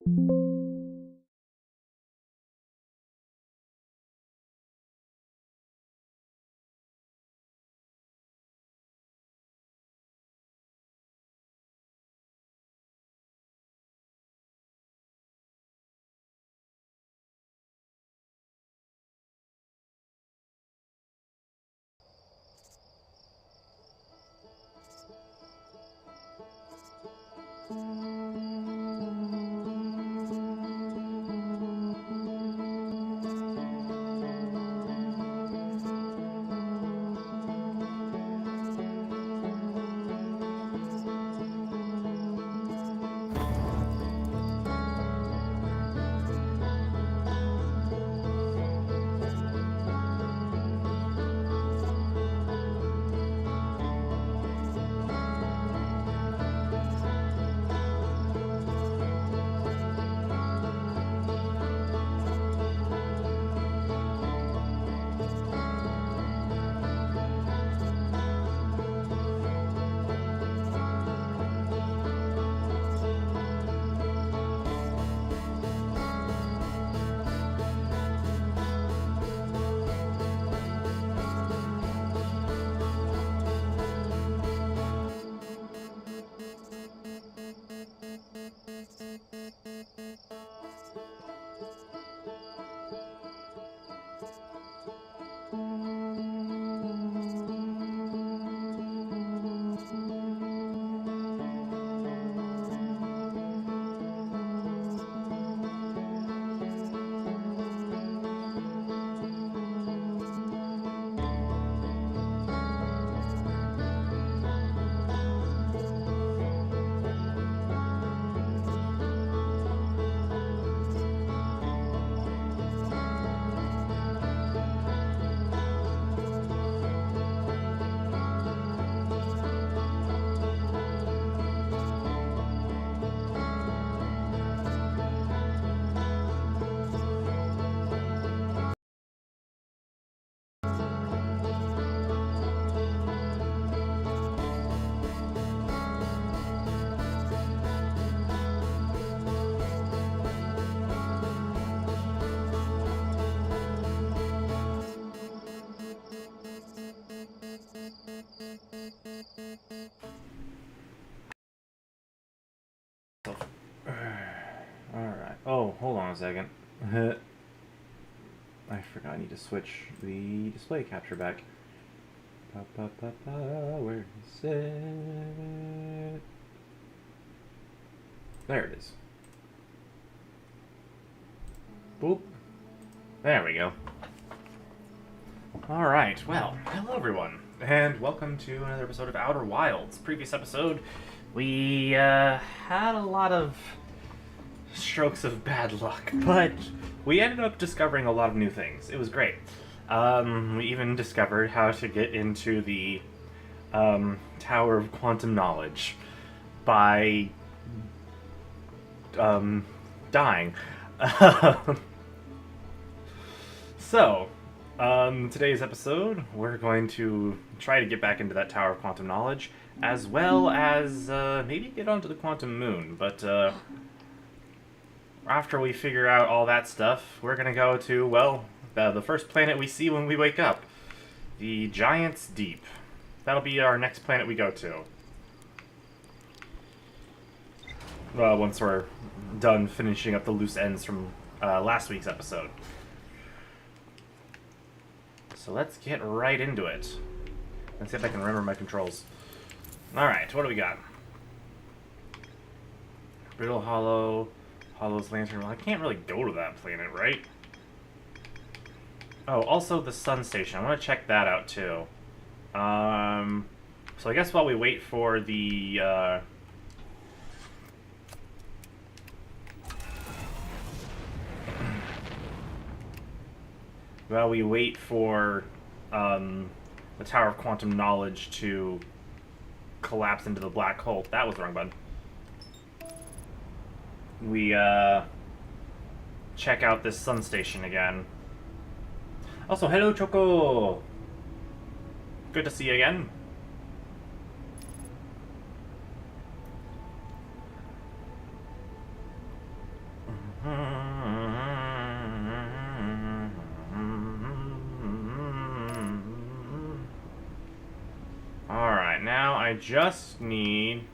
Alright. Oh, hold on a second. I forgot I need to switch the display capture back. Where is it? There it is. Boop. There we go. Alright, well, hello everyone, and welcome to another episode of Outer Wilds. Previous episode, we had a lot of strokes of bad luck, but we ended up discovering a lot of new things. It was great. We even discovered how to get into the Tower of Quantum Knowledge by dying. So, today's episode, we're going to try to get back into that Tower of Quantum Knowledge, as well as maybe get onto the Quantum Moon, but after we figure out all that stuff, we're gonna go to, well, the first planet we see when we wake up. The Giant's Deep. That'll be our next planet we go to. Once we're done finishing up the loose ends from last week's episode. So let's get right into it. Let's see if I can remember my controls. Alright, what do we got? Brittle Hollow, Hollow's Lantern. Well, I can't really go to that planet, right? Oh, also the Sun Station. I want to check that out, too. So I guess while we wait for the, while we wait for, the Tower of Quantum Knowledge to collapse into the black hole. That was the wrong button. We, check out this Sun Station again. Also, hello, Choco! Good to see you again. Alright, now I just need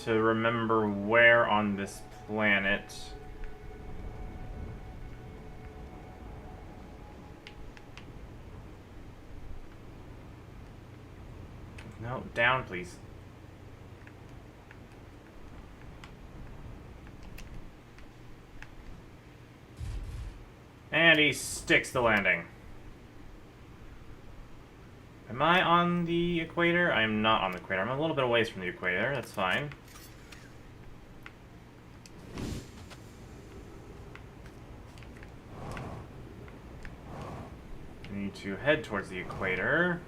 to remember where on this planet no, down please. And he sticks the landing. Am I on the equator? I am not on the equator. I'm a little bit away from the equator. That's fine. I need to head towards the equator,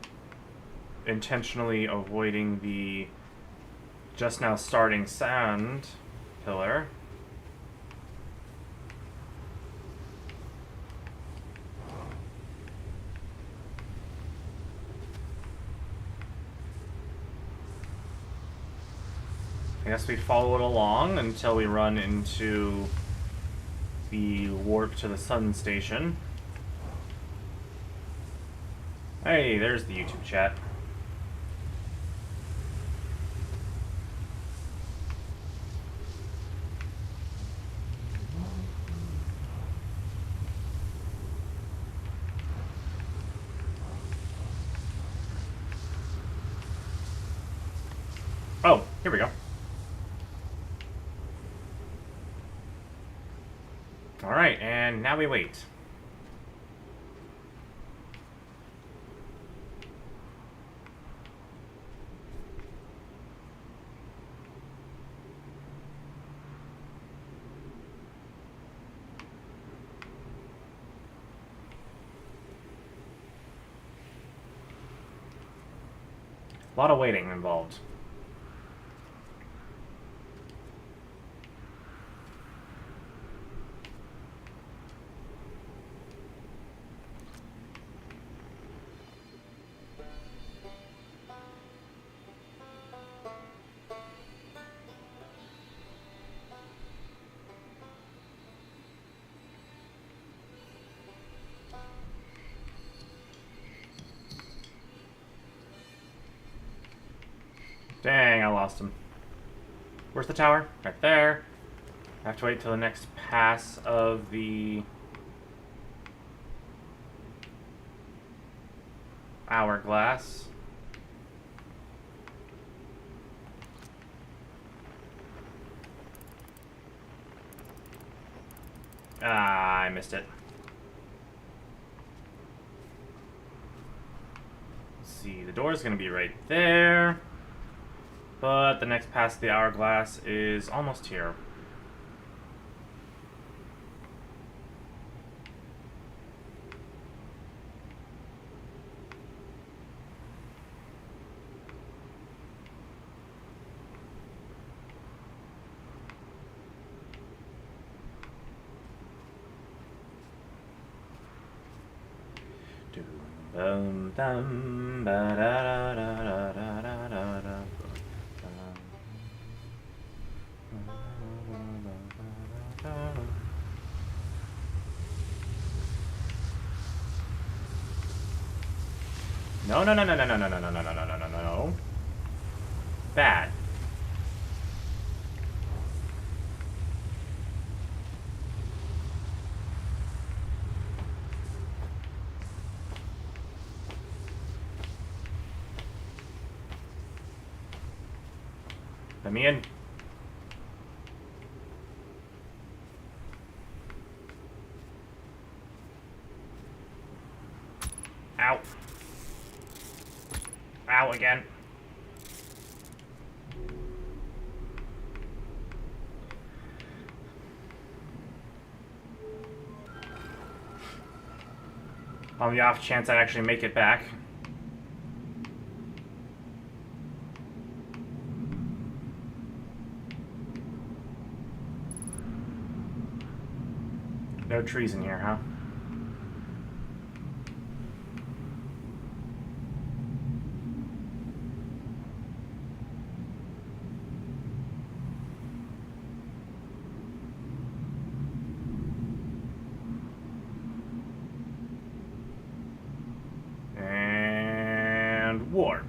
intentionally avoiding the just now starting sand pillar. I guess we follow it along until we run into the warp to the sun station. Hey, there's the YouTube chat. Oh, here we go. Alright, and now we wait. A lot of waiting involved. Dang, I lost him. Where's the tower? Right there. I have to wait till the next pass of the hourglass. Ah, I missed it. Let's see, the door's gonna be right there. But the next pass of the hourglass is almost here. Dum dum ba da da da da da da da. No, no, no, no, no, no, no, no, no, no, no, no, no, no, no. Bad. Let me in. Ow. Ow again. On the off chance I actually make it back. No trees in here, huh? warp.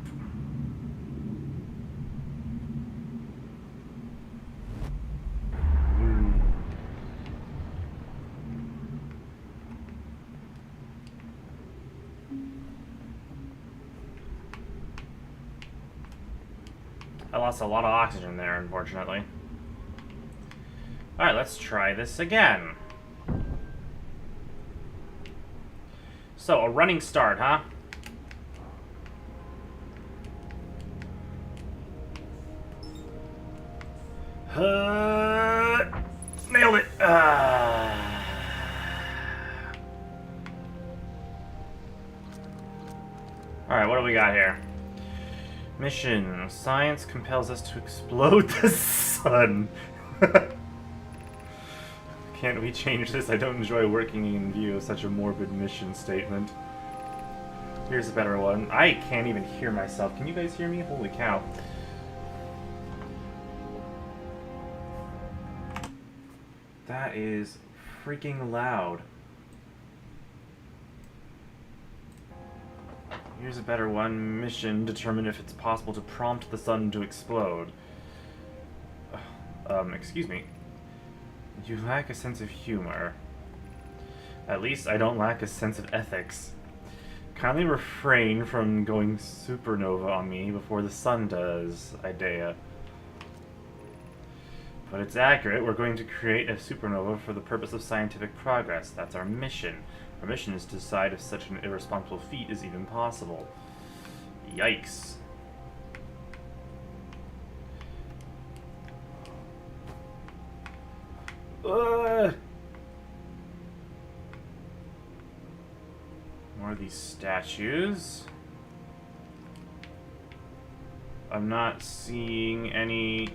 I lost a lot of oxygen there, unfortunately. Alright, let's try this again. So, a running start, huh? Nailed it! Alright, what do we got here? Mission. Science compels us to explode the sun. Can't we change this? I don't enjoy working in view of such a morbid mission statement. Here's a better one. I can't even hear myself. Can you guys hear me? Holy cow. That is freaking loud. Here's a better one. Mission. Determine if it's possible to prompt the sun to explode. Excuse me. You lack a sense of humor. At least I don't lack a sense of ethics. Kindly refrain from going supernova on me before the sun does, Idea. But it's accurate. We're going to create a supernova for the purpose of scientific progress. That's our mission. Our mission is to decide if such an irresponsible feat is even possible. Yikes. More of these statues. I'm not seeing any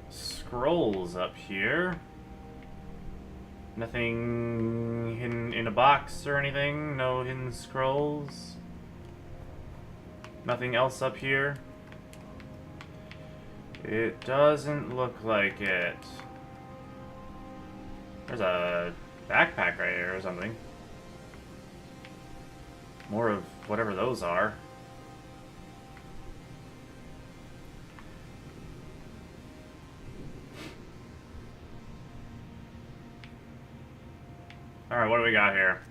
scrolls up here. Nothing hidden in a box or anything? No hidden scrolls? Nothing else up here? It doesn't look like it. There's a backpack right here or something. More of whatever those are. Alright, what do we got here?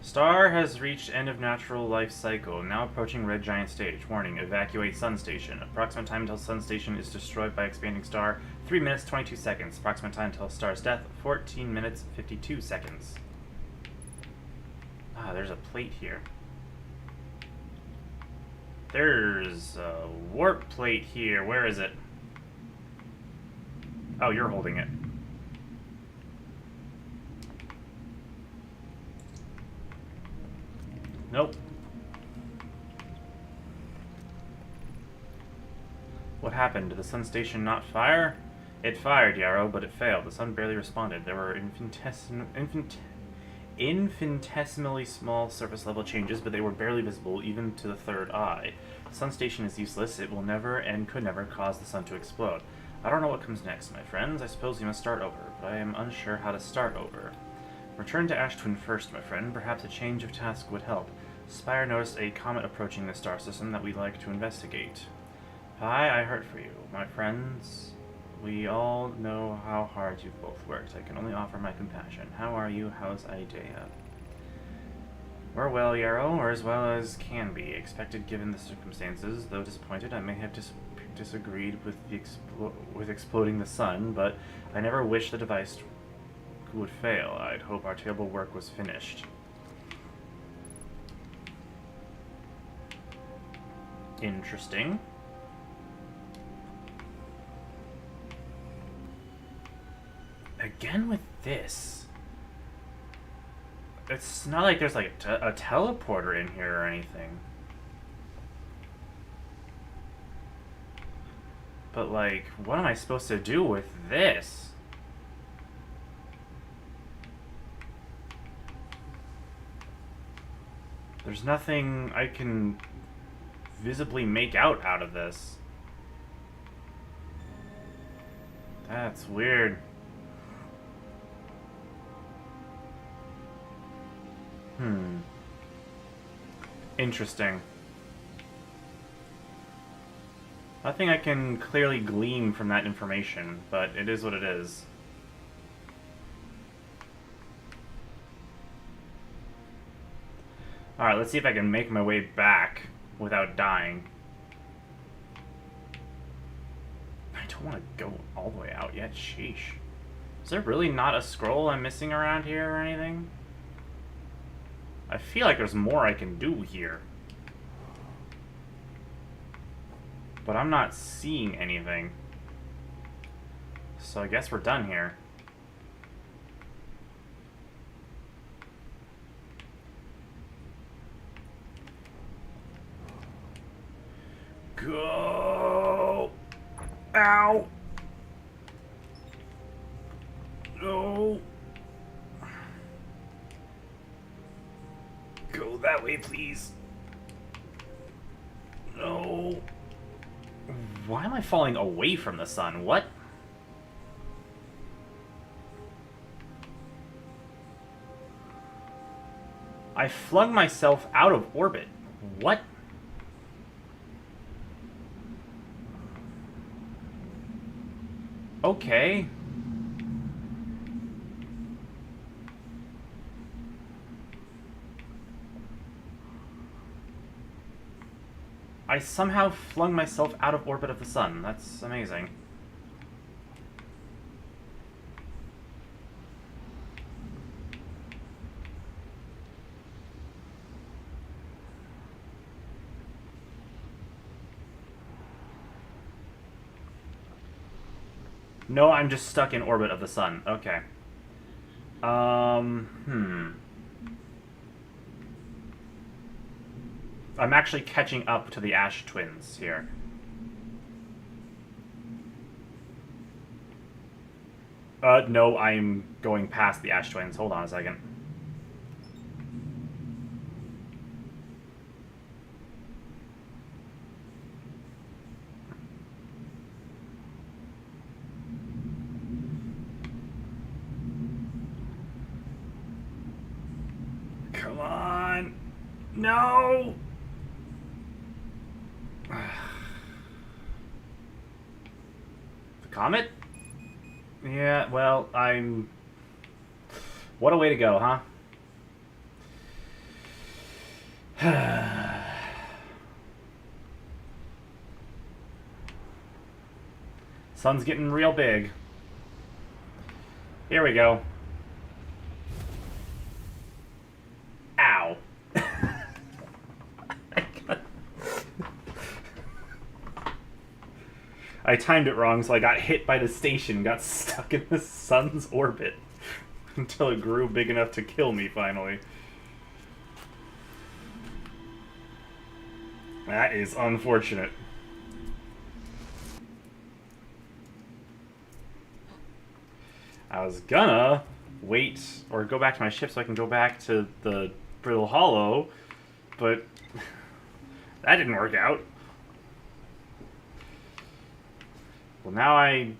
Star has reached end of natural life cycle, now approaching red giant stage. Warning, evacuate sun station. Approximate time until sun station is destroyed by expanding star, 3 minutes 22 seconds. Approximate time until star's death, 14 minutes 52 seconds. Ah, there's a plate here. There's a warp plate here. Where is it? Oh, you're holding it. Nope. What happened? Did the sun station not fire? It fired, Yarrow, but it failed. The sun barely responded. There were infinitesimally small surface level changes, but they were barely visible even to the third eye. The sun station is useless. It will never and could never cause the sun to explode. I don't know what comes next, my friends. I suppose we must start over, but I am unsure how to start over. Return to Ash Twin first, my friend. Perhaps a change of task would help. Spire noticed a comet approaching the star system that we'd like to investigate. Hi, I heard for you. My friends, we all know how hard you've both worked. I can only offer my compassion. How are you? How's Idea? We're well, Yarrow, or as well as can be. Expected given the circumstances. Though disappointed, I may have disagreed with exploding the sun, but I never wished the device would fail. I'd hope our terrible work was finished. Interesting. Again with this. It's not like there's like a teleporter in here or anything. But like, what am I supposed to do with this? There's nothing I can visibly make out of this. That's weird. Interesting. Nothing I can clearly glean from that information, but it is what it is. Alright, let's see if I can make my way back without dying. I don't want to go all the way out yet, sheesh. Is there really not a scroll I'm missing around here or anything? I feel like there's more I can do here. But I'm not seeing anything. So I guess we're done here. Go! Ow! No! Go that way, please. No. Why am I falling away from the sun? What? I flung myself out of orbit. What? Okay. I somehow flung myself out of orbit of the sun. That's amazing. No, I'm just stuck in orbit of the sun. Okay. I'm actually catching up to the Ash twins here. No, I'm going past the Ash twins. Hold on a second. Come on. No! The comet? Yeah, well, I'm... What a way to go, huh? Sun's getting real big. Here we go. Ow. I timed it wrong, so I got hit by the station, got stuck in the sun's orbit until it grew big enough to kill me, finally. That is unfortunate. I was gonna wait or go back to my ship so I can go back to the Brittle Hollow, but that didn't work out. Well, now I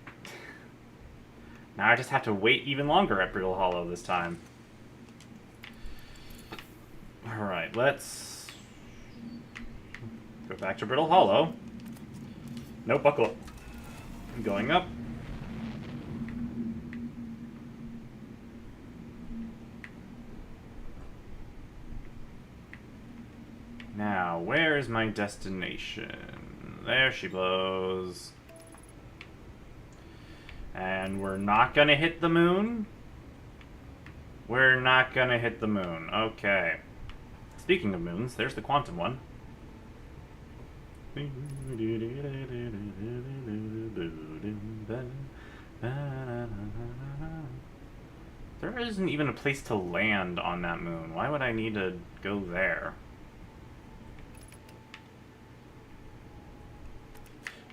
just have to wait even longer at Brittle Hollow this time. Alright, let's go back to Brittle Hollow. No, buckle up. I'm going up. Now, where is my destination? There she blows. And we're not gonna hit the moon? We're not gonna hit the moon. Okay. Speaking of moons, there's the quantum one. There isn't even a place to land on that moon. Why would I need to go there?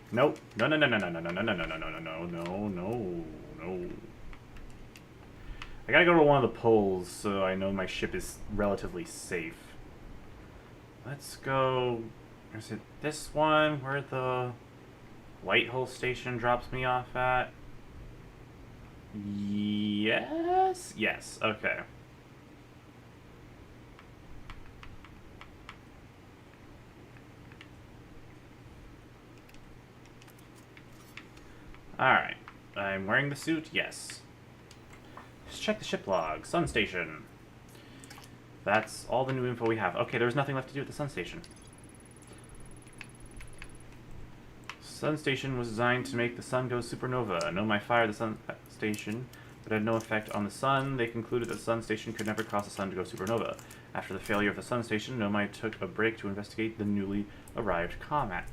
Nope. No, no, no, no, no, no, no, no, no, no, no, no, no, no, no, no. I gotta go to one of the poles so I know my ship is relatively safe. Let's go... Is it this one where the Whitehole station drops me off at? Yes? Yes, okay. Alright. I'm wearing the suit? Yes. Let's check the ship log. Sun station. That's all the new info we have. Okay, there's nothing left to do at the sun station. Sun station was designed to make the sun go supernova. Nomai fired the sun station, but had no effect on the sun. They concluded that the sun station could never cause the sun to go supernova. After the failure of the sun station, Nomai took a break to investigate the newly arrived comet.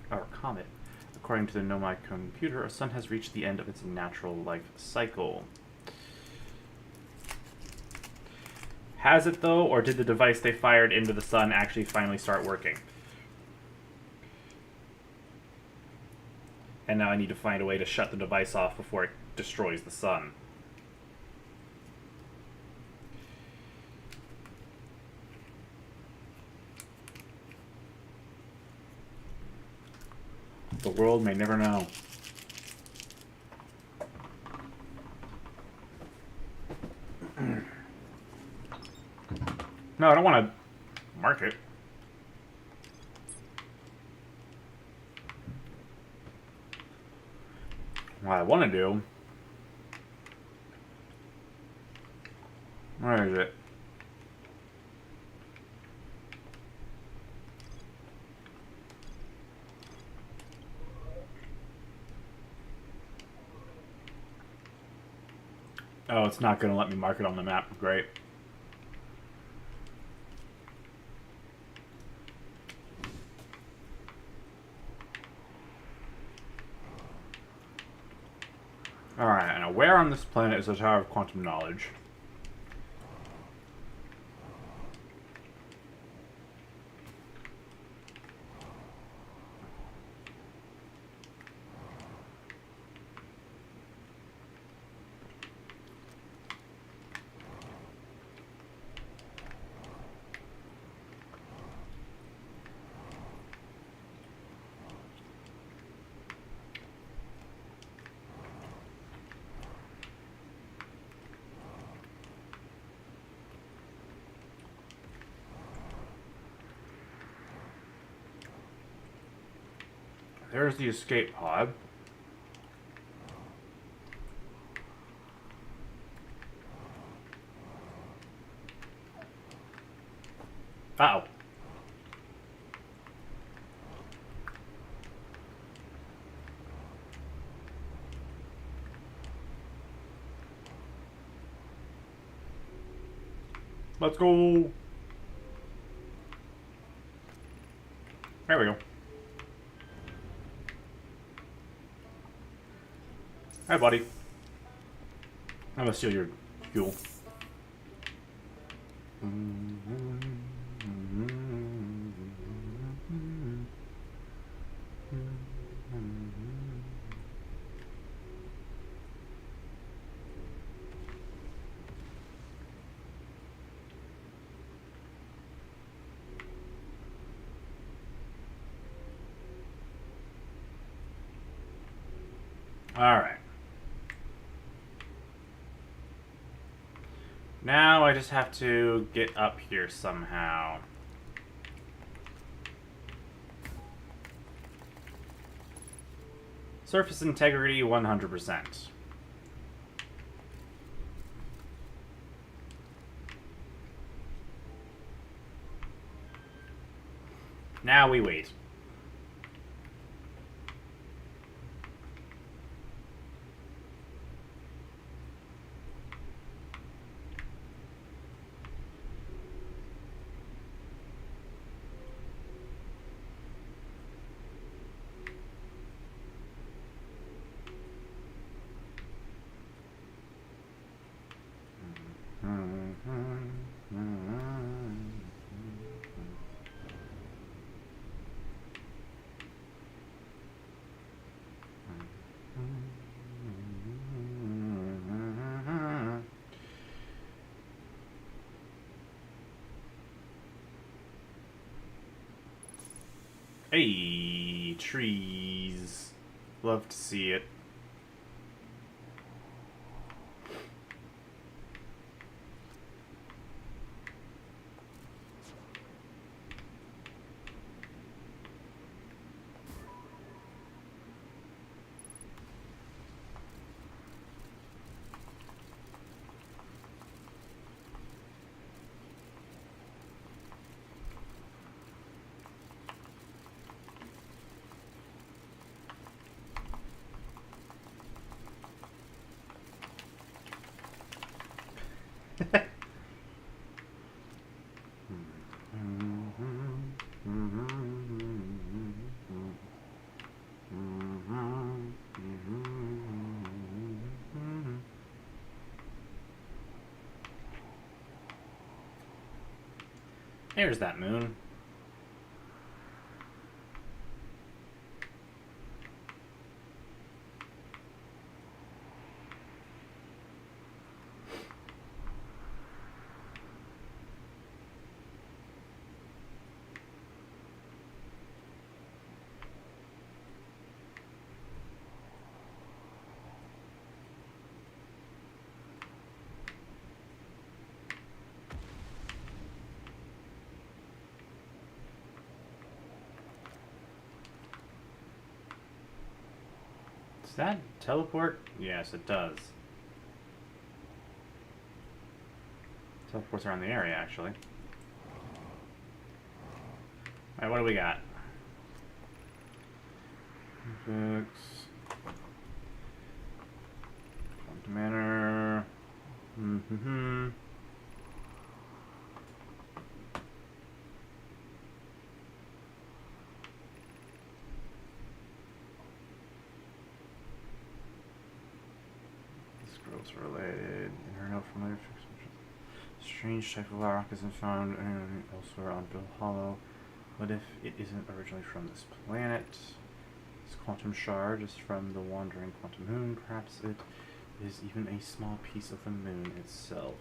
According to the Nomai computer, a sun has reached the end of its natural life cycle. Has it, though, or did the device they fired into the sun actually finally start working? And now I need to find a way to shut the device off before it destroys the sun. The world may never know. No, I don't want to mark it. What I want to do... Where is it? Oh, it's not going to let me mark it on the map. Great. Alright, now where on this planet is the Tower of Quantum Knowledge? There's the escape pod. Uh-oh. Let's go. There we go. Hi, buddy. I'm gonna steal your fuel. All right. Now I just have to get up here somehow. Surface integrity 100%. Now we wait. Hey, trees. Love to see it. There's that moon. Does that teleport? Yes, it does. Teleports around the area, actually. Alright, what do we got? Fix. Quantum manor. Mm-hmm. Scrolls related. Inner note from later fix. Strange type of rock isn't found elsewhere on Bill Hollow. What if it isn't originally from this planet? This quantum shard is from the wandering quantum moon. Perhaps it is even a small piece of the moon itself.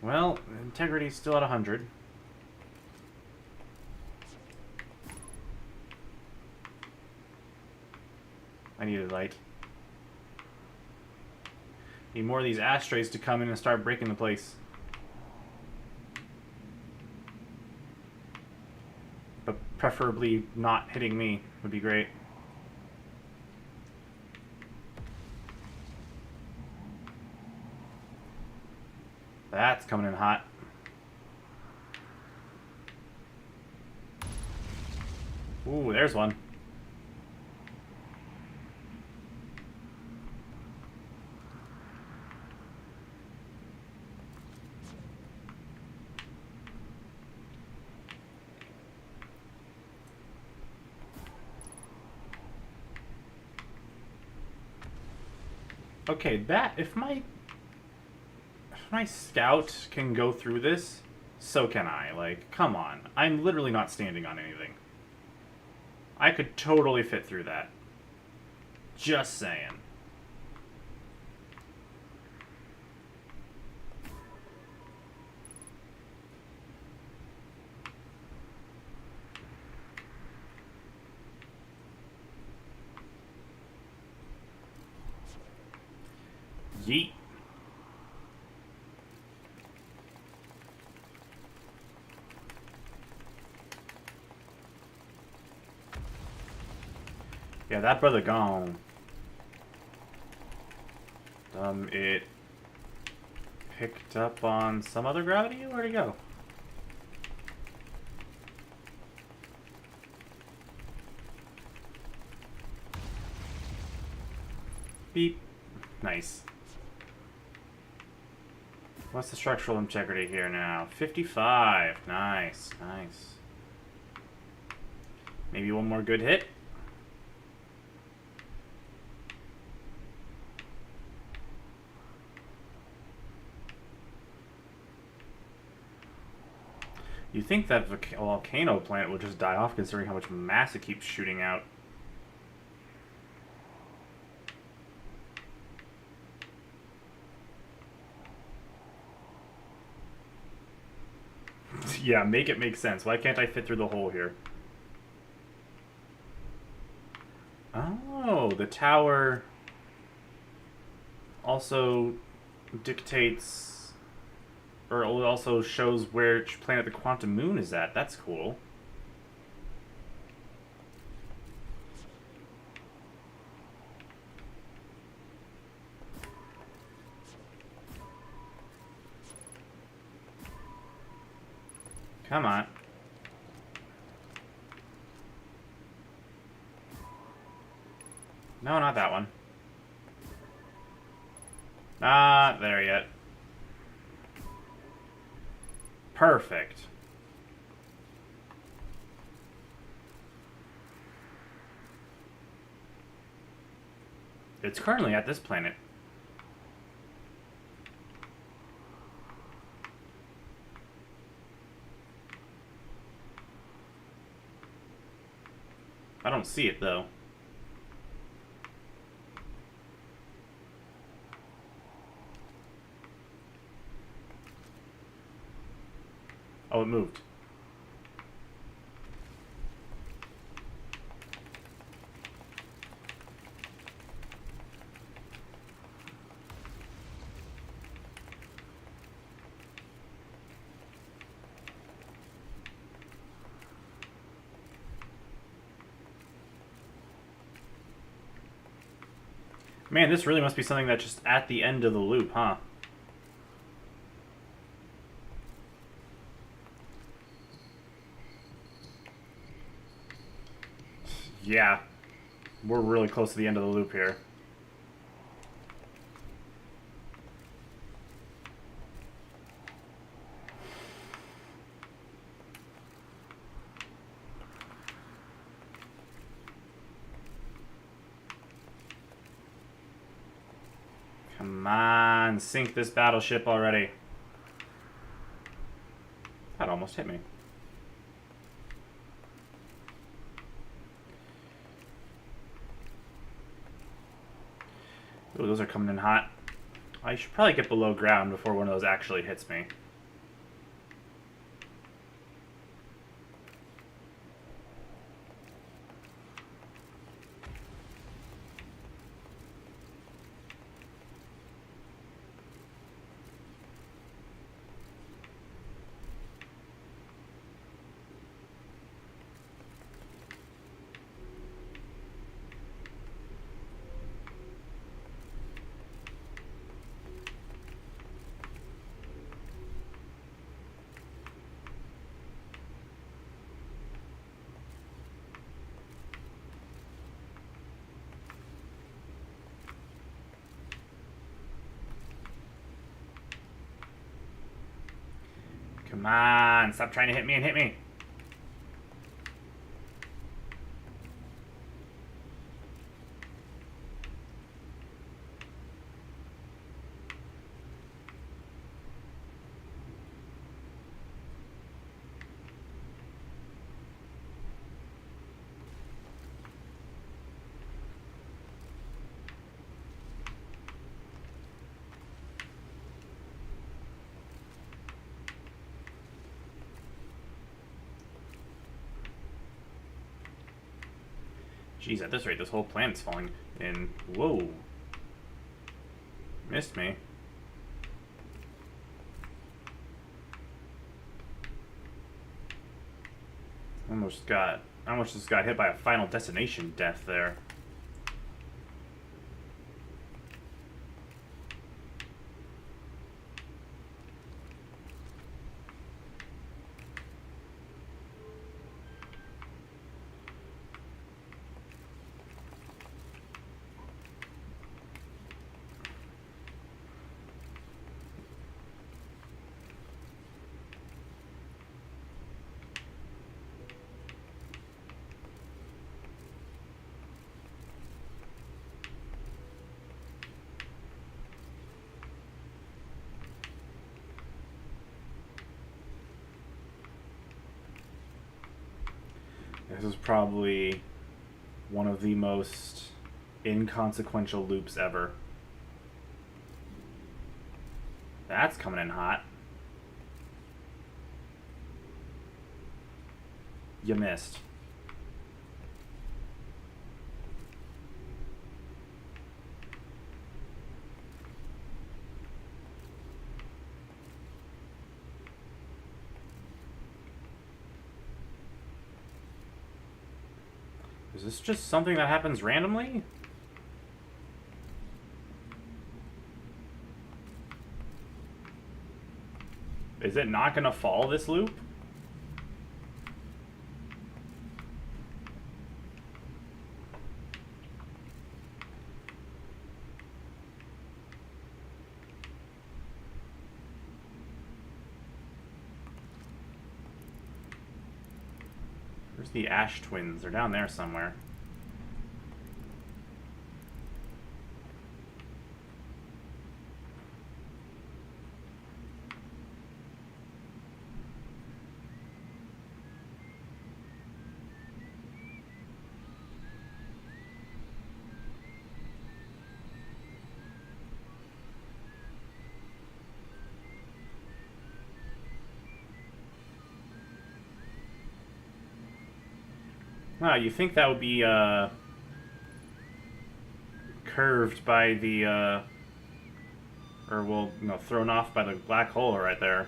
Well, integrity's still at 100. I need a light. Need more of these ashtrays to come in and start breaking the place. But preferably not hitting me would be great. That's coming in hot. Ooh, there's one. Okay, that if my scout can go through this, so can I. Like, come on. I'm literally not standing on anything. I could totally fit through that. Just saying. Yeet. Yeah, that brother gone. It picked up on some other gravity? Where'd it go? Beep. Nice. What's the structural integrity here now? 55. Nice, nice. Maybe one more good hit? You think that volcano plant will just die off considering how much mass it keeps shooting out. Yeah, make it make sense. Why can't I fit through the hole here? Oh, the tower also dictates, or it also shows which planet the quantum moon is at. That's cool. Come on. No, not that one. Not there yet. Perfect. It's currently at this planet. I don't see it, though. Oh, it moved. Man, this really must be something that's just at the end of the loop, huh? Yeah. We're really close to the end of the loop here. Come on, sink this battleship already. That almost hit me. Ooh, those are coming in hot. I should probably get below ground before one of those actually hits me. Come on, stop trying to hit me and hit me. Jeez, at this rate, this whole planet's falling in. Whoa. Missed me. Almost just got hit by a Final Destination death there. This is probably one of the most inconsequential loops ever. That's coming in hot. You missed. Is this just something that happens randomly? Is it not gonna fall this loop? Where's the Ash twins? They're down there somewhere. Wow, you think that would be, curved by the, or, well, you know, thrown off by the black hole right there.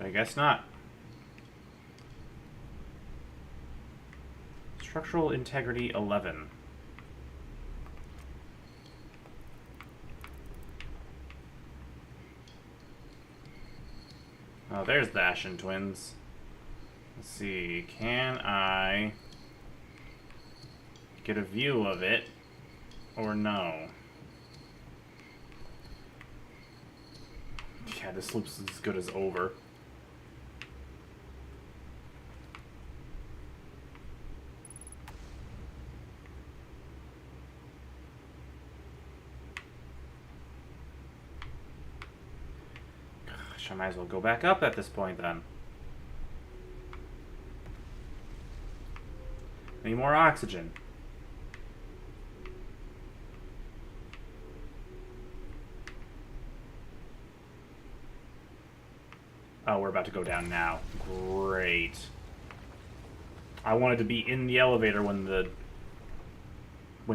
I guess not. Structural integrity 11. Oh, there's the Ashen twins. Let's see, can I get a view of it or no? Yeah, this loop's as good as over. Gosh, I might as well go back up at this point then. Need more oxygen. Oh, we're about to go down now. Great. I wanted to be in the elevator when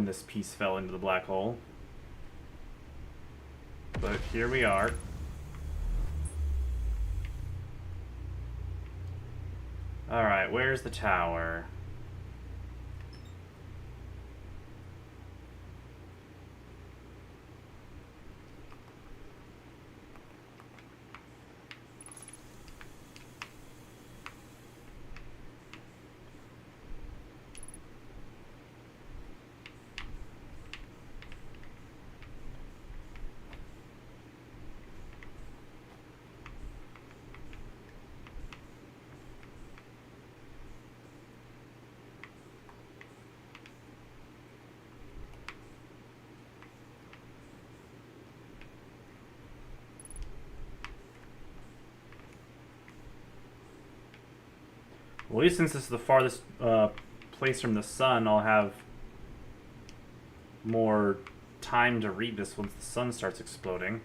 this piece fell into the black hole. But here we are. Alright, where's the tower? Well, at least since this is the farthest place from the sun, I'll have more time to read this once the sun starts exploding.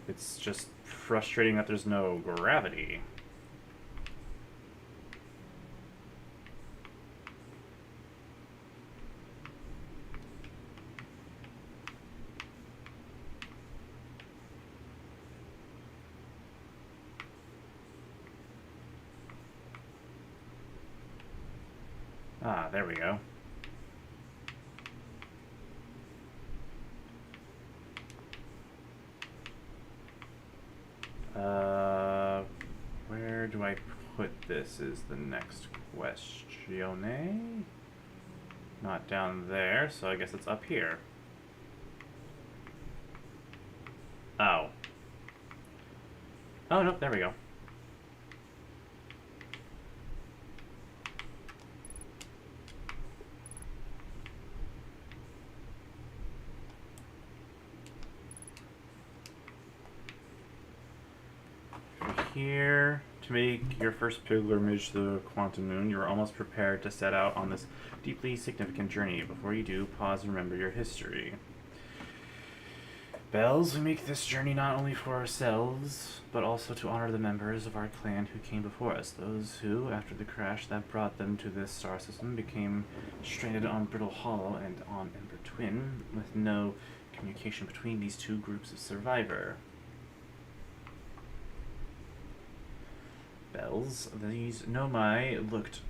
It's just frustrating that there's no gravity. Ah, there we go. Where do I put this is the next question. Not down there, so I guess it's up here. Oh. Oh, no, there we go. Here, to make your first pilgrimage to the quantum moon, you are almost prepared to set out on this deeply significant journey. Before you do, pause and remember your history. Bells, we make this journey not only for ourselves, but also to honor the members of our clan who came before us. Those who, after the crash that brought them to this star system, became stranded on Brittle Hollow and on Ember Twin, with no communication between these two groups of survivor. Bells, these Nomai looked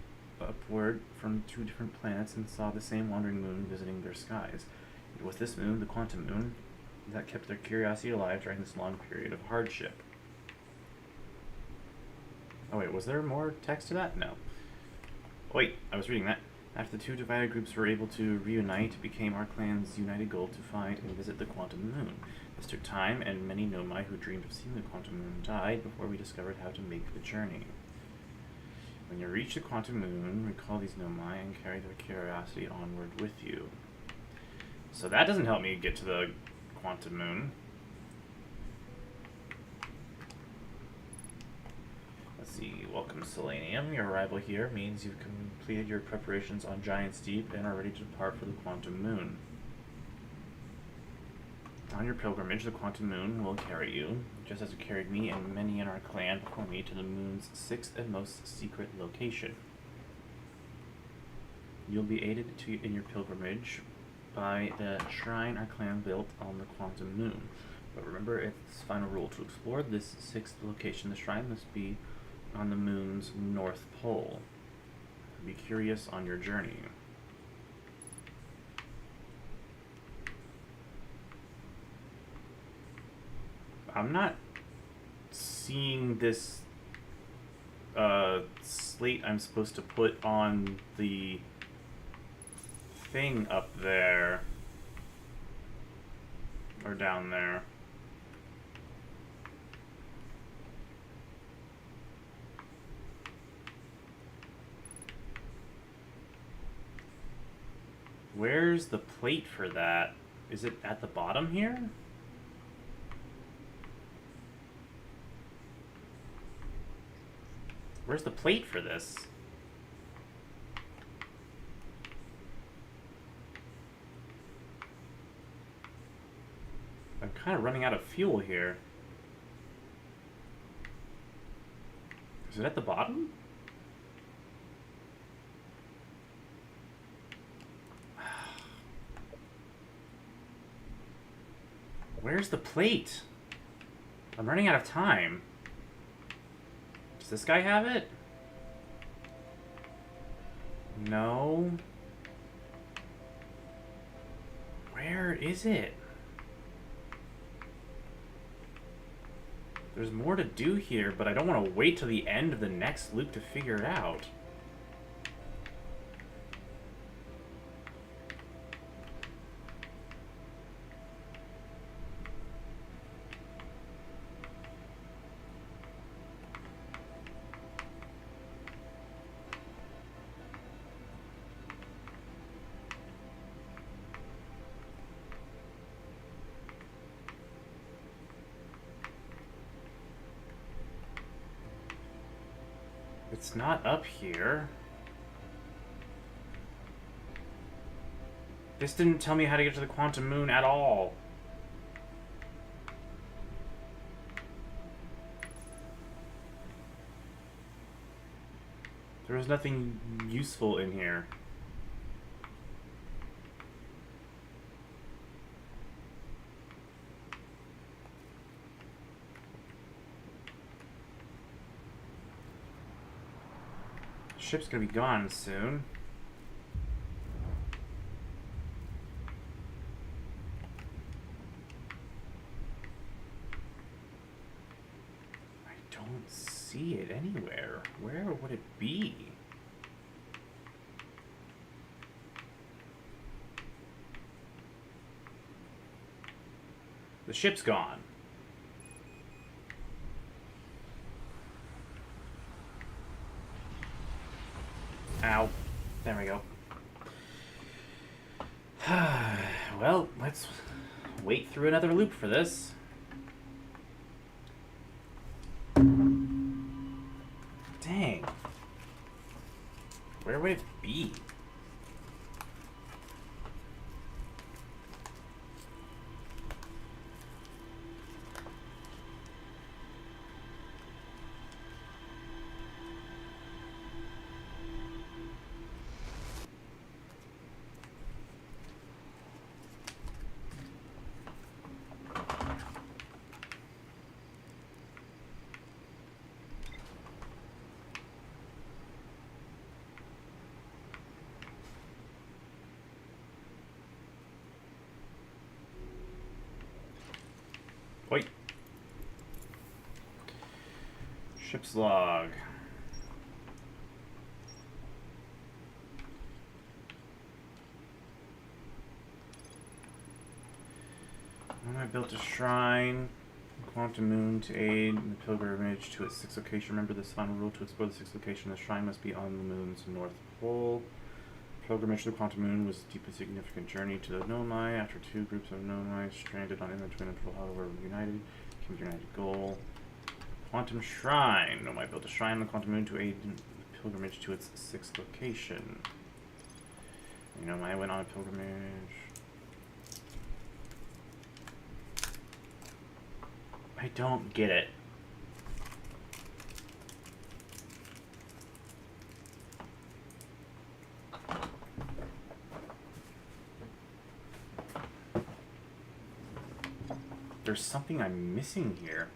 upward from two different planets and saw the same wandering moon visiting their skies. It was this moon, the quantum moon, that kept their curiosity alive during this long period of hardship. Oh wait, was there more text to that? No. Wait, I was reading that. After the two divided groups were able to reunite, it became our clan's united goal to find and visit the Quantum Moon. This took time, and many Nomai who dreamed of seeing the Quantum Moon died before we discovered how to make the journey. When you reach the Quantum Moon, recall these Nomai and carry their curiosity onward with you. So that doesn't help me get to the Quantum Moon. Let's see. Welcome, Selenium. Your arrival here means you've completed your preparations on Giant's Deep and are ready to depart for the Quantum Moon. On your pilgrimage, the Quantum Moon will carry you, just as it carried me and many in our clan before me, to the moon's sixth and most secret location. You'll be aided in your pilgrimage by the shrine our clan built on the Quantum Moon. But remember its final rule: to explore this sixth location, the shrine must be on the moon's north pole. Be curious on your journey. I'm not seeing this slate I'm supposed to put on the thing up there or down there. Where's the plate for that? Is it at the bottom here? Where's the plate for this? I'm kind of running out of fuel here. Is it at the bottom? Where's the plate? I'm running out of time. Does this guy have it? No. Where is it? There's more to do here, but I don't want to wait till the end of the next loop to figure it out. It's not up here. This didn't tell me how to get to the Quantum Moon at all. There was nothing useful in here. Ship's gonna be gone soon. I don't see it anywhere. Where would it be? The ship's gone. Ow. There we go. Well, let's wait through another loop for this. Dang. Where would it be? Wait. Ship's log. built a shrine, quantum moon, to aid the pilgrimage to its sixth location. Remember this final rule: to explore the sixth location, the shrine must be on the moon's north pole. Pilgrimage to the quantum moon was a deeply significant journey to the Nomai. After two groups of Nomai stranded on inland twin interval, however, united, came to a united goal. Quantum shrine. Nomai built a shrine on the quantum moon to aid in the pilgrimage to its sixth location. Nomai went on a pilgrimage. I don't get it. There's something I'm missing here.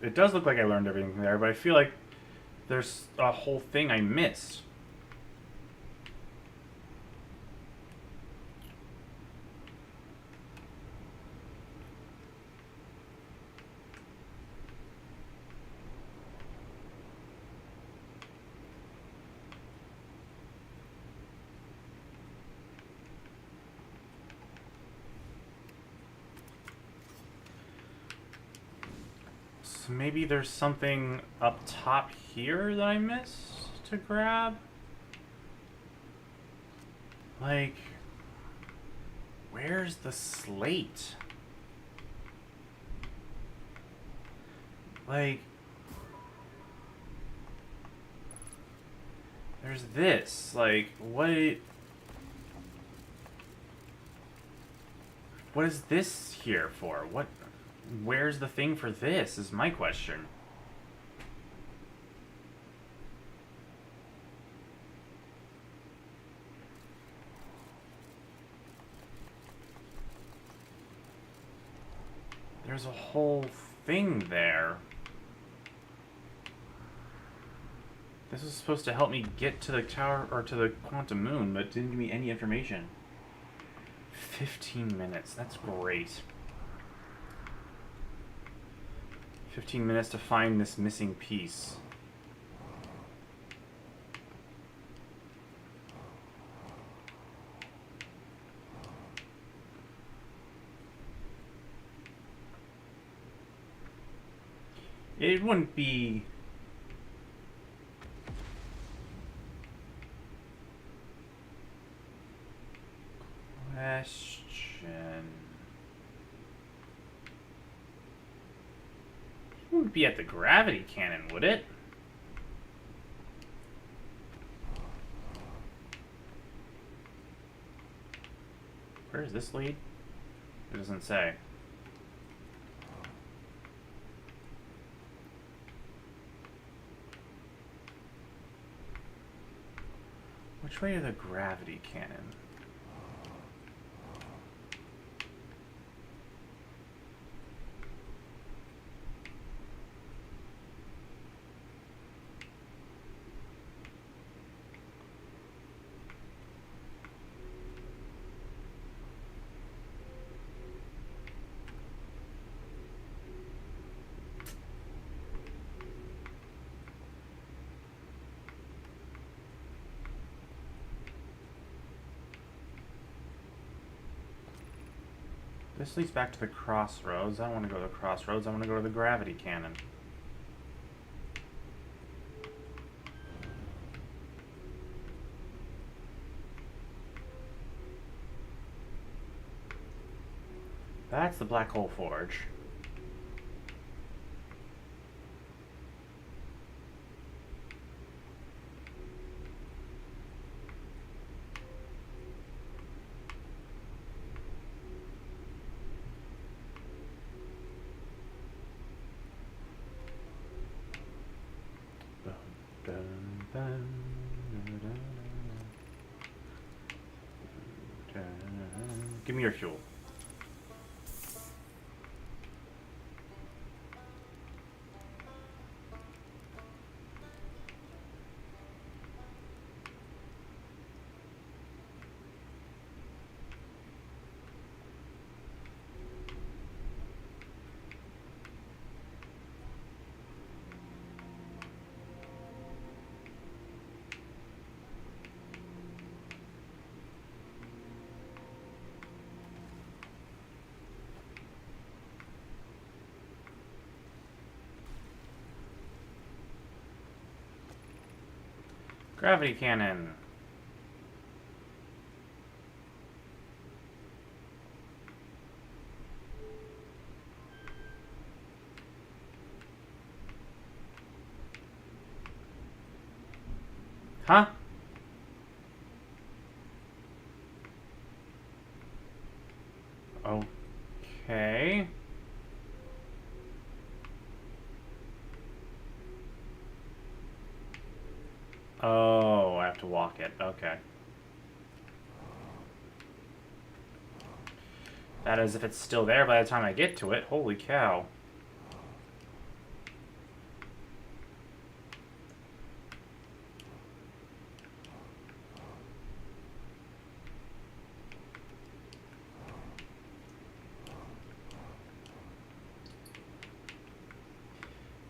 It does look like I learned everything there, but I feel like there's a whole thing I missed. So maybe there's something up top here that I missed to grab? Like, where's the slate? Like, there's this. Like, what is this here for? Where's the thing for this is my question. There's a whole thing there. This was supposed to help me get to the tower, or to the quantum moon, but didn't give me any information. 15 minutes, that's great. 15 minutes to find this missing piece. It wouldn't be... Question... It wouldn't be at the gravity cannon, would it? Where does this lead? It doesn't say. Which way to the gravity cannon? This leads back to the crossroads. I don't want to go to the crossroads. I want to go to the gravity cannon. That's the black hole forge. Give me your fuel. Gravity cannon. Huh? Okay. Oh, I have to walk it. Okay. That is if it's still there by the time I get to it. Holy cow.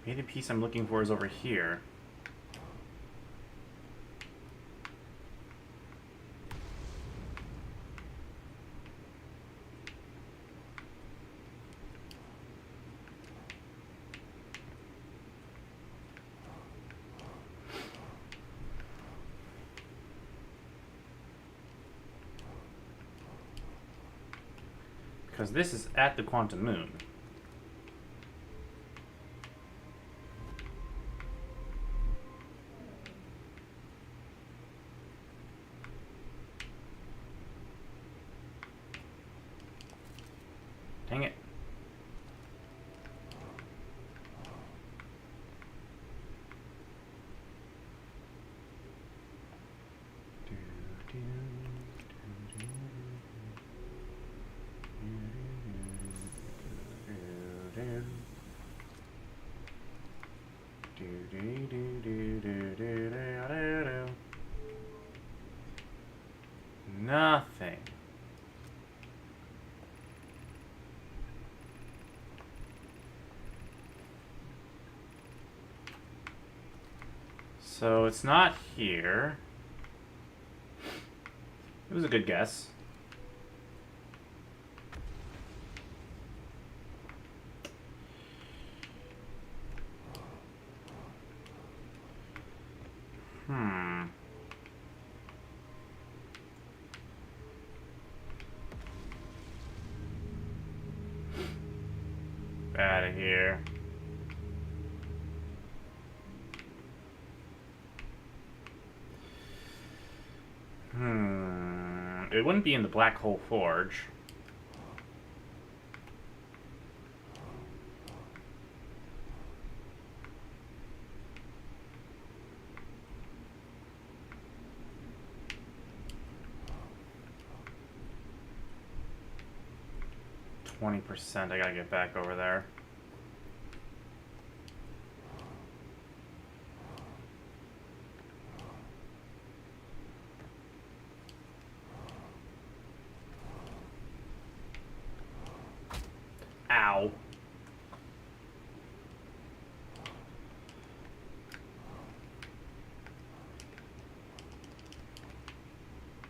Maybe the piece I'm looking for is over here. Because this is at the quantum moon. Dang it. Nothing. So it's not here. It was a good guess. Out of here. It wouldn't be in the black hole forge. %. I gotta get back over there. Ow.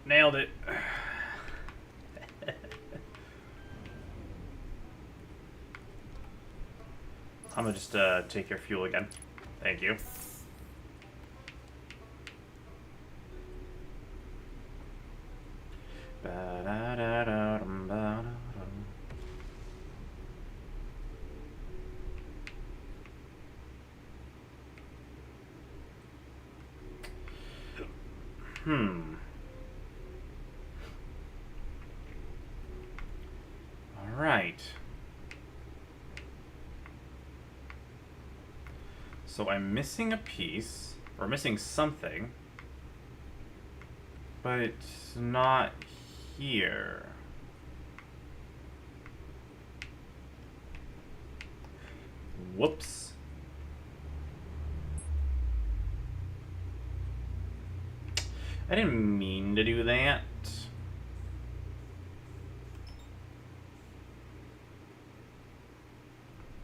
Nailed it. gonna just take your fuel again. Thank you. All right. So I'm missing a piece, or missing something, but it's not here. Whoops. I didn't mean to do that.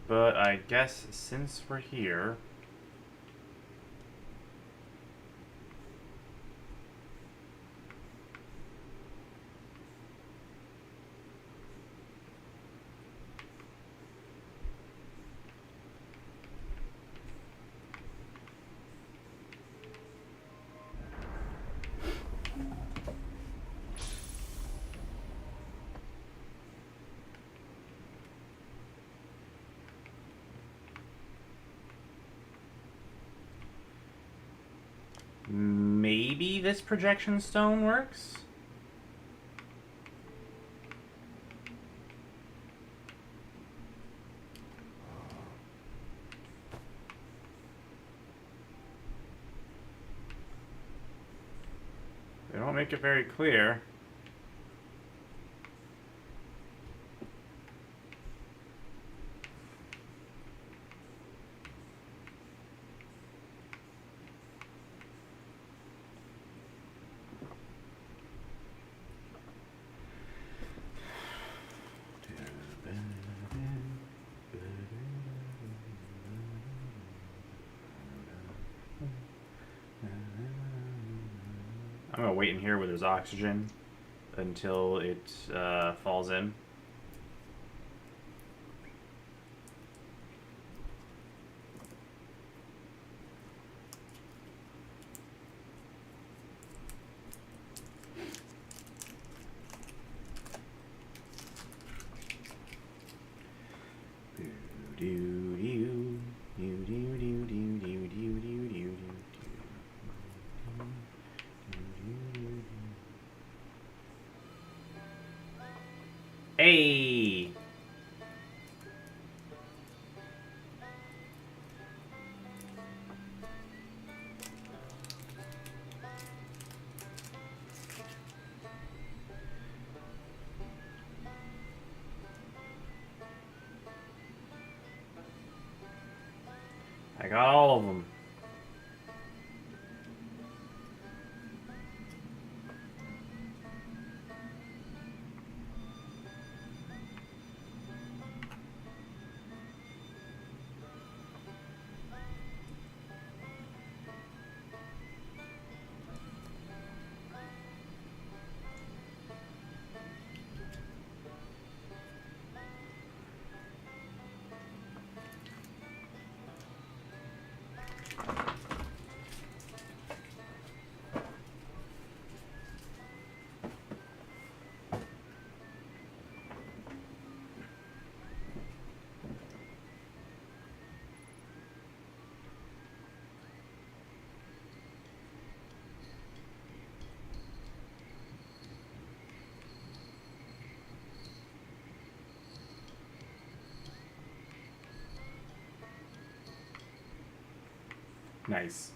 But I guess since we're here... Maybe this projection stone works? They don't make it very clear. I'm gonna wait in here where there's oxygen until it falls in. Hey! I got all of them. Nice.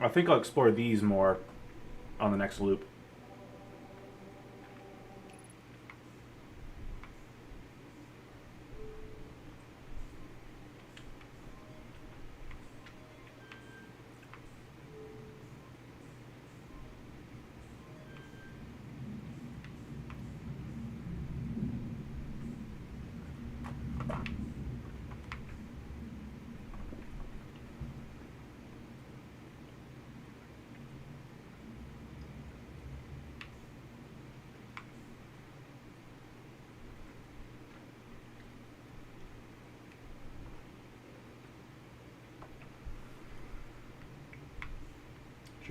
I think I'll explore these more on the next loop.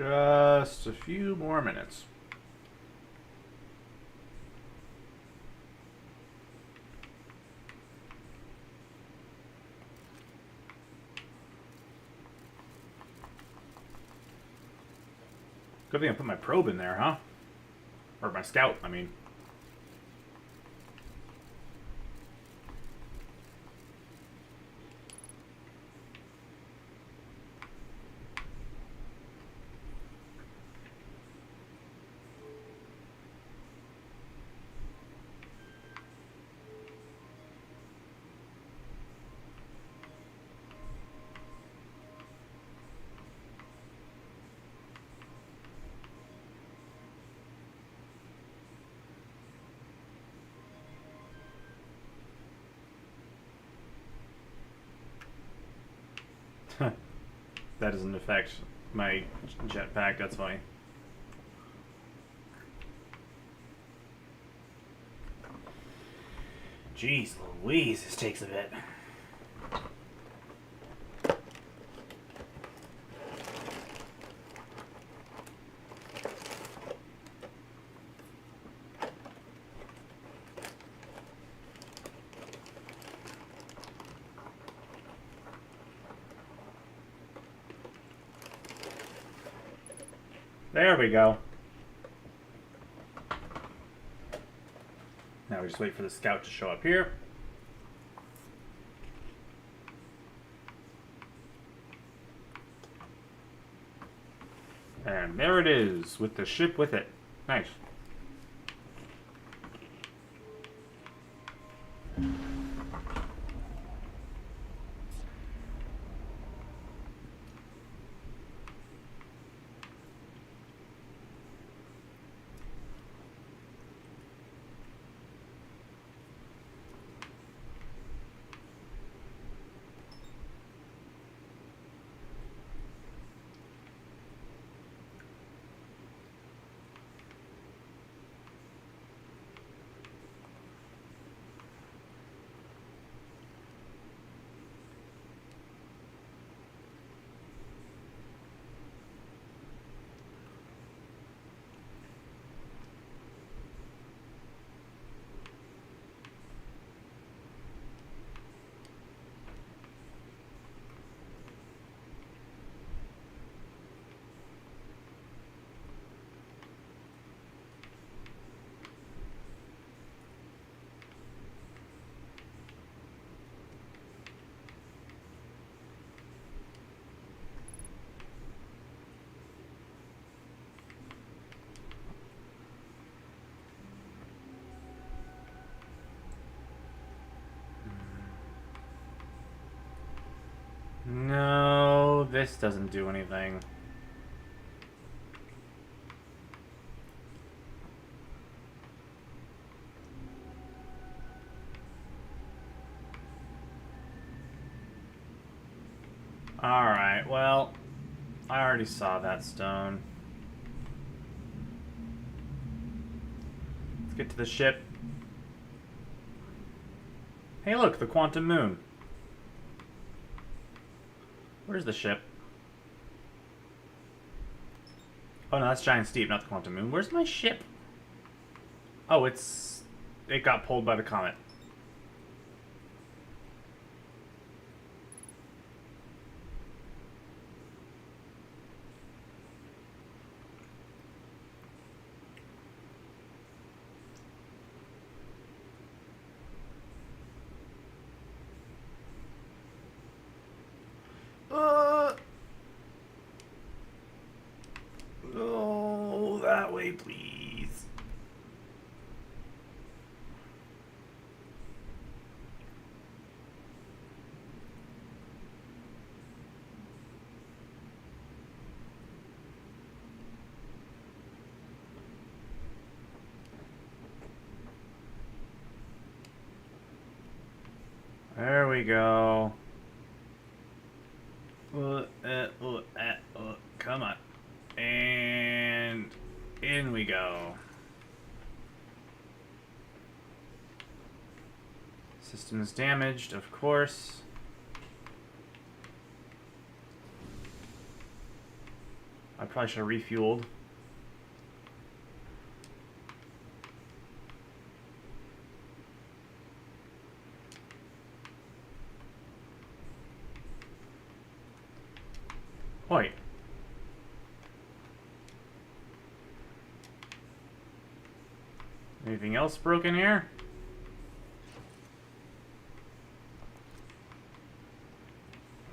Just a few more minutes. Good thing I put my probe in there, huh? Or my scout, I mean. That doesn't affect my jetpack, that's funny. Jeez Louise, this takes a bit. There we go. Now we just wait for the scout to show up here. And there it is, with the ship with it. Nice. No, this doesn't do anything. Alright, well, I already saw that stone. Let's get to the ship. Hey look, the quantum moon. Where's the ship? Oh no, that's Giant Steve, not the quantum moon. Where's my ship? Oh, it got pulled by the comet. Oh, that way, please. There we go. Come on. And in we go. System is damaged, of course. I probably should have refueled. Wait. Anything else broken here?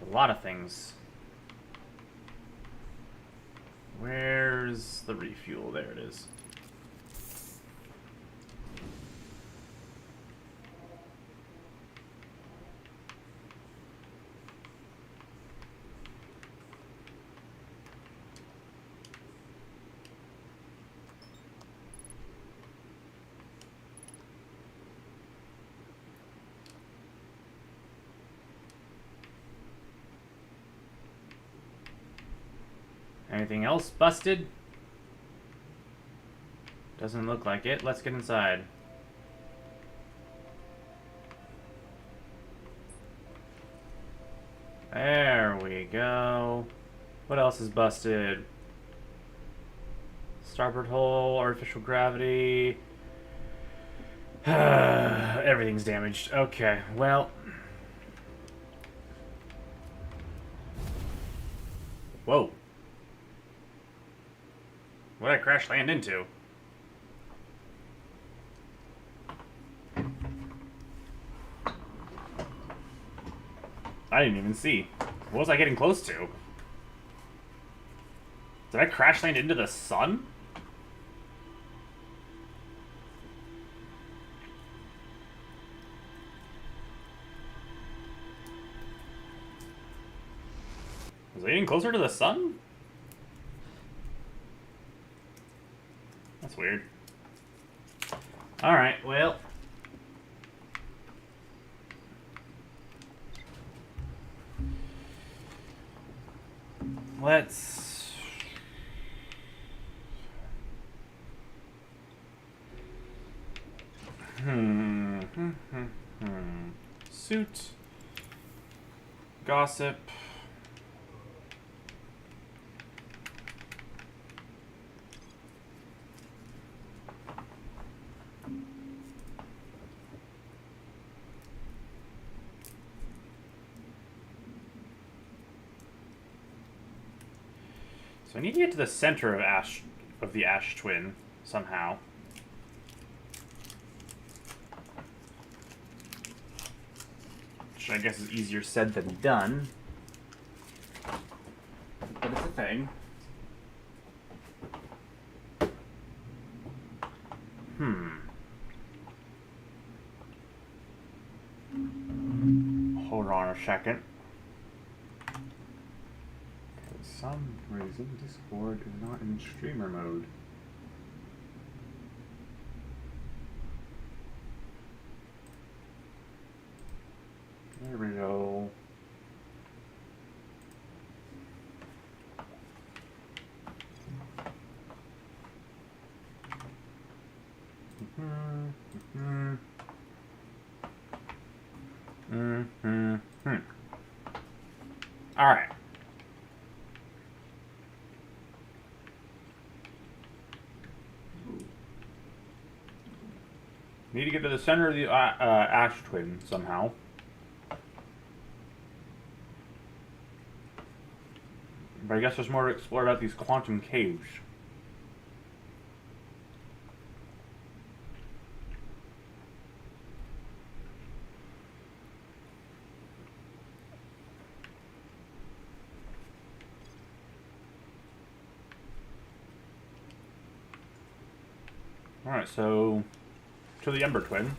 A lot of things. Where's the refuel? There it is. Anything else busted? Doesn't look like it. Let's get inside. There we go. What else is busted? Starboard hull, artificial gravity. Everything's damaged. Okay, well. Whoa. What did I crash land into? I didn't even see. What was I getting close to? Did I crash land into the sun? Was I getting closer to the sun? That's weird. Alright, well. Let's... Suit. Gossip. So I need to get to the center of the Ash Twin somehow. Which I guess is easier said than done. But it's a thing. Hold on a second. For some reason, Discord is not in streamer mode. There we go. All right. Need to get to the center of the Ash Twin somehow. But I guess there's more to explore about these quantum caves. Alright, so to the Ember Twin.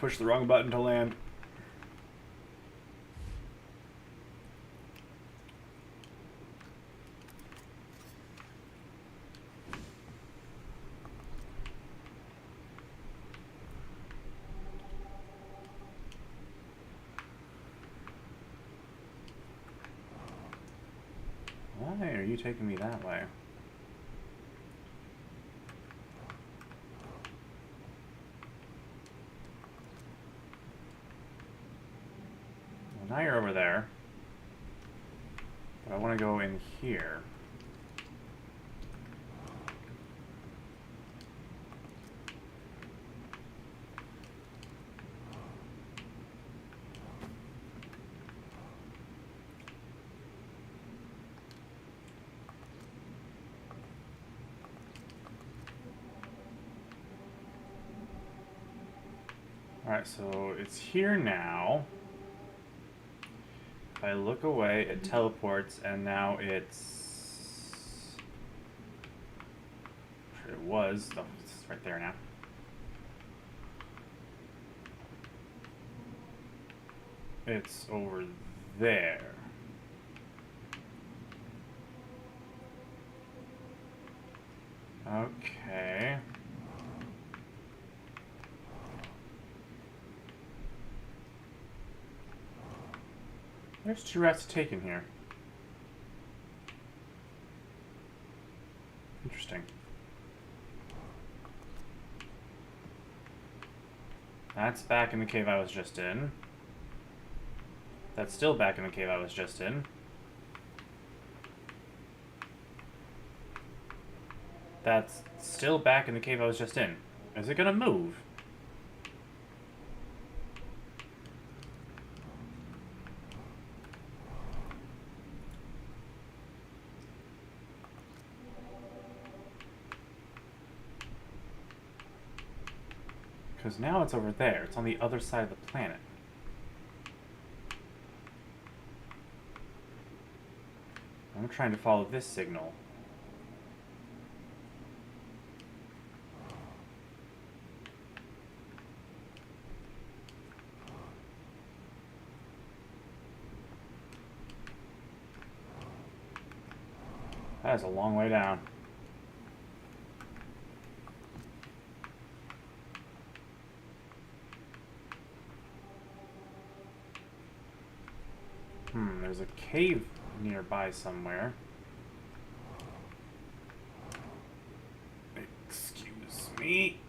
pushed the wrong button to land. Why are you taking me that way? Well, now you're over there. But I want to go in here. Alright, so it's here now. If I look away, it teleports, and now it's... It was. Oh, it's right there now. It's over there. Okay. There's 2 rats to take in here. Interesting. That's back in the cave I was just in. That's still back in the cave I was just in. That's still back in the cave I was just in. Is it gonna move? Because now it's over there. It's on the other side of the planet. I'm trying to follow this signal. That is a long way down. There's a cave nearby somewhere. Excuse me.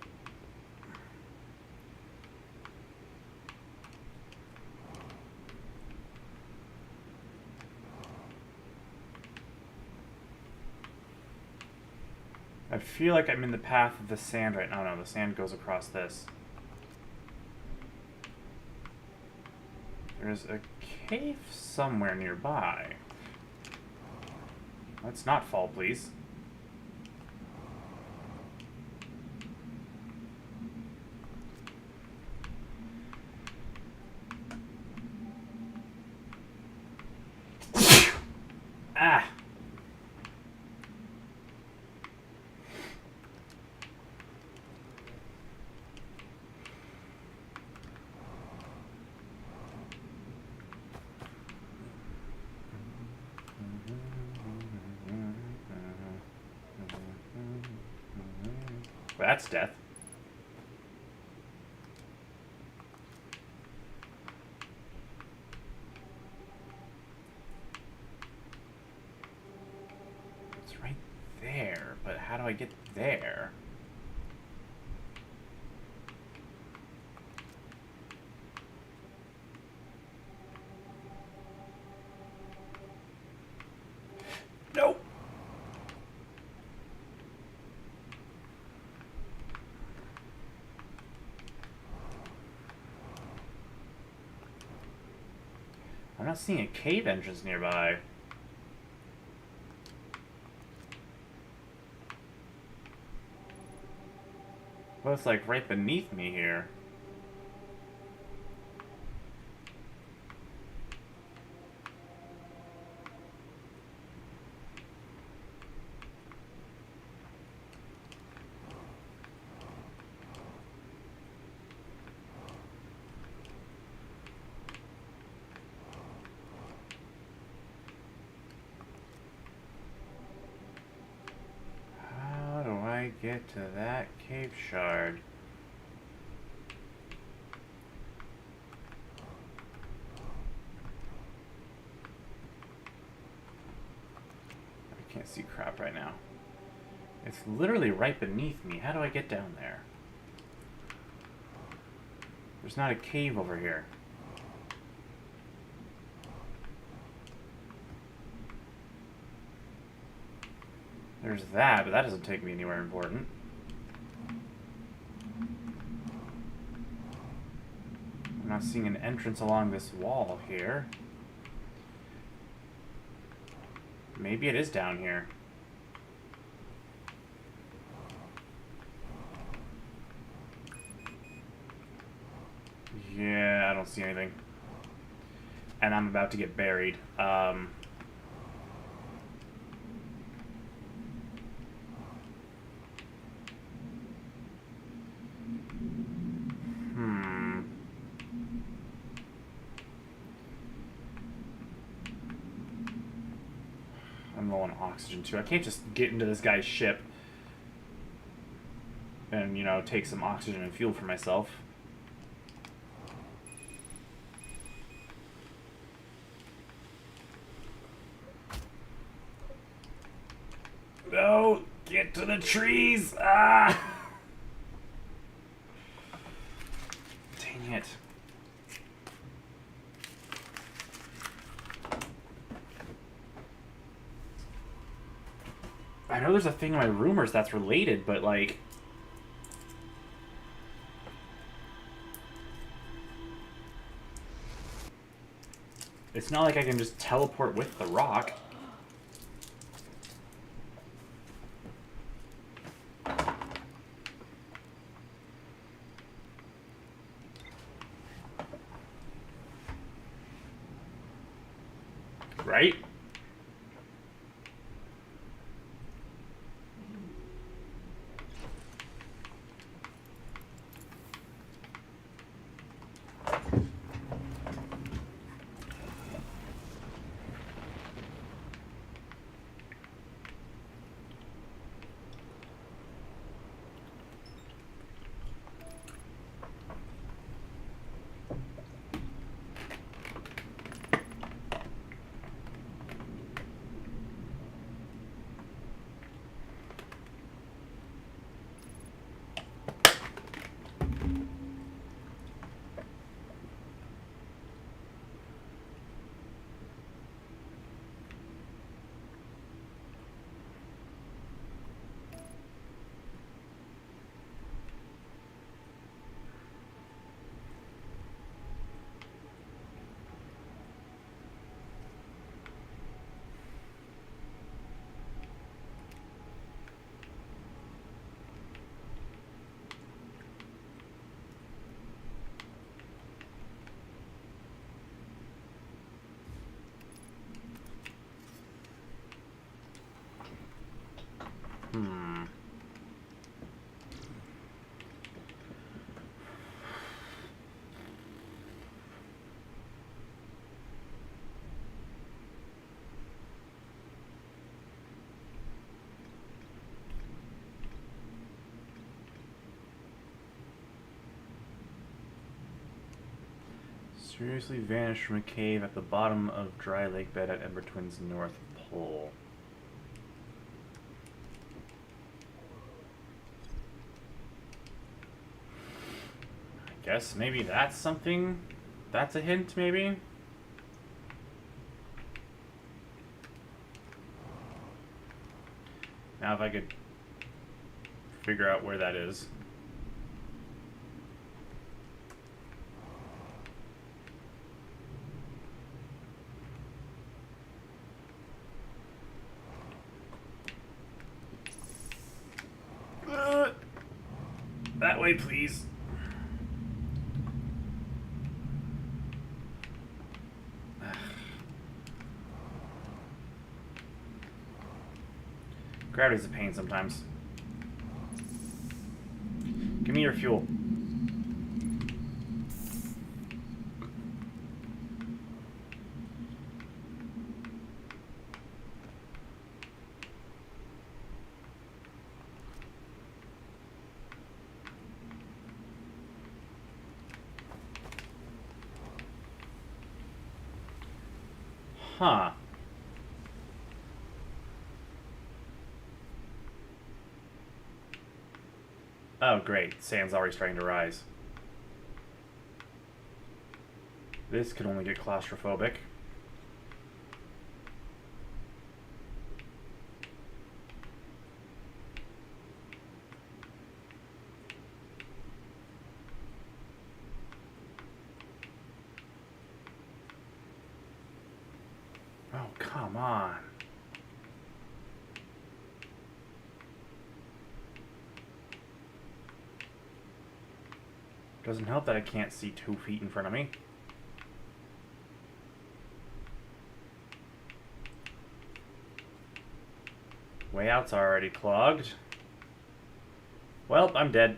I feel like I'm in the path of the sand right now. No, the sand goes across this. There's a cave somewhere nearby. Let's not fall, please. Ah! Well, that's death. It's right there, but how do I get there? Nope. I'm not seeing a cave entrance nearby. Well, it's like right beneath me here. get to that cave shard? I can't see crap right now. It's literally right beneath me. How do I get down there? There's not a cave over here. There's that, but that doesn't take me anywhere important. I'm not seeing an entrance along this wall here. Maybe it is down here. Yeah, I don't see anything. And I'm about to get buried. I'm low on oxygen too. I can't just get into this guy's ship and, you know, take some oxygen and fuel for myself. No! Get to the trees! Ah! Dang it. I know there's a thing in my rumors that's related, but like... It's not like I can just teleport with the rock. Right? Mysteriously vanished from a cave at the bottom of dry lake bed at Ember Twin's North Pole. I guess maybe that's something. That's a hint, maybe? Now if I could figure out where that is. That way, please. Gravity's a pain sometimes. Give me your fuel. Huh. Oh, great. Sand's already starting to rise. This could only get claustrophobic. Oh, come on. Doesn't help that I can't see 2 feet in front of me. Way out's already clogged. Well, I'm dead.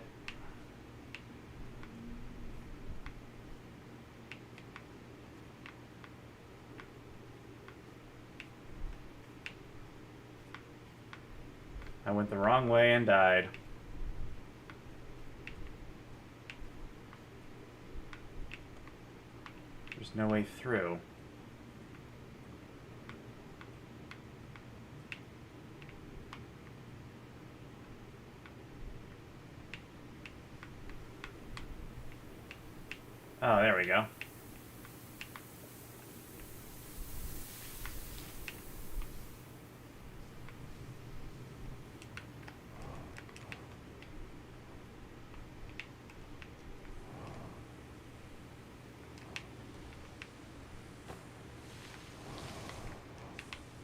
I went the wrong way and died. There's no way through. Oh, there we go.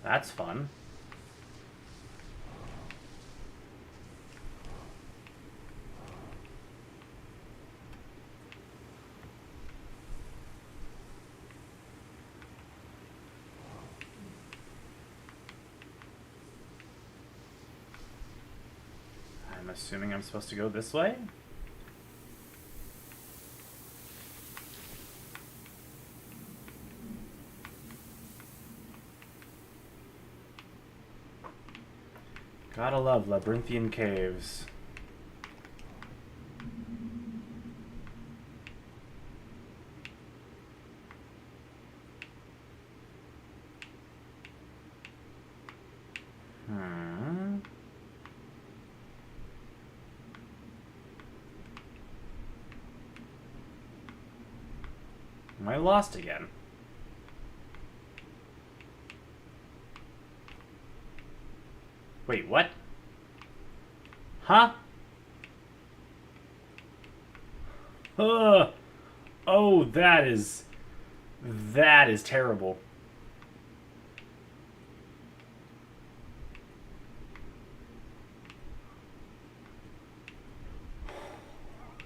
That's fun. I'm assuming I'm supposed to go this way? Gotta love labyrinthian caves. Am I lost again? Wait, what? Huh? Oh, that is terrible.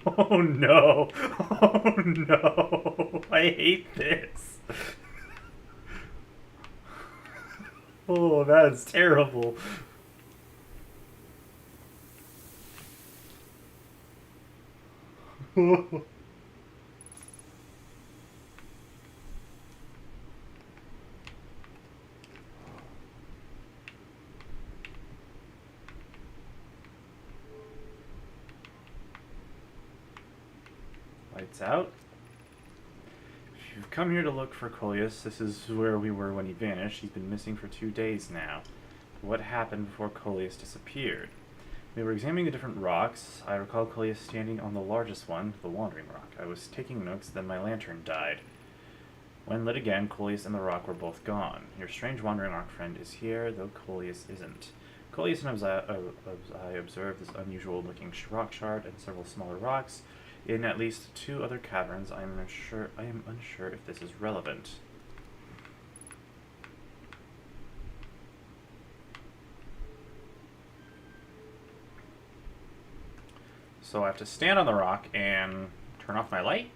Oh no. Oh no. I hate this. Oh, that is terrible. Lights out. If you've come here to look for Coleus, this is where we were when he vanished. He's been missing for 2 days now. What happened before Coleus disappeared? We were examining the different rocks. I recall Coleus standing on the largest one, the Wandering Rock. I was taking notes, then my lantern died. When lit again, Coleus and the rock were both gone. Your strange Wandering Rock friend is here, though Coleus isn't. Coleus and I observed this unusual-looking rock shard and several smaller rocks in at least 2 other caverns. I am unsure if this is relevant. So I have to stand on the rock and turn off my light.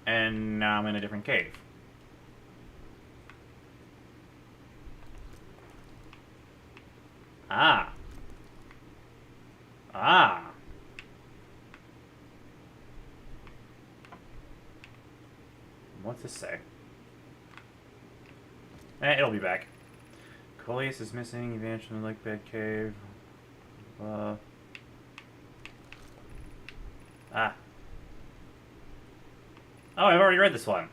And now I'm in a different cave. Ah. Ah. What's this say? It'll be back. Coleus is missing. He vanished in the lake bed cave. Ah. Oh, I've already read this one.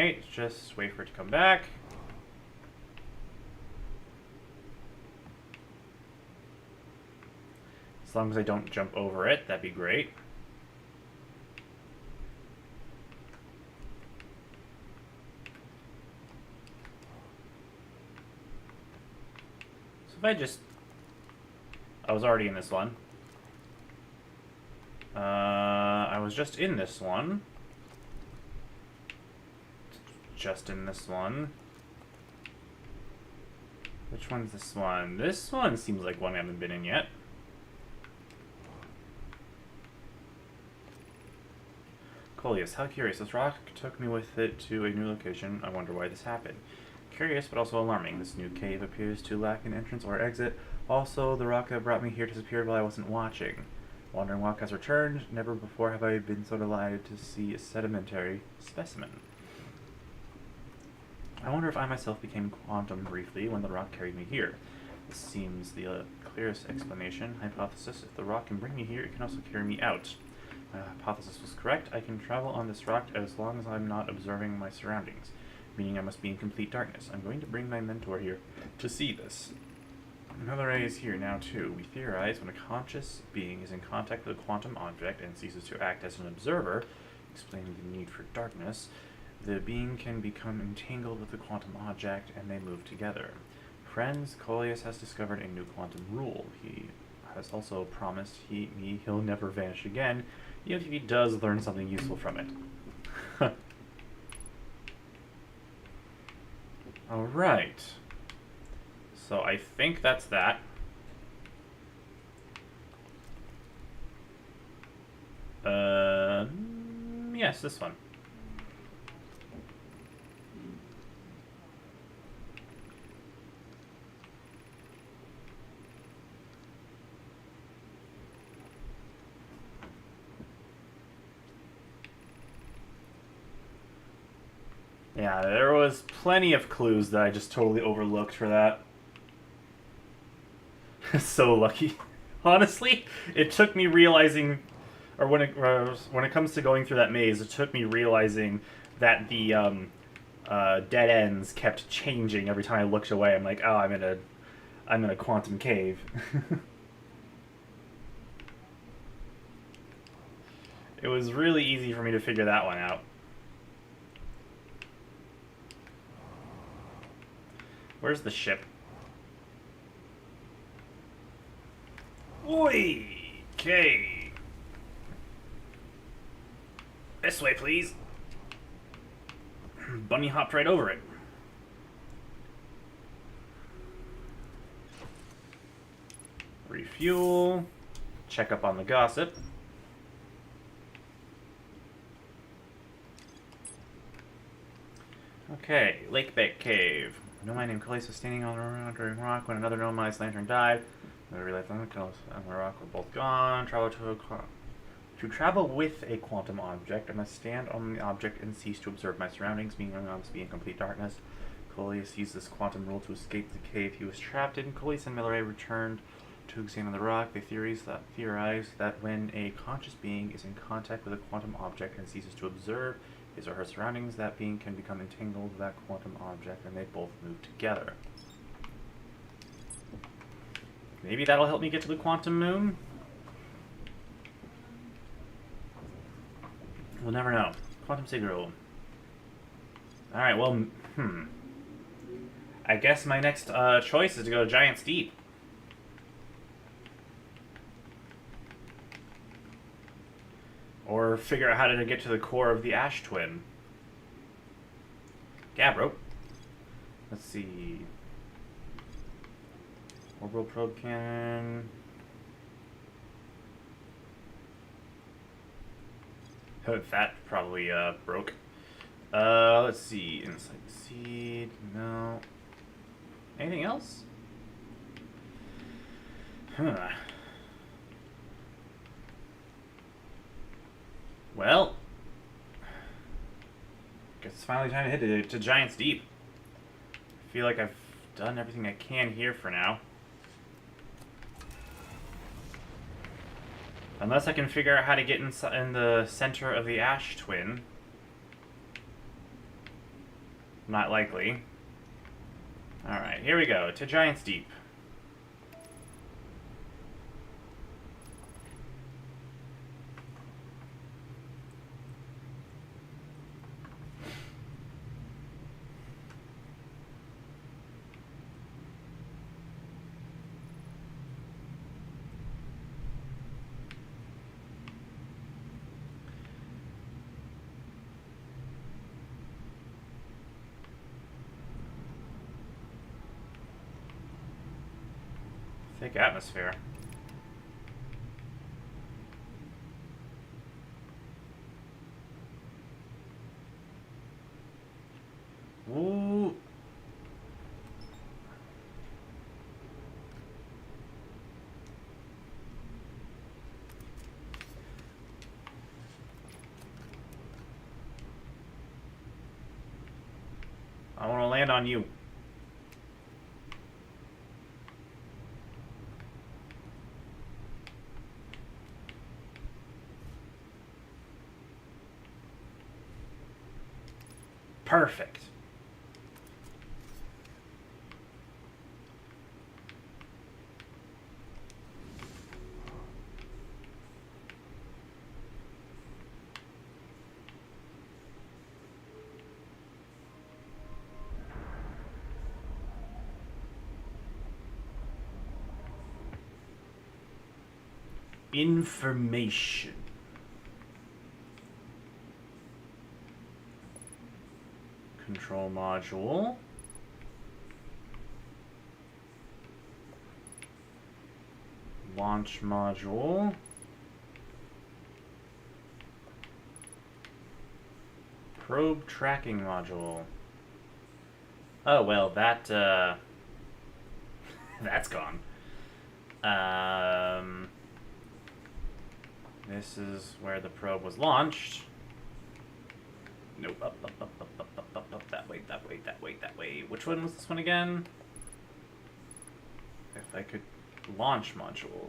Alright, just wait for it to come back. As long as I don't jump over it, that'd be great. So if I just... I was already in this one. I was just in this one. Just in this one. Which one's this one? This one seems like one I haven't been in yet. Coleus, how curious. This rock took me with it to a new location. I wonder why this happened. Curious, but also alarming. This new cave appears to lack an entrance or exit. Also, the rock that brought me here disappeared while I wasn't watching. Wandering Walk has returned. Never before have I been so delighted to see a sedimentary specimen. I wonder if I myself became quantum briefly when the rock carried me here. This seems the clearest explanation. Hypothesis, if the rock can bring me here, it can also carry me out. My hypothesis was correct. I can travel on this rock as long as I'm not observing my surroundings, meaning I must be in complete darkness. I'm going to bring my mentor here to see this. Another ray is here now, too. We theorize when a conscious being is in contact with a quantum object and ceases to act as an observer, explaining the need for darkness, the being can become entangled with the quantum object and they move together. Friends, Coleus has discovered a new quantum rule. He has also promised he'll never vanish again, even if he does learn something useful from it. Alright. So I think that's that. Yes, this one. Yeah, there was plenty of clues that I just totally overlooked for that. So lucky. Honestly, it took me realizing, or when it comes to going through that maze, it took me realizing that the dead ends kept changing every time I looked away. I'm like, oh, I'm in a quantum cave. It was really easy for me to figure that one out. Where's the ship? Oi! Okay. This way, please. Bunny hopped right over it. Refuel. Check up on the gossip. Okay, Lake Bait Cave. A gnome named Coleus was standing on a wandering rock when another gnome-ized lantern died. I realized the Coleus and the rock were both gone. To travel with a quantum object, I must stand on the object and cease to observe my surroundings, meaning I must be in complete darkness. Coleus used this quantum rule to escape the cave he was trapped in. Coleus and Milleray returned to examine the rock. They theorize that when a conscious being is in contact with a quantum object and ceases to observe his or her surroundings, that being can become entangled with that quantum object and they both move together. Maybe that'll help me get to the quantum moon? We'll never know. Quantum signal. Alright, well, I guess my next choice is to go to Giant's Deep. Or figure out how to get to the core of the Ash Twin. Gabbro. Let's see. Orbital probe cannon. That probably broke. Let's see. Insight seed. No. Anything else? Well, guess it's finally time to head to Giant's Deep. I feel like I've done everything I can here for now. Unless I can figure out how to get in the center of the Ash Twin. Not likely. Alright, here we go. To Giant's Deep. Thick atmosphere. Ooh. I want to land on you. Perfect. Information. Control module. Launch module. Probe tracking module. Oh, well, that, that's gone. This is where the probe was launched. Nope, up, that way, that way, that way, that way. Which one was this one again? If I could launch module.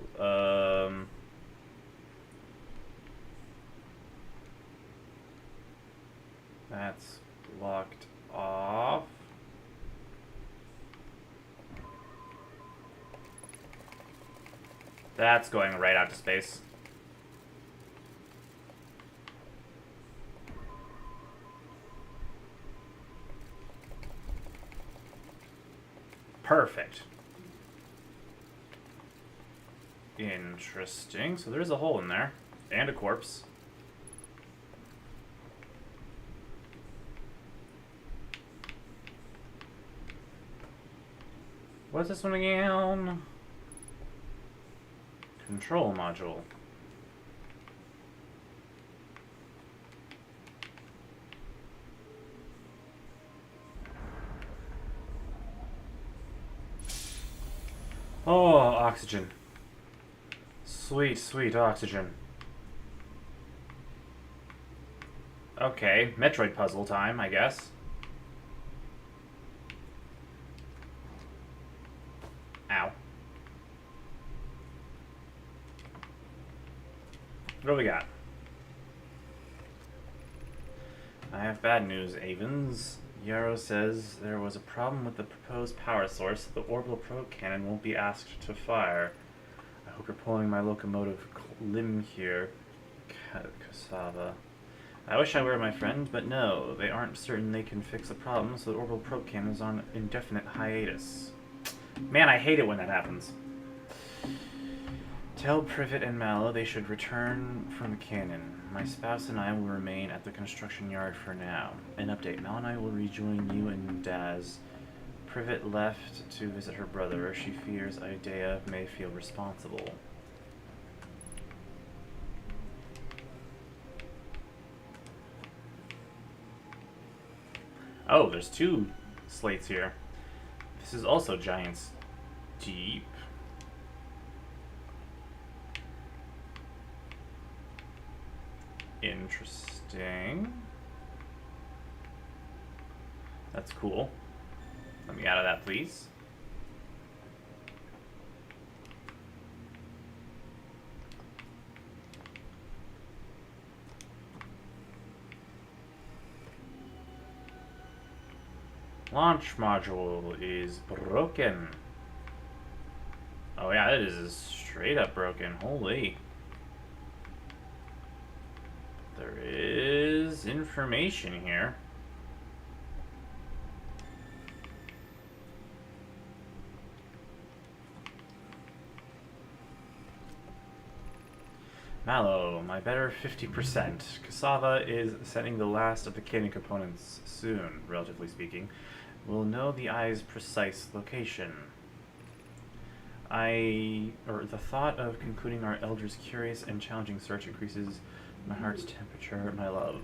That's locked off. That's going right out to space. Perfect. Interesting. So there's a hole in there. And a corpse. What's this one again? Control module. Oh, oxygen. Sweet, sweet oxygen. Okay, Metroid puzzle time, I guess. Ow. What do we got? I have bad news, Avens. Yarrow says there was a problem with the proposed power source. The orbital probe cannon won't be asked to fire. I hope you're pulling my locomotive limb here, Cassava. I wish I were, my friend, but no. They aren't certain they can fix a problem, so the orbital probe cannon is on indefinite hiatus. Man, I hate it when that happens. Tell Privet and Mallow they should return from the cannon. My spouse and I will remain at the construction yard for now. An update. Mallow and I will rejoin you and Daz. Privet left to visit her brother. She fears Idea may feel responsible. Oh, there's two slates here. This is also Giant's Deep. Interesting. That's cool. Let me out of that, please. Launch module is broken. Oh yeah, it is straight up broken. Holy. There is information here. Mallow, my better 50%. Cassava is sending the last of the cannon components soon, relatively speaking. We'll know the eye's precise location. The thought of concluding our elder's curious and challenging search increases my heart's temperature, my love.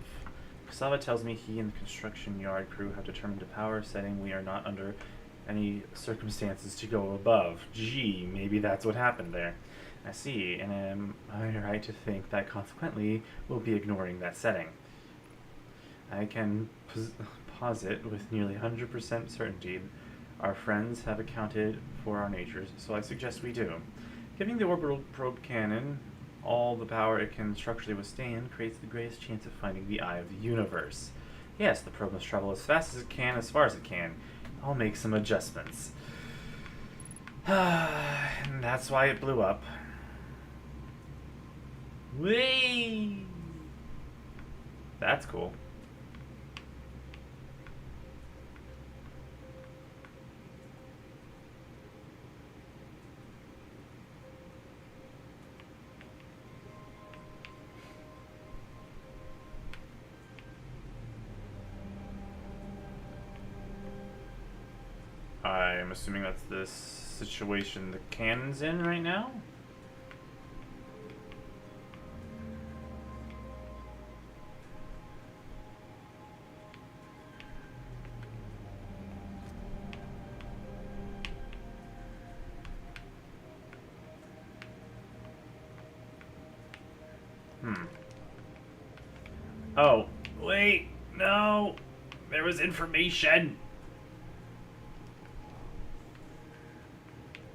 Cassava tells me he and the construction yard crew have determined a power setting we are not under any circumstances to go above. Gee, maybe that's what happened there. I see, and am I right to think that consequently we'll be ignoring that setting? I can posit with nearly 100% certainty our friends have accounted for our natures, so I suggest we do. Giving the orbital probe cannon all the power it can structurally withstand creates the greatest chance of finding the eye of the universe. Yes, the probe must travel as fast as it can, as far as it can. I'll make some adjustments. And that's why it blew up. Whee! That's cool. I'm assuming that's the situation the cannon's in right now? Oh, wait, no! There was information!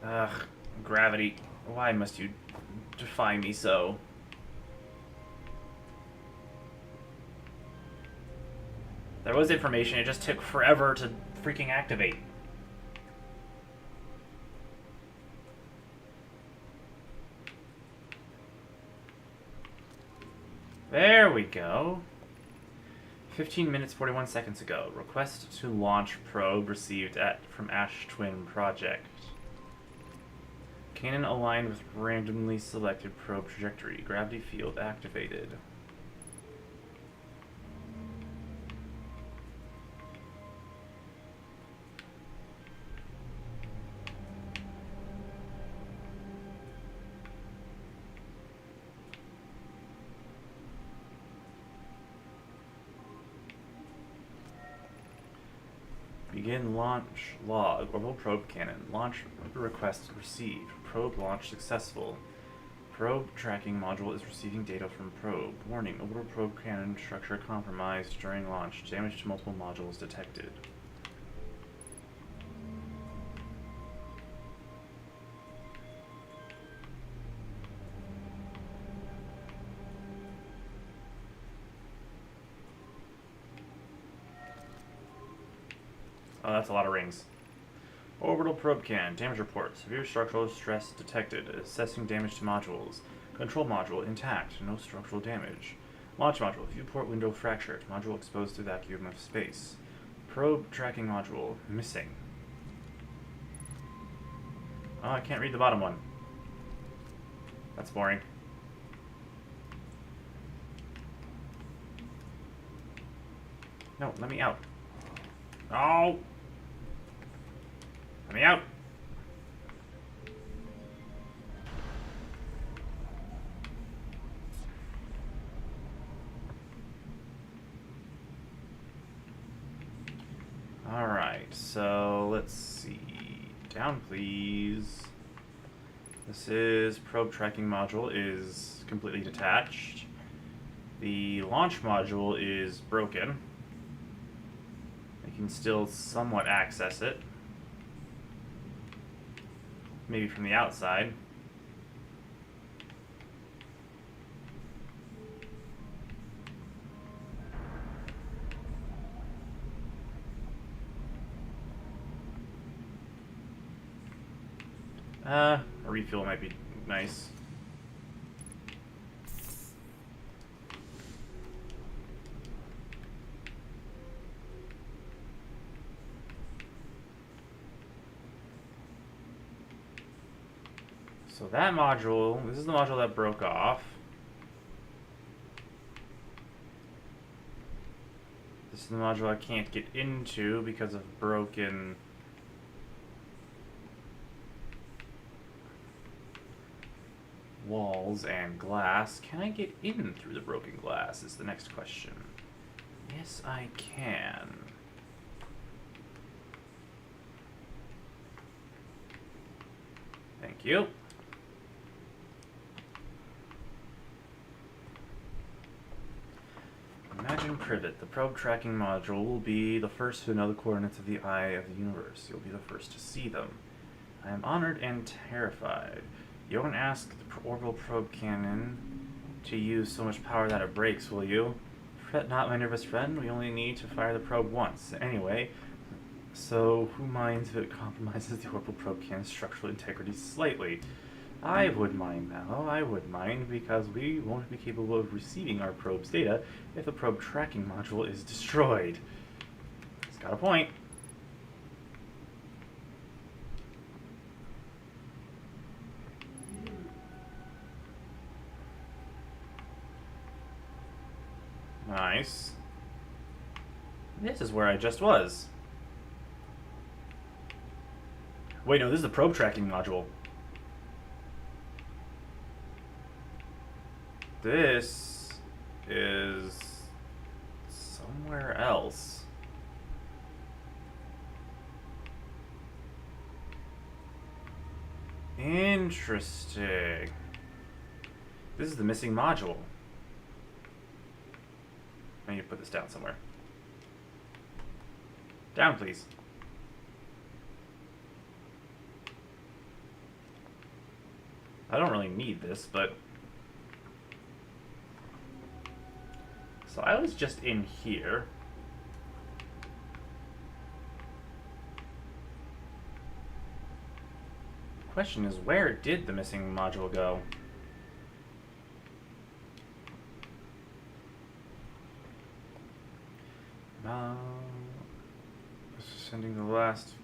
Ugh, gravity. Why must you defy me so? There was information, it just took forever to freaking activate. There we go. 15 minutes 41 seconds ago. Request to launch probe received from Ash Twin Project. Cannon aligned with randomly selected probe trajectory. Gravity field activated. Begin launch log. Orbital probe cannon. Launch request received. Probe launch successful. Probe tracking module is receiving data from probe. Warning, orbital probe cannon structure compromised during launch. Damage to multiple modules detected. Oh, that's a lot of rings. Orbital probe cannon. Damage report. Severe structural stress detected. Assessing damage to modules. Control module intact. No structural damage. Launch module. Viewport window fractured. Module exposed to vacuum of space. Probe tracking module. Missing. Oh, I can't read the bottom one. That's boring. No, let me out. Oh! Let me out! Alright, so let's see. Down, please. This is probe tracking module is completely detached. The launch module is broken. I can still somewhat access it. Maybe from the outside. A refuel might be nice. So that module, this is the module that broke off. This is the module I can't get into because of broken walls and glass. Can I get in through the broken glass is the next question. Yes, I can. Thank you. Imagine Privet. The probe tracking module will be the first to know the coordinates of the eye of the universe. You'll be the first to see them. I am honored and terrified. You won't ask the orbital probe cannon to use so much power that it breaks, will you? Fret not, my nervous friend. We only need to fire the probe once. Anyway, so who minds if it compromises the orbital probe cannon's structural integrity slightly? I would mind now. I would mind because we won't be capable of receiving our probe's data if the probe tracking module is destroyed. It's got a point. Nice. This is where I just was. Wait, no, this is the probe tracking module. This is somewhere else. Interesting. This is the missing module. I need to put this down somewhere. Down, please. I don't really need this, but... So I was just in here. The question is, where did the missing module go? Sending the last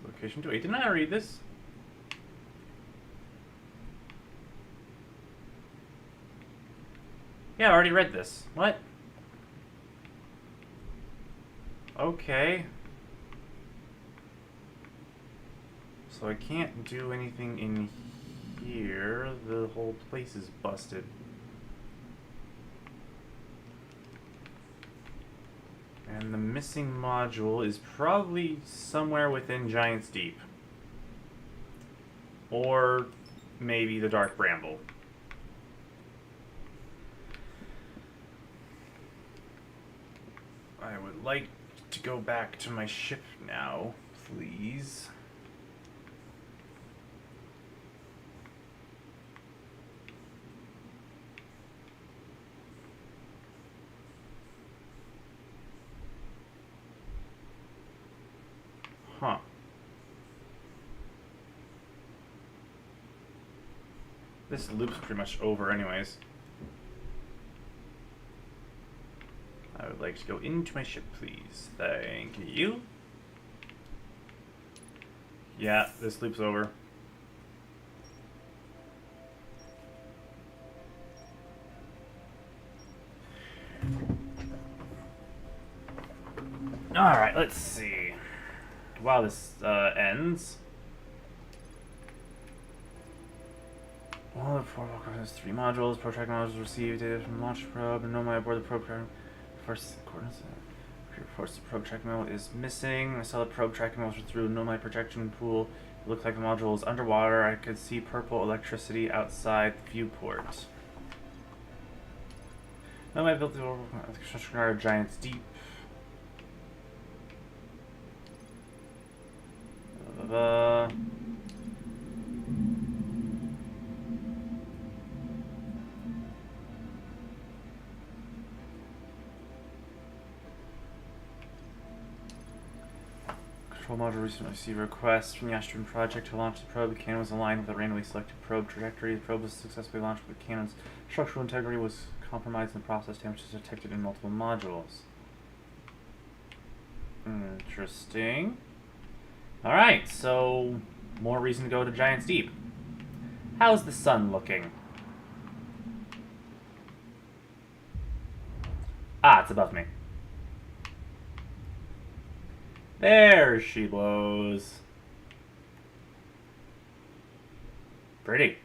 location to 8. Didn't I read this? Yeah, I already read this. What? Okay. So I can't do anything in here. The whole place is busted. And the missing module is probably somewhere within Giant's Deep. Or maybe the Dark Bramble. I would like to go back to my ship now, please. Huh. This loop's pretty much over anyways. I would like to go into my ship, please. Thank you. Yeah, this loop's over. Alright, let's see. While this ends. Well, the probe has 3 modules. Probe track modules receive data from the launch probe and nomai aboard the probe track. First coordinates. Reports the probe tracking module is missing. I saw the probe tracking module through nomai projection pool. It looked like the module is underwater. I could see purple electricity outside the viewport. Nomai built the construction yard Giant's Deep. Control module recently received a request from the Astron project to launch the probe. The cannon was aligned with a randomly selected probe trajectory. The probe was successfully launched, but the cannon's structural integrity was compromised in the process. Damage was detected in multiple modules. Interesting. Alright, so more reason to go to Giant's Deep. How's the sun looking? Ah, it's above me. There she blows. Pretty.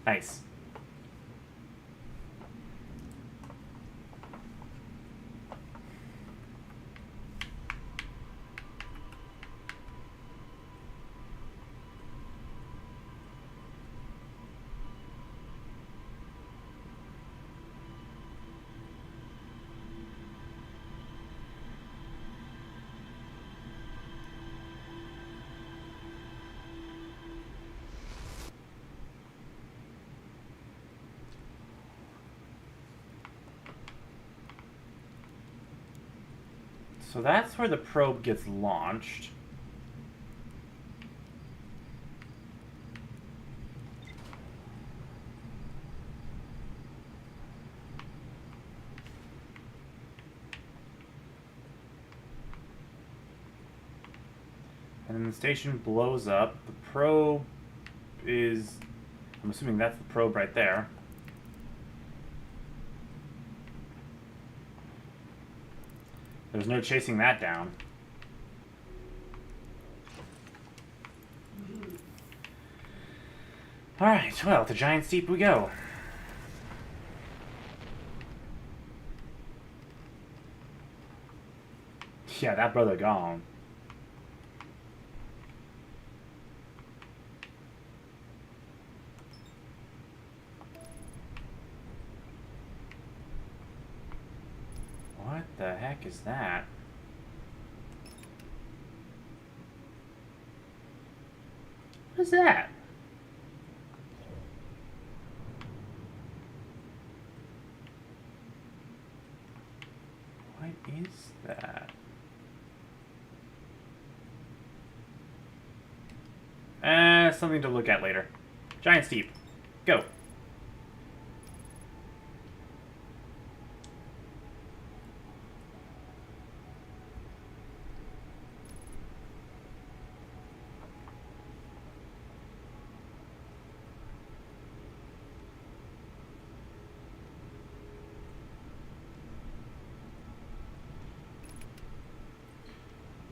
Nice. So that's where the probe gets launched. And then the station blows up. The probe is... I'm assuming that's the probe right there. There's no chasing that down. Alright, well, to Giant's Deep we go. Yeah, that brother gone. What the heck is that? What is that? What is that? Something to look at later. Giant's Deep. Go.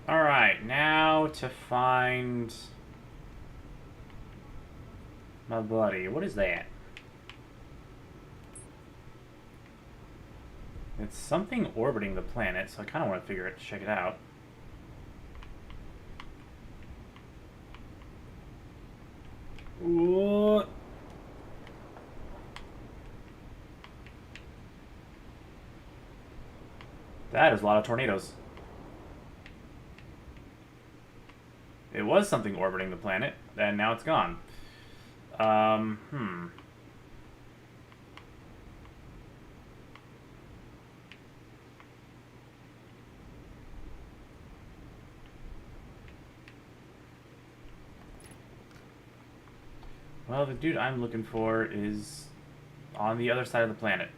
Alright, now to find my buddy. What is that? It's something orbiting the planet, so I kind of want to check it out. Ooh. That is a lot of tornadoes. It was something orbiting the planet, and now it's gone. Well, the dude I'm looking for is on the other side of the planet.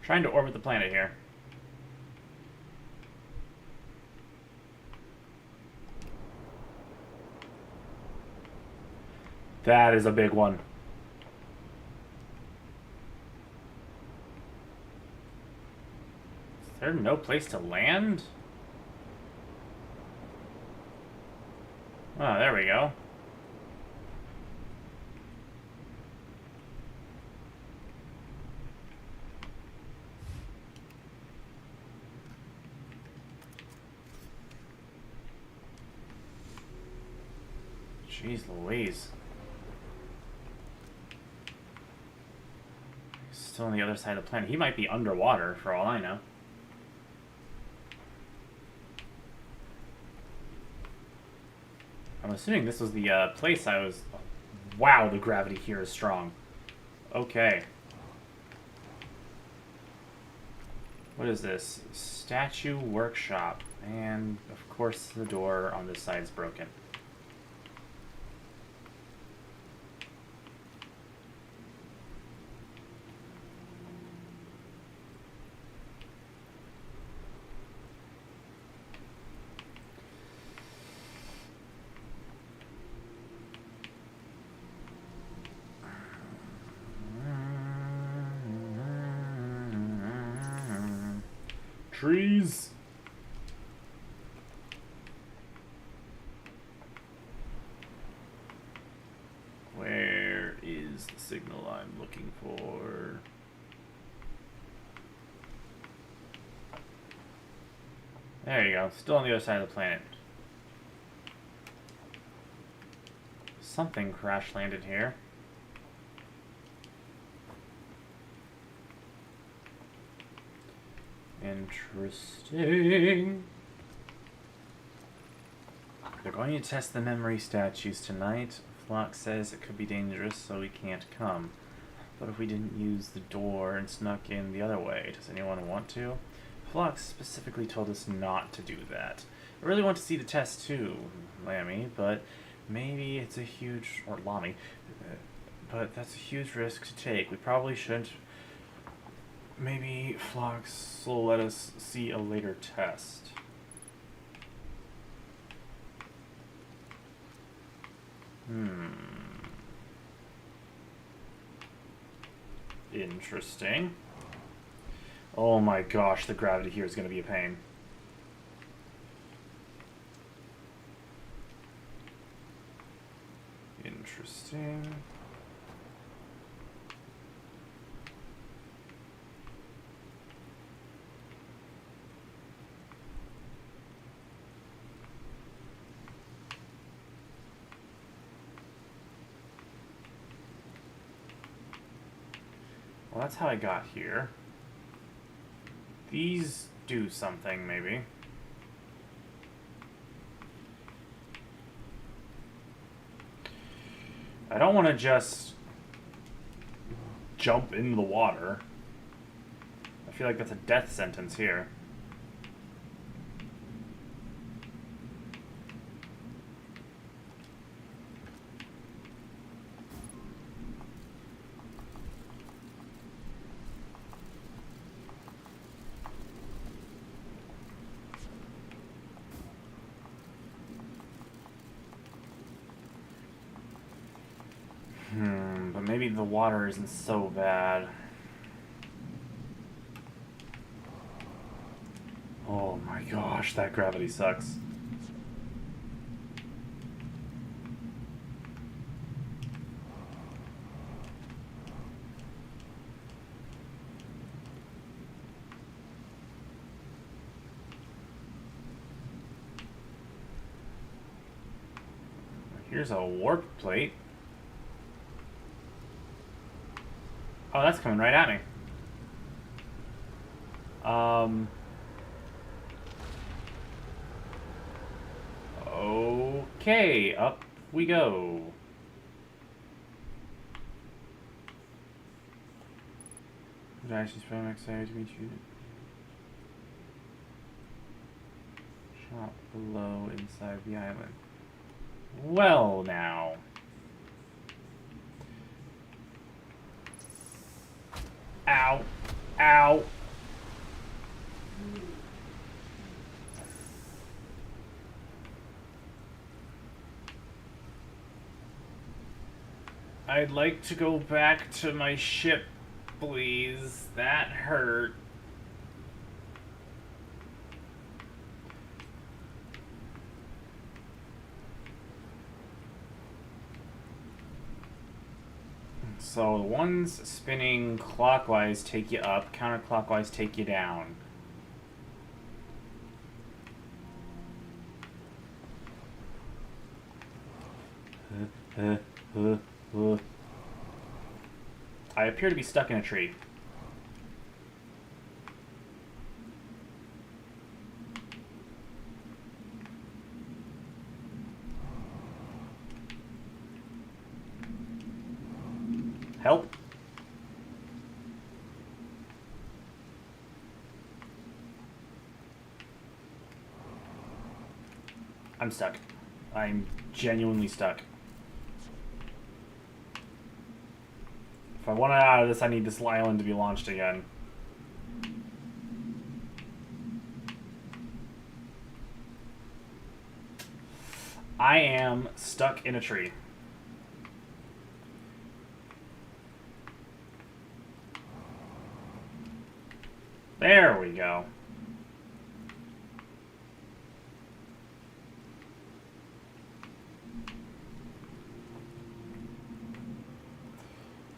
Trying to orbit the planet here. That is a big one. Is there no place to land? Oh, there we go. Jeez Louise. He's still on the other side of the planet. He might be underwater, for all I know. I'm assuming this was the place I was... Wow, the gravity here is strong. Okay. What is this? Statue workshop. And, of course, the door on this side is broken. Trees. Where is the signal I'm looking for? There you go. Still on the other side of the planet. Something crash landed here. Interesting. They're going to test the memory statues tonight. Flock says it could be dangerous, so we can't come. But if we didn't use the door and snuck in the other way, does anyone want to? Flock specifically told us not to do that. I really want to see the test too, Lammy, but maybe it's a huge... or Lami. But that's a huge risk to take. We probably shouldn't... Maybe Phlox will let us see a later test. Interesting. Oh my gosh, the gravity here is going to be a pain. Interesting. Well, that's how I got here. These do something, maybe. I don't want to just jump into the water. I feel like that's a death sentence here. But maybe the water isn't so bad. Oh my gosh, that gravity sucks. Here's a warp plate. Oh, that's coming right at me. Okay, up we go. Dash is from excited to meet you. Shop below inside the island. Well, now. Ow. Ow. I'd like to go back to my ship, please. That hurt. So the ones spinning clockwise take you up, counterclockwise take you down. I appear to be stuck in a tree. Help. I'm stuck. I'm genuinely stuck. If I want it out of this, I need this island to be launched again. I am stuck in a tree. There we go.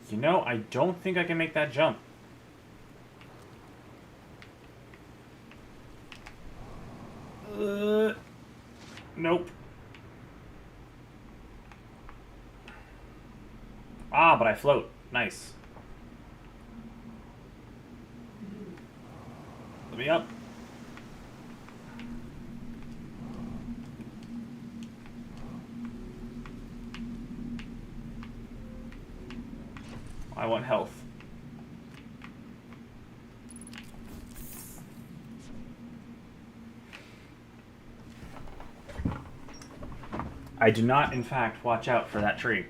You know, I don't think I can make that jump. Nope. Ah, but I float. Nice. Let me up. I want health. I do not, in fact, watch out for that tree.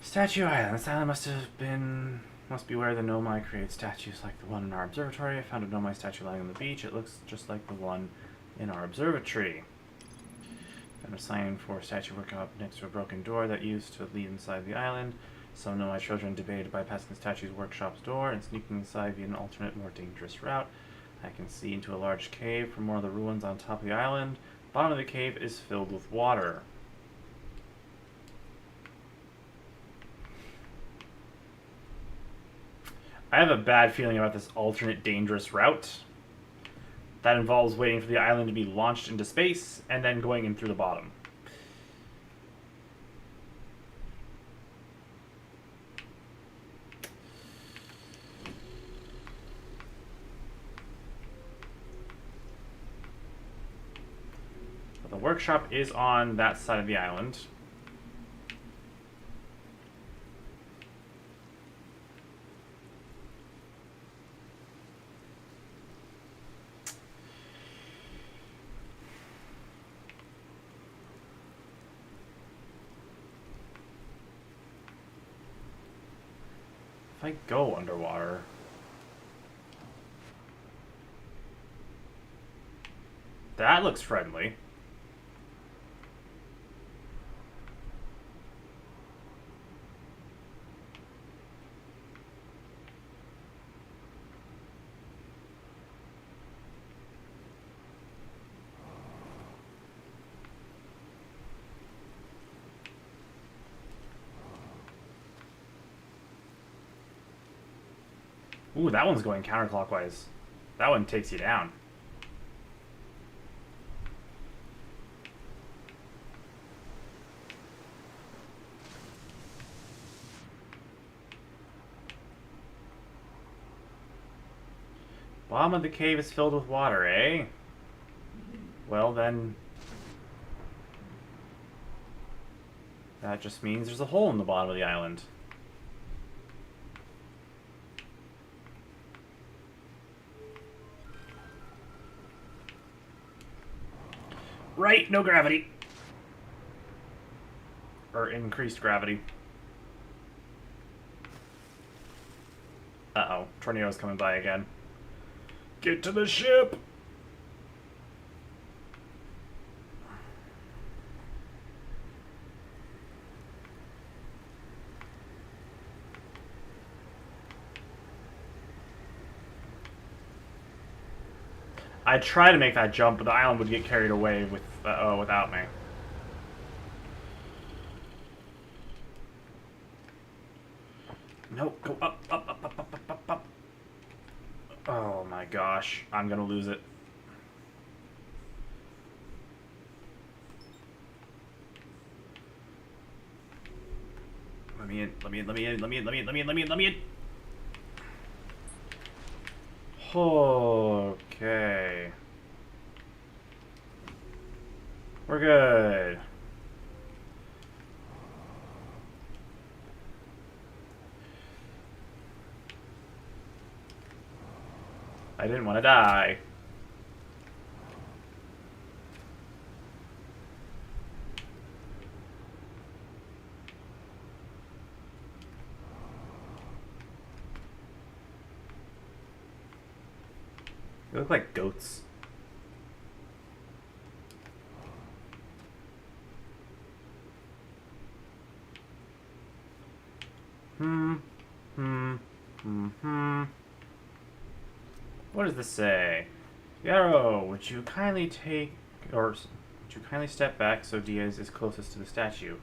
Statue Island. This island must be where the Nomai creates statues like the one in our observatory. I found a Nomai statue lying on the beach. It looks just like the one in our observatory. Found a sign for a statue workshop next to a broken door that used to lead inside the island. Some Nomai children debated bypassing the statue's workshop's door and sneaking inside via an alternate, more dangerous route. I can see into a large cave from one of the ruins on top of the island. The bottom of the cave is filled with water. I have a bad feeling about this alternate dangerous route. That involves waiting for the island to be launched into space and then going in through the bottom. But the workshop is on that side of the island. If I go underwater... That looks friendly. Ooh, that one's going counterclockwise. That one takes you down. Bottom of the cave is filled with water, eh? Well then... that just means there's a hole in the bottom of the island. Right, no gravity. Or increased gravity. Uh-oh, tornado's coming by again. Get to the ship! I'd try to make that jump, but the island would get carried away with without me. Nope, go up, up, up, up, up, up, up, up. Oh my gosh, I'm gonna lose it. me in. Let me in. Let me in. Let me in. Let me in. Let me in. Let me in. Let me in. Okay. We're good. I didn't want to die. They look like goats. What does this say? Yarrow, would you kindly step back so Diaz is closest to the statue?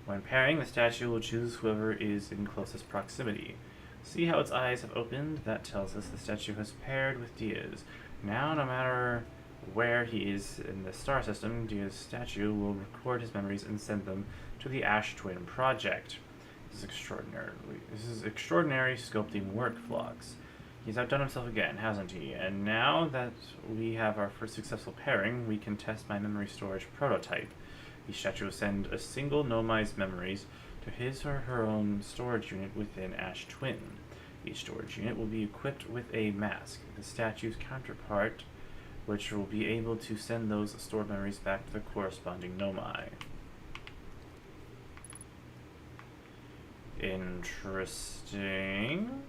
When pairing, the statue will choose whoever is in closest proximity. See how its eyes have opened? That tells us the statue has paired with Diaz. Now, no matter where he is in the star system, Diaz's statue will record his memories and send them to the Ash Twin Project. This is extraordinary sculpting work, Phlox. He's outdone himself again, hasn't he? And now that we have our first successful pairing, we can test my memory storage prototype. The statue will send a single Nomai's memories to his or her own storage unit within Ash Twin. Each storage unit will be equipped with a mask, the statue's counterpart, which will be able to send those stored memories back to the corresponding Nomai. Interesting.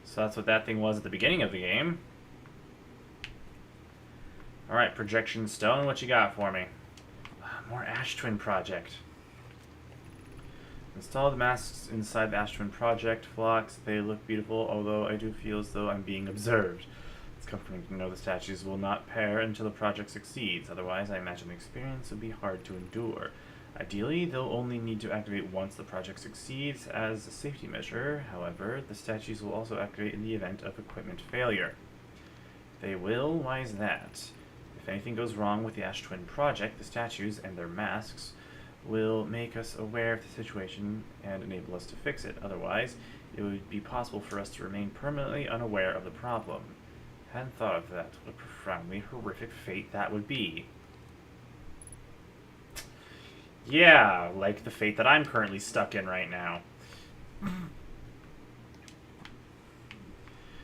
So that's what that thing was at the beginning of the game. Alright, projection stone, what you got for me? More Ash Twin Project. Install the masks inside the Ash Twin Project, Phlox. They look beautiful, although I do feel as though I'm being observed. It's comforting to know the statues will not pair until the project succeeds. Otherwise, I imagine the experience would be hard to endure. Ideally, they'll only need to activate once the project succeeds as a safety measure. However, the statues will also activate in the event of equipment failure. They will? Why is that? If anything goes wrong with the Ash Twin Project, the statues and their masks will make us aware of the situation and enable us to fix it. Otherwise, it would be possible for us to remain permanently unaware of the problem. Hadn't thought of that. What a profoundly horrific fate that would be. Yeah, like the fate that I'm currently stuck in right now.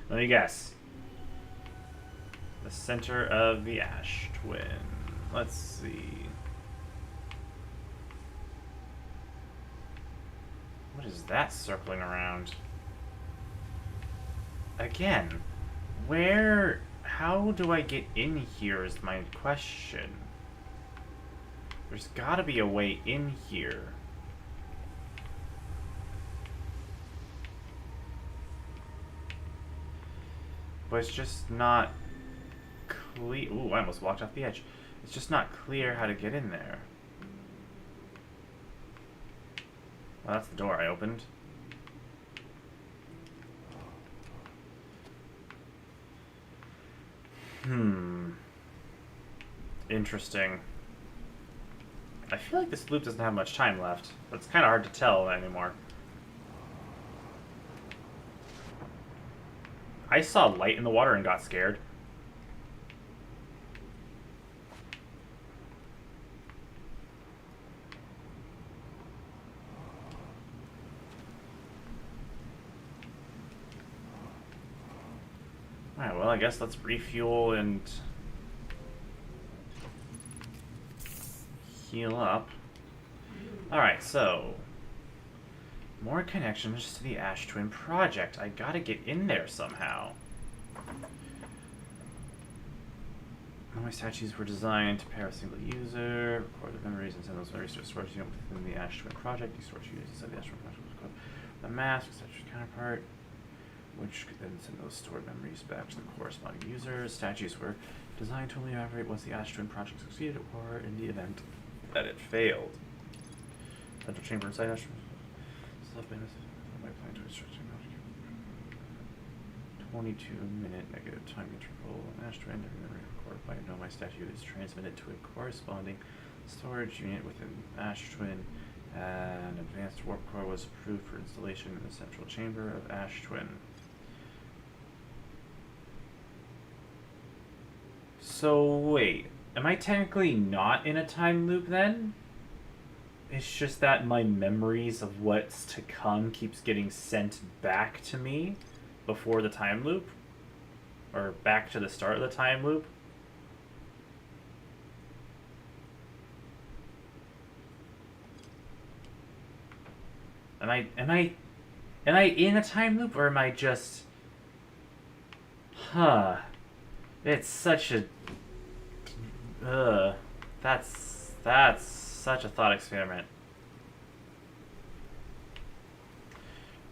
Let me guess. The center of the Ash Twin. Let's see. What is that circling around? Again, how do I get in here is my question. There's gotta be a way in here. But it's just not clear. Ooh, I almost walked off the edge. It's just not clear how to get in there. Well, that's the door I opened. Interesting. I feel like this loop doesn't have much time left, but it's kind of hard to tell anymore. I saw light in the water and got scared. Alright, well, I guess let's refuel and heal up. Alright, so more connections to the Ash Twin Project. I gotta get in there somehow. My statues were designed to pair a single user, record the memories, and send those memories to a storage unit within the Ash Twin Project. These storage units inside the Ash Twin Project was called the mask, statue's counterpart, which could then send those stored memories back to the corresponding user. Statues were designed to only operate once the Ash Twin Project succeeded, or in the event that it failed. Central chamber inside Ash Twin. 22-minute negative time interval. An Ash Twin, every memory recorded by a Nomai statue is transmitted to a corresponding storage unit within Ash Twin. An advanced warp core was approved for installation in the central chamber of Ash Twin. So wait, am I technically not in a time loop then? It's just that my memories of what's to come keeps getting sent back to me before the time loop? Or back to the start of the time loop? Am I in a time loop, or am I just... Huh. It's such a... That's such a thought experiment.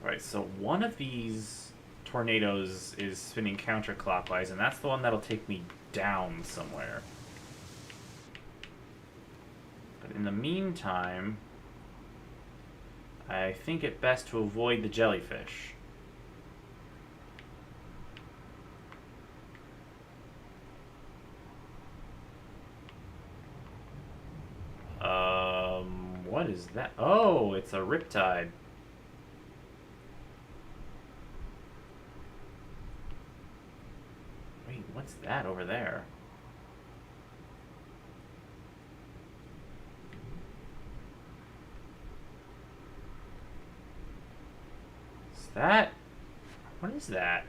Right, so one of these tornadoes is spinning counterclockwise, and that's the one that'll take me down somewhere. But in the meantime, I think it best to avoid the jellyfish. What is that? Oh, it's a riptide. Wait, what's that over there? Is that... What is that?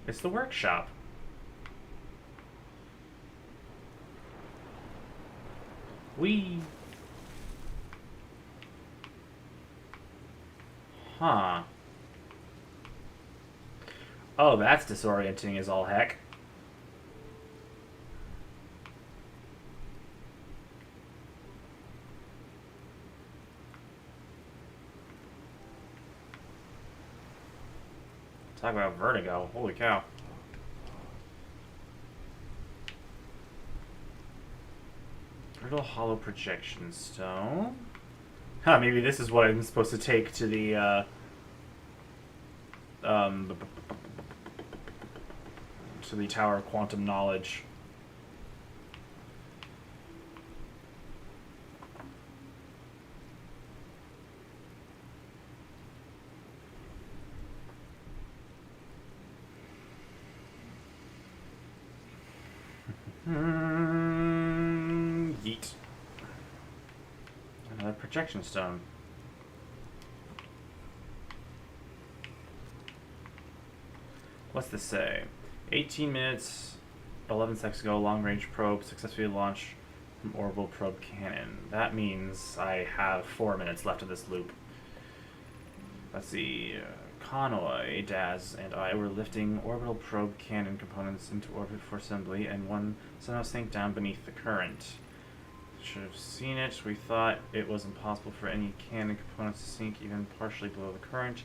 It's the workshop. Huh. Oh, that's disorienting as all heck. Talk about vertigo. Holy cow. Brittle hollow projection stone. Huh, maybe this is what I'm supposed to take to the, to the Tower of Quantum Knowledge. Yeet. Another projection stone. What's this say? 18 minutes, 11 seconds ago, long-range probe successfully launched from orbital probe cannon. That means I have 4 minutes left of this loop. Let's see. Convoy, Daz, and I were lifting orbital probe cannon components into orbit for assembly, and one somehow sank down beneath the current. Should have seen it. We thought it was impossible for any cannon components to sink even partially below the current,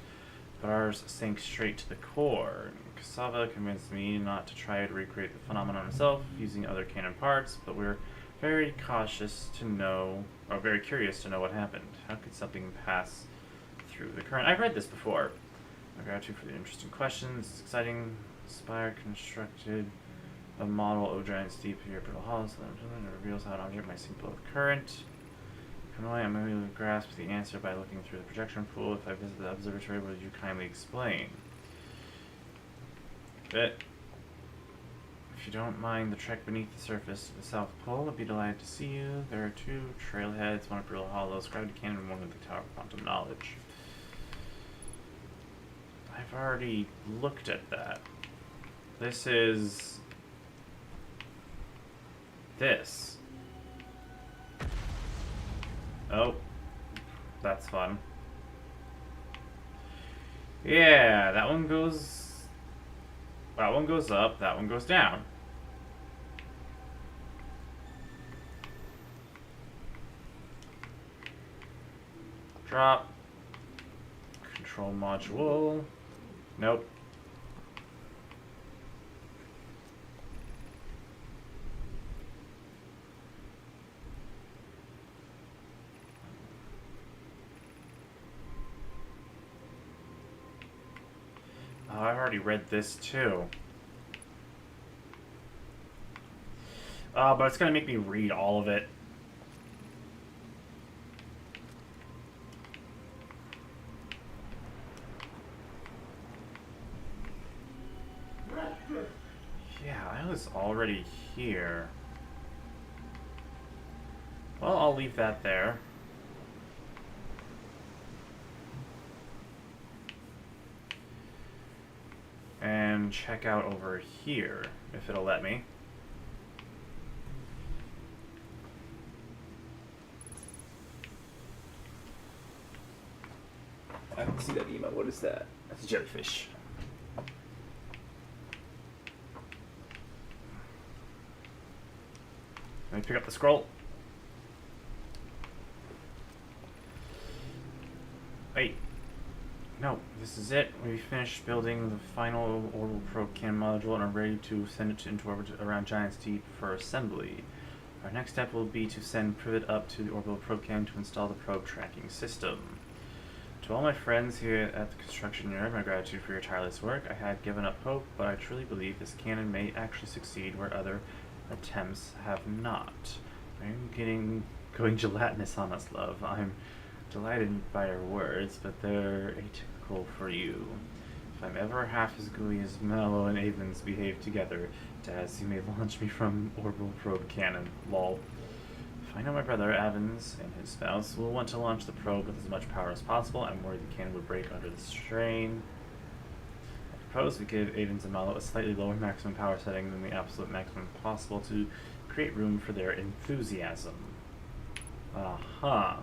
but ours sank straight to the core. Cassava convinced me not to try to recreate the phenomenon itself using other cannon parts, but we're very cautious to know, or very curious to know what happened. How could something pass through the current? I've read this before. My gratitude for the interesting questions. It's exciting. Spire constructed a model of giant steep here, brittle hollows. It reveals how an object might sink below the current. I'm able to grasp the answer by looking through the projection pool. If I visit the observatory, would you kindly explain? If you don't mind the trek beneath the surface to the South Pole, I'd be delighted to see you. There are 2 trailheads, one at Brittle Hollows, Gravity Cannon, and one at the Tower of Quantum Knowledge. I've already looked at that. This is... this. Oh. That's fun. Yeah, that one goes... that one goes up, that one goes down. Drop. Control module. Nope. Oh, I've already read this too. But it's gonna make me read all of it. Yeah, I was already here. Well, I'll leave that there. And check out over here, if it'll let me. I don't see that email. What is that? That's a jellyfish. Let me pick up the scroll. Wait. No, this is it. We finished building the final orbital probe cam module and are ready to send it into orbit around Giant's Deep for assembly. Our next step will be to send Privet up to the orbital probe cam to install the probe tracking system. To all my friends here at the construction yard, my gratitude for your tireless work. I had given up hope, but I truly believe this cannon may actually succeed where other attempts have not. I'm going gelatinous on us, love. I'm delighted by your words, but they're atypical for you. If I'm ever half as gooey as Mallow and Avens behave together, Daz, you may launch me from orbital probe cannon. Lol. If I know my brother, Avens, and his spouse will want to launch the probe with as much power as possible, I'm worried the cannon would break under the strain. I propose we give Avens and Mallow a slightly lower maximum power setting than the absolute maximum possible to create room for their enthusiasm. Aha.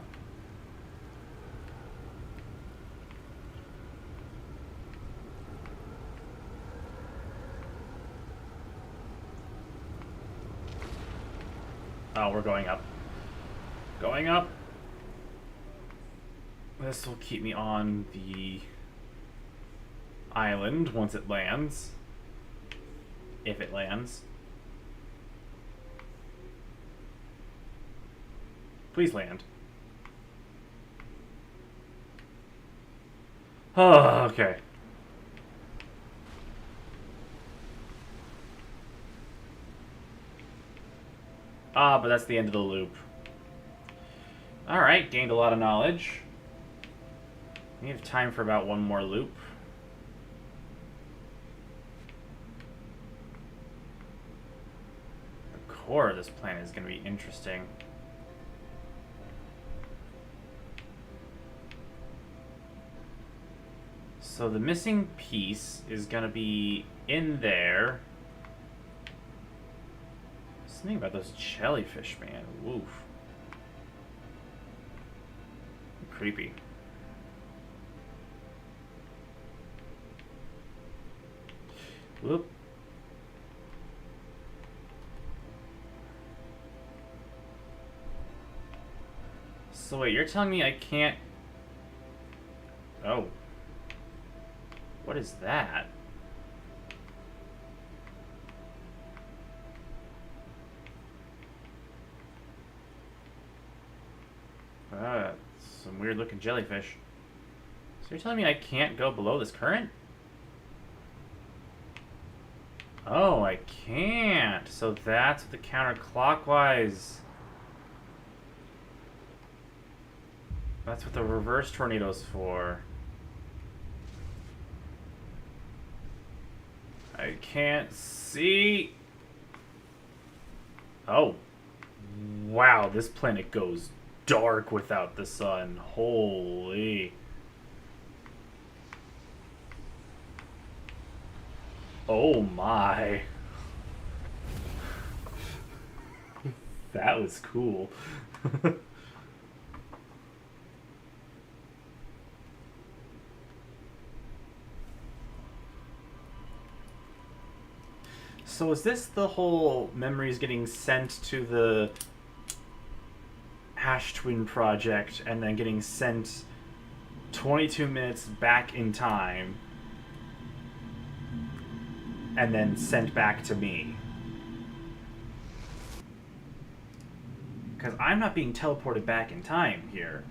Oh, we're going up. Going up. This will keep me on the island once it lands. If it lands. Please land. Oh, okay. But that's the end of the loop. Alright, gained a lot of knowledge. We have time for about one more loop. The core of this planet is going to be interesting. So the missing piece is going to be in there. Something about those jellyfish, man. Woof. Creepy. Whoop. So wait, you're telling me I can't... Oh. What is that? Some weird looking jellyfish. So you're telling me I can't go below this current? Oh, I can't. So that's what the counterclockwise... That's what the reverse tornado's for. I can't see... Oh. Wow, this planet goes dark without the sun. Holy. Oh my. That was cool. So is this the whole memories getting sent to the Hash Twin project and then getting sent 22 minutes back in time and then sent back to me? Because I'm not being teleported back in time here.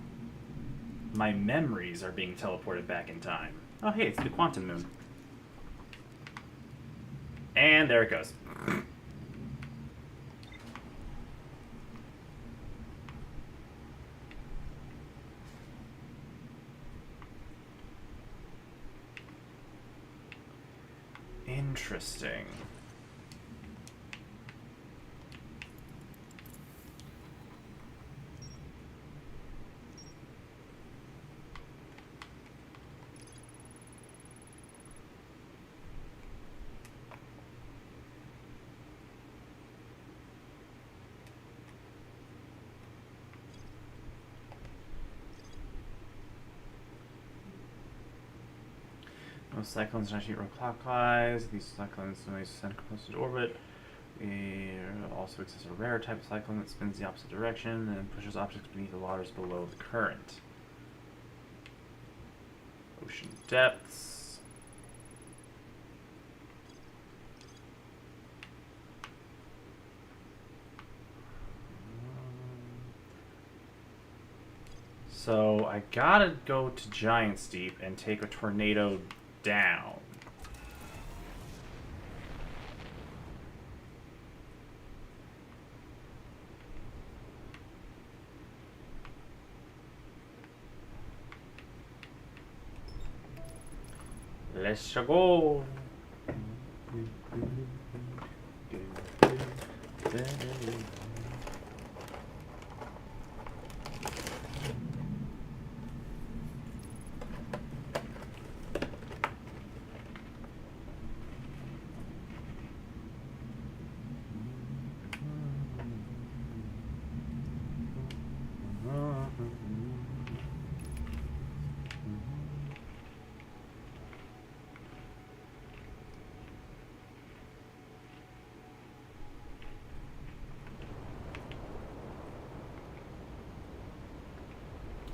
My memories are being teleported back in time. Oh hey, it's the quantum moon. And there it goes. Interesting. Most cyclones actually roll clockwise. These cyclones only send close to orbit. We also exist a rare type of cyclone that spins the opposite direction and pushes objects beneath the waters below the current. Ocean depths. So I gotta go to Giant's Deep and take a tornado down. Let's go.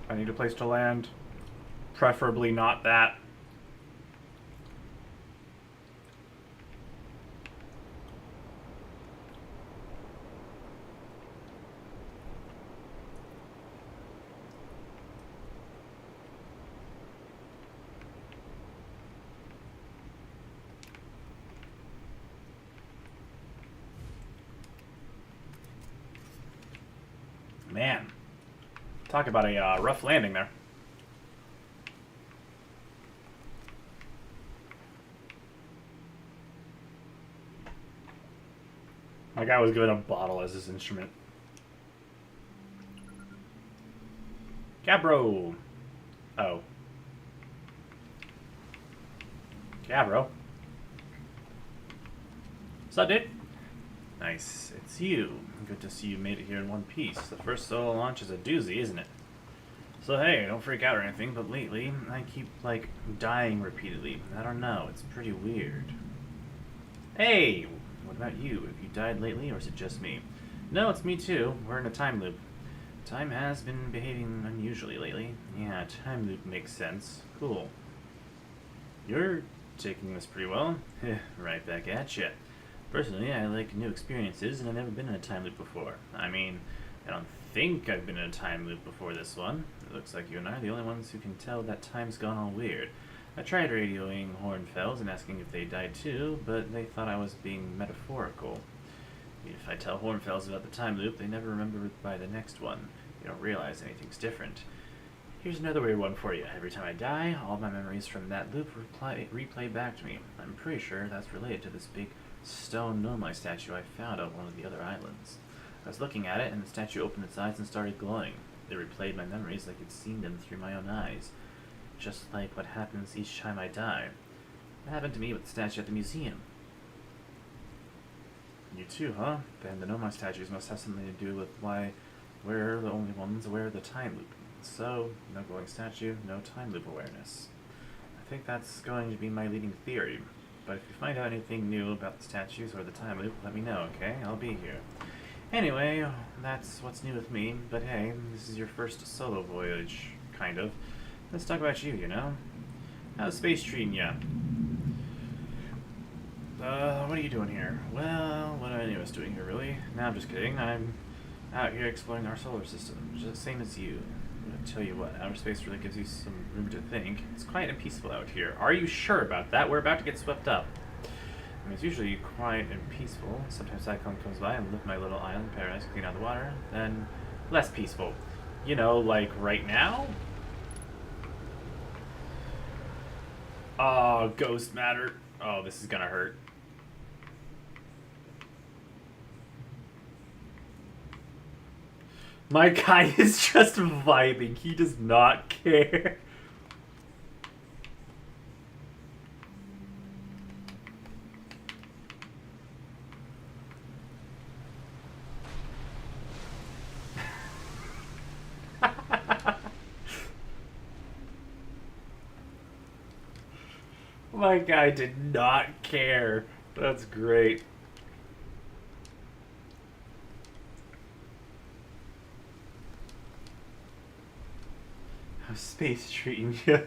I need a place to land. Preferably not that. Man. Talk about a rough landing there. My guy was given a bottle as his instrument. Gabro. Oh. Gabro. What's up, dude? Nice. It's you. Good to see you made it here in one piece. The first solo launch is a doozy, isn't it? So hey, don't freak out or anything, but lately, I keep, like, dying repeatedly. I don't know, it's pretty weird. Hey! What about you? Have you died lately, or is it just me? No, it's me too. We're in a time loop. Time has been behaving unusually lately. Yeah, time loop makes sense. Cool. You're taking this pretty well. Right back at ya. Personally, I like new experiences, and I've never been in a time loop before. I mean, I don't think I've been in a time loop before this one. It looks like you and I are the only ones who can tell that time's gone all weird. I tried radioing Hornfells and asking if they died too, but they thought I was being metaphorical. If I tell Hornfells about the time loop, they never remember by the next one. They don't realize anything's different. Here's another weird one for you. Every time I die, all my memories from that loop replay back to me. I'm pretty sure that's related to this big stone Nomai statue I found on one of the other islands. I was looking at it, and the statue opened its eyes and started glowing. It replayed my memories like I'd seen them through my own eyes. Just like what happens each time I die. It happened to me with the statue at the museum. You too, huh? Then the Nomai statues must have something to do with why we're the only ones aware of the time loop. So, no glowing statue, no time loop awareness. I think that's going to be my leading theory. But if you find out anything new about the statues or the time loop, let me know, okay? I'll be here. Anyway, that's what's new with me, but hey, this is your first solo voyage, kind of. Let's talk about you, you know? How's space treating ya? What are you doing here? Well, what are any of us doing here, really? No, I'm just kidding. I'm out here exploring our solar system, just the same as you. But tell you what, outer space really gives you some room to think. It's quiet and peaceful out here. Are you sure about that? We're about to get swept up. I mean, it's usually quiet and peaceful. Sometimes Cyclone comes by and lift my little island paradise clean out of the water. Then less peaceful. You know, like right now? Oh, ghost matter. Oh, this is gonna hurt. My guy is just vibing. He does not care. My guy did not care. That's great. How's space treating you?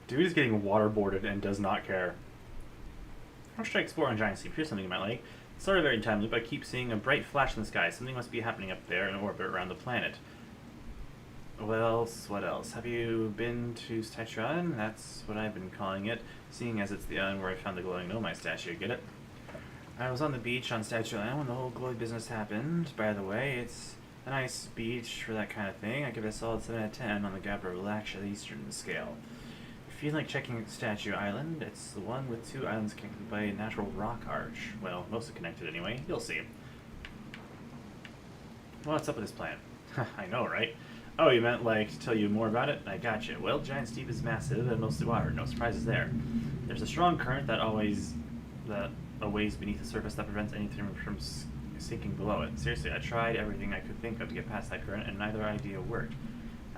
Dude is getting waterboarded and does not care. How should I explore on Giant Sleep? Here's something you might like. It's sort of very time loop. I keep seeing a bright flash in the sky. Something must be happening up there in orbit around the planet. What else? What else? Have you been to Statue Island? That's what I've been calling it, seeing as it's the island where I found the glowing Nomai statue. Get it? I was on the beach on Statue Island when the whole glowy business happened. By the way, it's a nice beach for that kind of thing. I give it a solid 7 out of 10 on the Gabra Relaxia Eastern scale. If you like checking Statue Island, it's the one with 2 islands connected by a natural rock arch. Well, mostly connected anyway. You'll see. What's up with this plan? I know, right? Oh, you meant, like, to tell you more about it? I gotcha. Well, Giant Steep is massive and mostly water. No surprises there. There's a strong current that ways beneath the surface that prevents anything from sinking below it. Seriously, I tried everything I could think of to get past that current, and neither idea worked.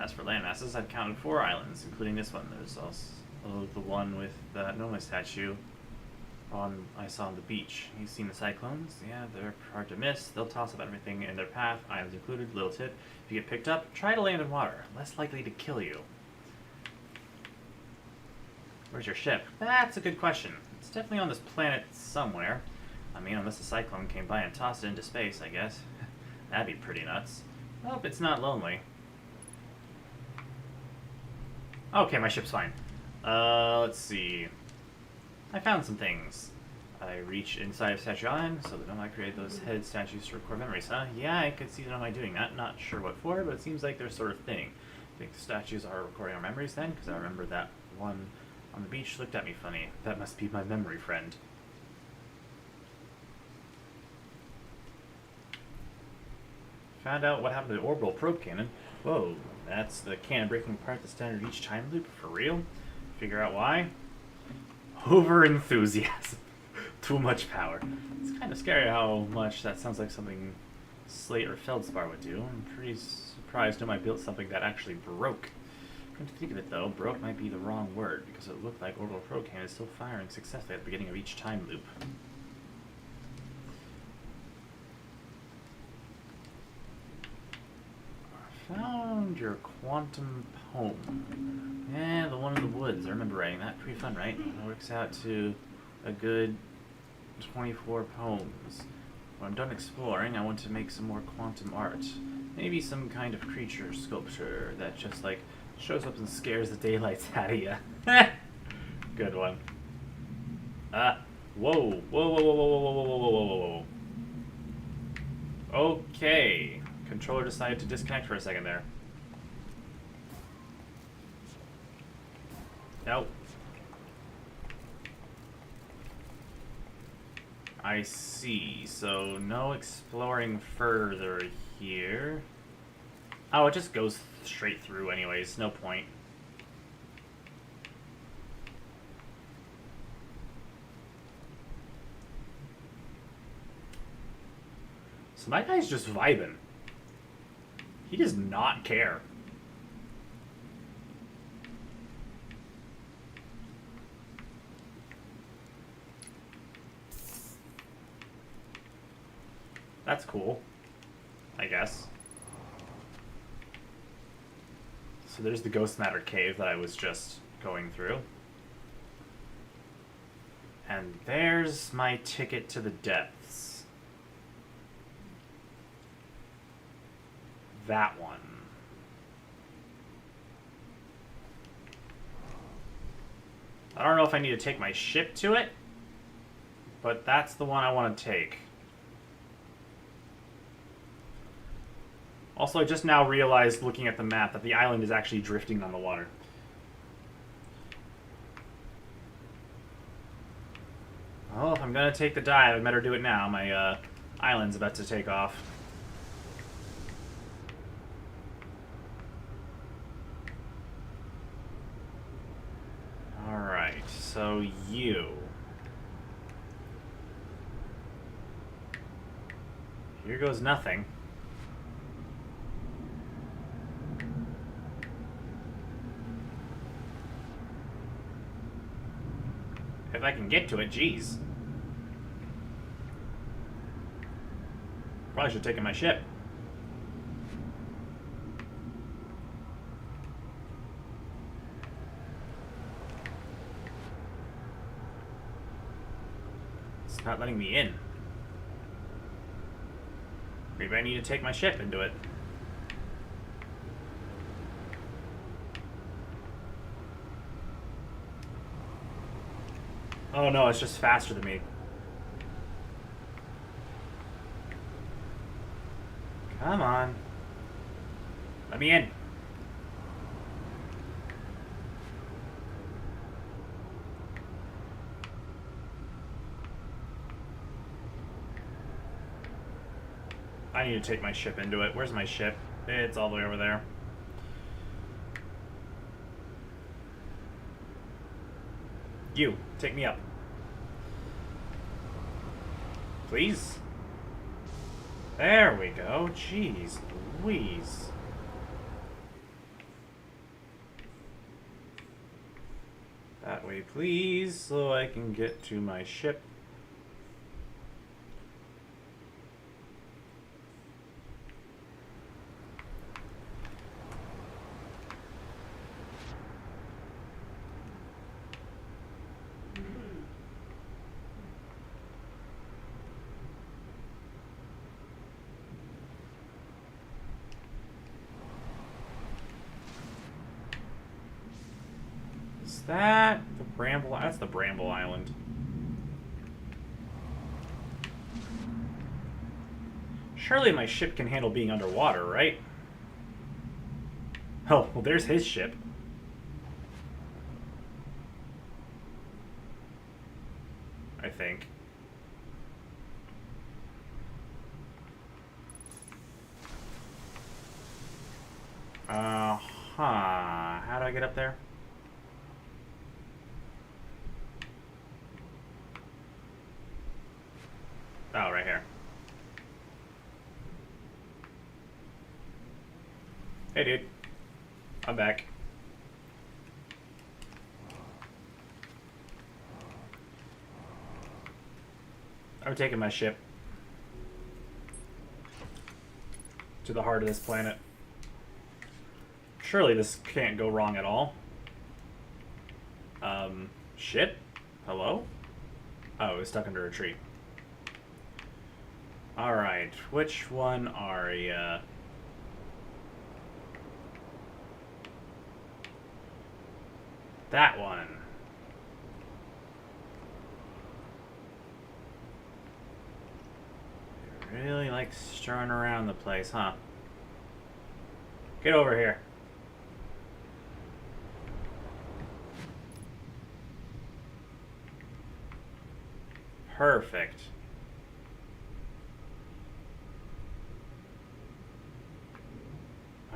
As for land masses, I've counted 4 islands, including this one. There's also the one with the Nomai statue I saw on the beach. You've seen the cyclones? Yeah, they're hard to miss. They'll toss up everything in their path, islands included. Little tip, if you get picked up, try to land in water. Less likely to kill you. Where's your ship? That's a good question. It's definitely on this planet somewhere. I mean, unless a cyclone came by and tossed it into space, I guess. That'd be pretty nuts. Hope it's not lonely. Okay, my ship's fine. Let's see. I found some things. I reach inside of Statue Island, so that Nomai created those head statues to record memories, huh? Yeah, I could see Nomai doing that. Not sure what for, but it seems like their sort of thing. I think the statues are recording our memories then, because I remember that one on the beach looked at me funny. That must be my memory friend. Found out what happened to the orbital probe cannon. Whoa, that's the cannon breaking apart the standard each time loop? For real? Figure out why? Over enthusiasm. Too much power. It's kind of scary how much that sounds like something Slate or Feldspar would do. I'm pretty surprised Nomai built something that actually broke. Come to think of it though, broke might be the wrong word, because it looked like orbital probe cannon is still firing successfully at the beginning of each time loop. Found your quantum poem. Yeah, the one in the woods. I remember writing that. Pretty fun, right? It works out to a good 24 poems. When I'm done exploring, I want to make some more quantum art. Maybe some kind of creature sculpture that just, like, shows up and scares the daylights out of you. Good one. Whoa. Whoa, whoa, whoa, whoa, whoa, whoa, whoa, whoa, whoa, whoa, whoa. Okay. Controller decided to disconnect for a second there. Nope. I see. So no exploring further here. Oh, it just goes straight through anyways. No point. So my guy's just vibing. He does not care. That's cool, I guess. So there's the Ghost Matter Cave that I was just going through. And there's my ticket to the depths. That one. I don't know if I need to take my ship to it, but that's the one I want to take. Also, I just now realized, looking at the map, that the island is actually drifting on the water. Well, if I'm gonna take the dive, I better do it now. My Island's about to take off. Alright, so you. Here goes nothing. If I can get to it, geez. Probably should have taken my ship. It's not letting me in. Maybe I need to take my ship into it. Oh no, it's just faster than me. Come on. Let me in. I need to take my ship into it. Where's my ship? It's all the way over there. You, take me up. Please? There we go. Jeez Louise. That way, please, so I can get to my ship. Is that the Bramble? That's the Bramble Island. Surely my ship can handle being underwater, right? Oh, well, there's his ship. I think. How do I get up there? Oh, right here. Hey, dude. I'm back. I'm taking my ship to the heart of this planet. Surely this can't go wrong at all. Ship? Hello? Oh, it's stuck under a tree. Alright, which one are ya? That one. They really like stirring around the place, huh? Get over here. Perfect.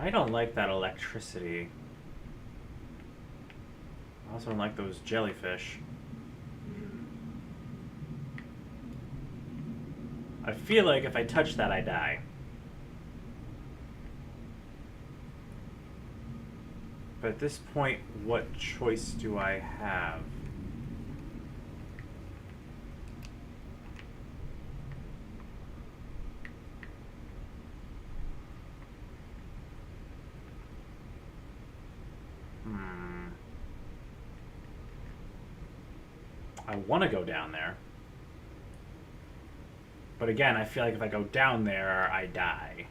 I don't like that electricity. I also don't like those jellyfish. I feel like if I touch that, I die. But at this point, what choice do I have? I want to go down there. But again, I feel like if I go down there, I die.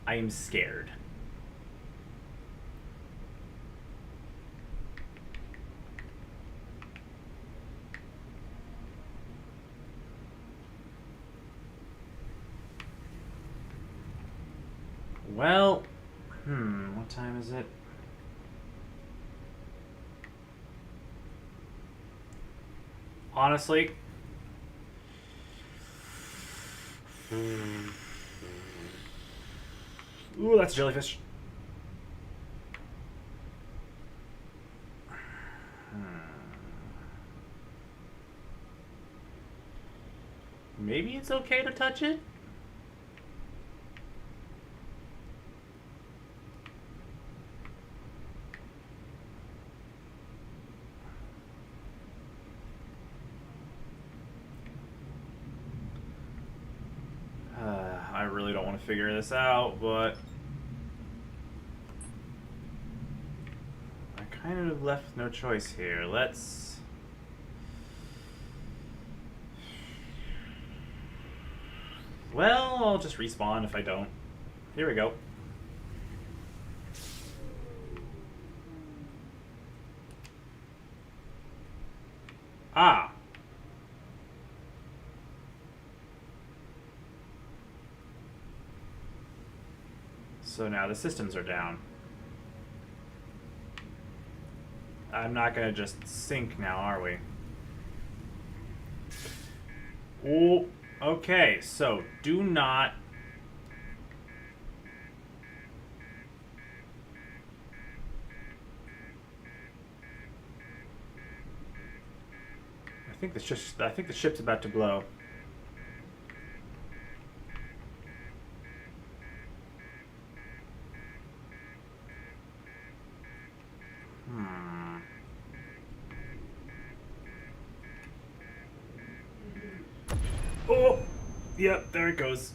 I am scared. Well, what time is it? Honestly, Ooh, that's jellyfish. Maybe it's okay to touch it? I really don't want to figure this out, but I kind of left no choice here. Let's... Well, I'll just respawn if I don't. Here we go. Ah! So now the systems are down. I'm not gonna just sink now, are we? Oh, okay, so do not... I think the ship's about to blow. Oh! Yep, there it goes.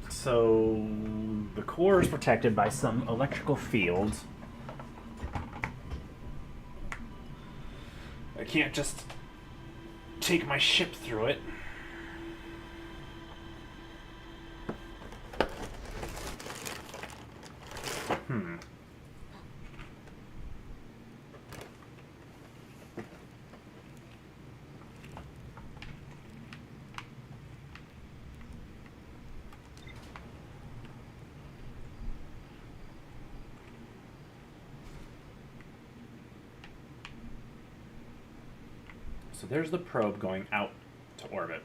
So the core is protected by some electrical field. I can't just take my ship through it. So there's the probe going out to orbit.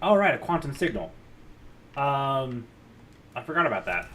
Oh, right, a quantum signal. I forgot about that.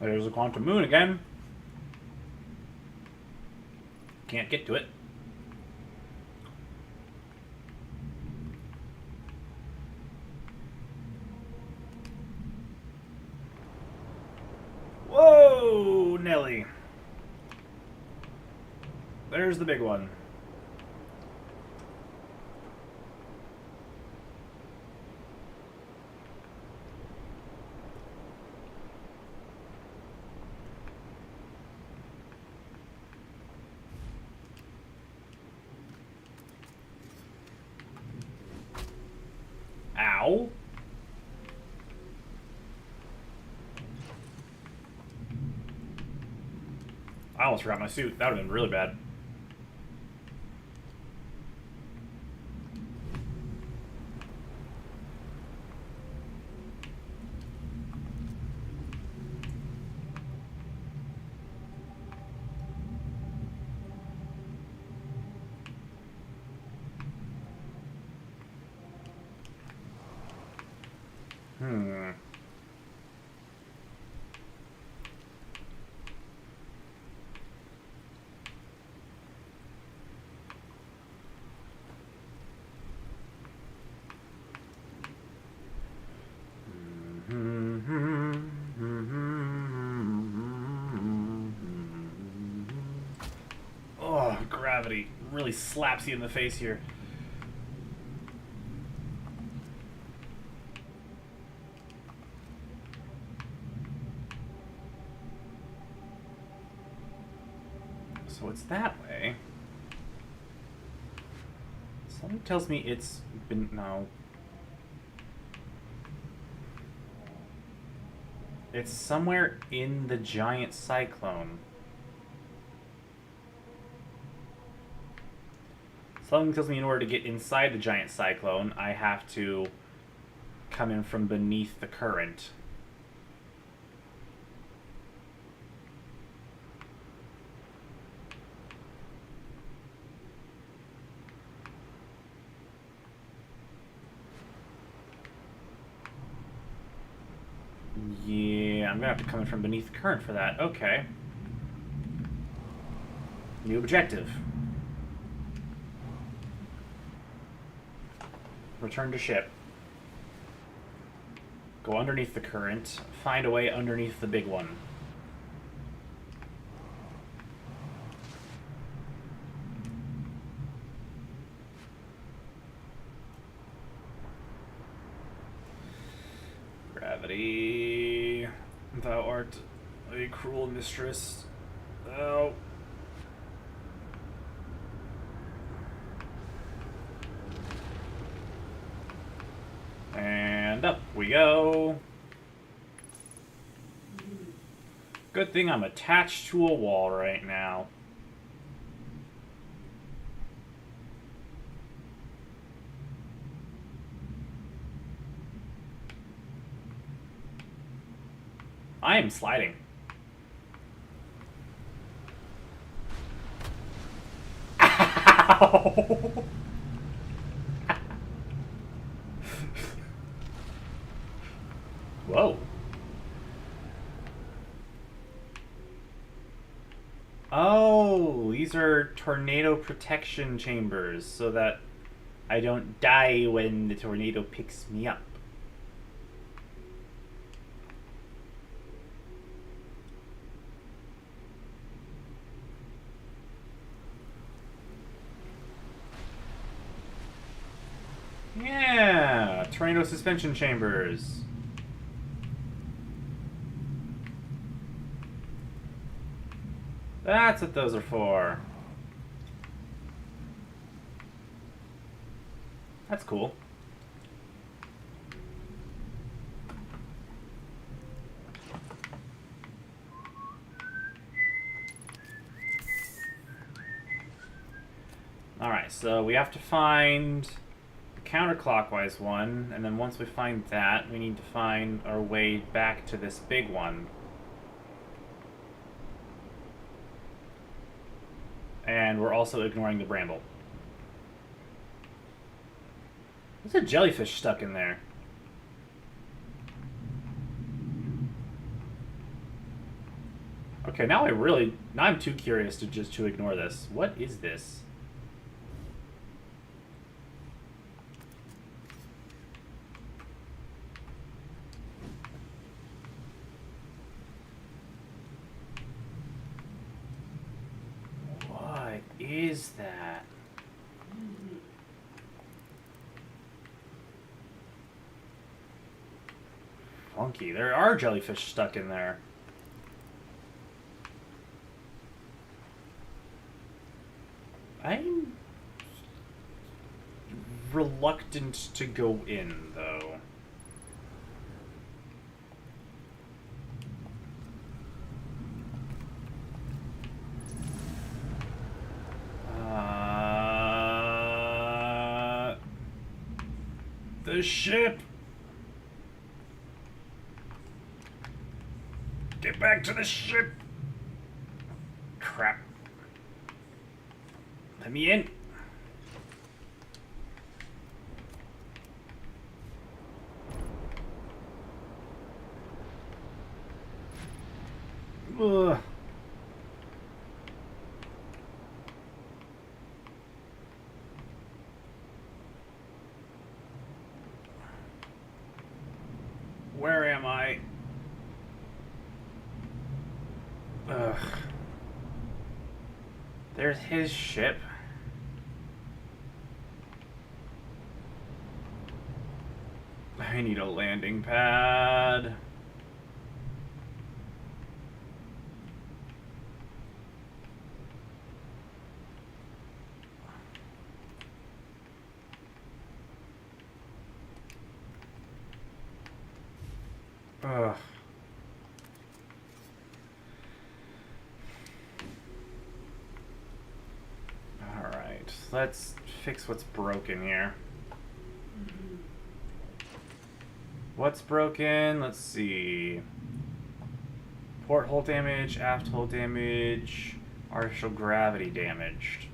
There's a quantum moon again. Can't get to it. Whoa, Nelly. There's the big one. Ow. I almost forgot my suit. That would have been really bad. Gravity really slaps you in the face here. So it's that way. Something tells me it's been... no. It's somewhere in the giant cyclone. Something tells me in order to get inside the giant cyclone, I have to come in from beneath the current. Yeah, I'm gonna have to come in from beneath the current for that. Okay. New objective. Return to ship. Go underneath the current. Find a way underneath the big one. Gravity. Thou art a cruel mistress. Oh. And up we go. Good thing I'm attached to a wall right now. I am sliding. Ow! Whoa. Oh, these are tornado protection chambers so that I don't die when the tornado picks me up. Yeah, tornado suspension chambers. That's what those are for. That's cool. Alright, so we have to find the counterclockwise one, and then once we find that, we need to find our way back to this big one. And we're also ignoring the bramble. There's a jellyfish stuck in there. Okay, now I'm too curious to ignore this. What is this? What is that? Funky. There are jellyfish stuck in there. I'm reluctant to go in, though. The ship! Get back to the ship! Crap. Let me in. Ugh. Where am I? Ugh. There's his ship. I need a landing pad. Ugh. Alright, let's fix what's broken here. What's broken? Let's see. Port hull damage, aft hull damage, artificial gravity damaged.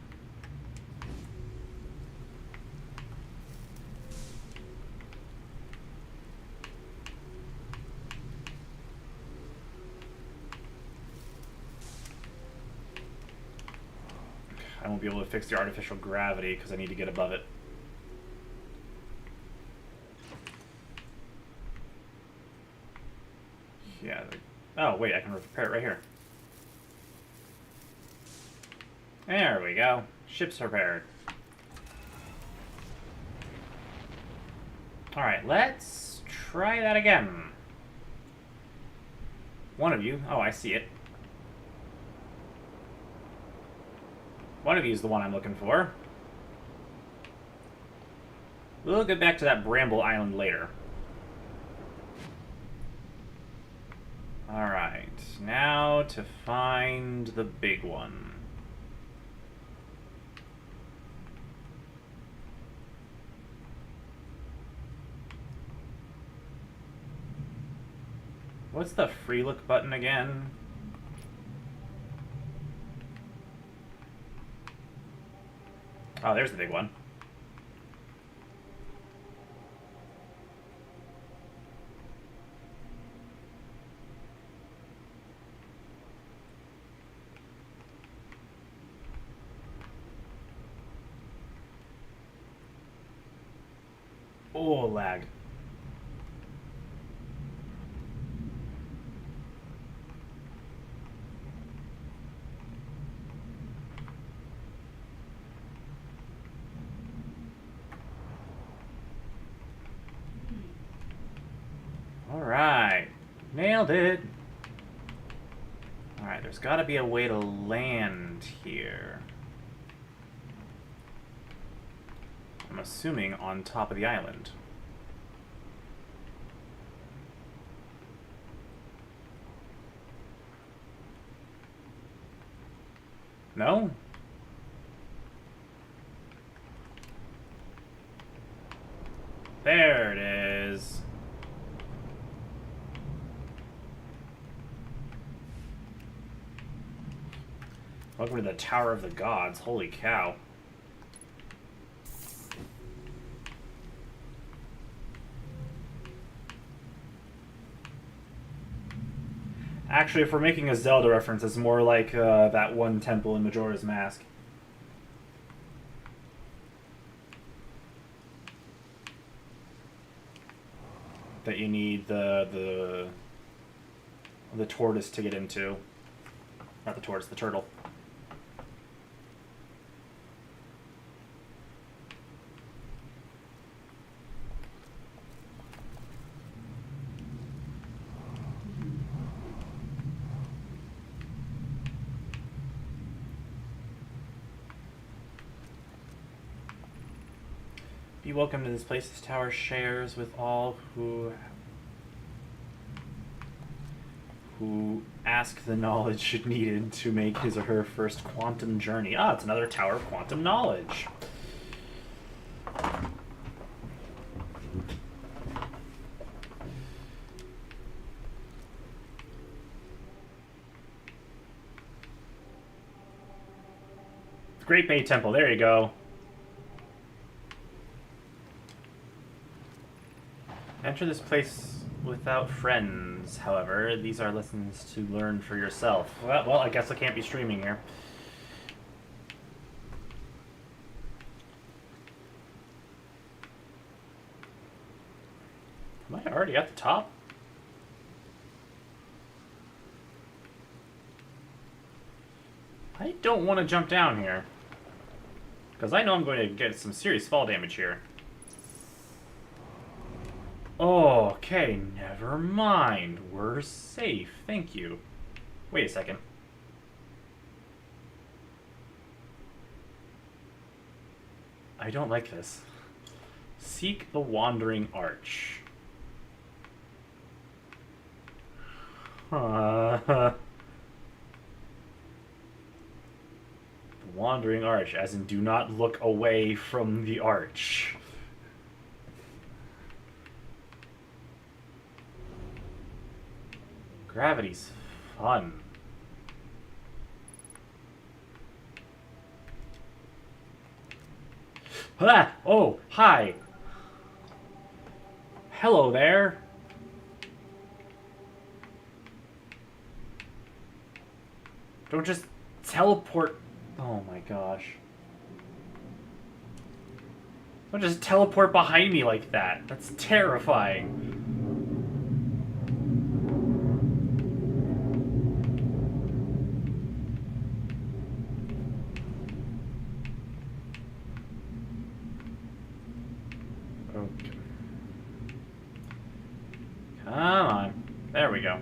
I won't be able to fix the artificial gravity because I need to get above it. Yeah. Oh, wait, I can repair it right here. There we go. Ship's repaired. Alright, let's try that again. One of you. Oh, I see it. One of you is the one I'm looking for. We'll get back to that Bramble Island later. Alright, now to find the big one. What's the free look button again? Oh, there's the big one. Oh, lag. Alright. Nailed it. Alright, there's gotta be a way to land here. I'm assuming on top of the island. No? There it is. Welcome to the Tower of the Gods. Holy cow. Actually, if we're making a Zelda reference, it's more like that one temple in Majora's Mask. That you need the tortoise to get into. Not the tortoise, the turtle. Be welcome to this place. This tower shares with all who ask the knowledge needed to make his or her first quantum journey. Ah, it's another Tower of Quantum Knowledge. The Great Bay Temple, there you go. Enter this place without friends, however. These are lessons to learn for yourself. Well, I guess I can't be streaming here. Am I already at the top? I don't want to jump down here. Because I know I'm going to get some serious fall damage here. Okay, never mind. We're safe. Thank you. Wait a second. I don't like this. Seek the Wandering Arch. The Wandering Arch, as in do not look away from the arch. Gravity's fun. Ah! Oh, hi! Hello there! Don't just teleport... Oh my gosh. Don't just teleport behind me like that. That's terrifying. Okay. Come on. There we go.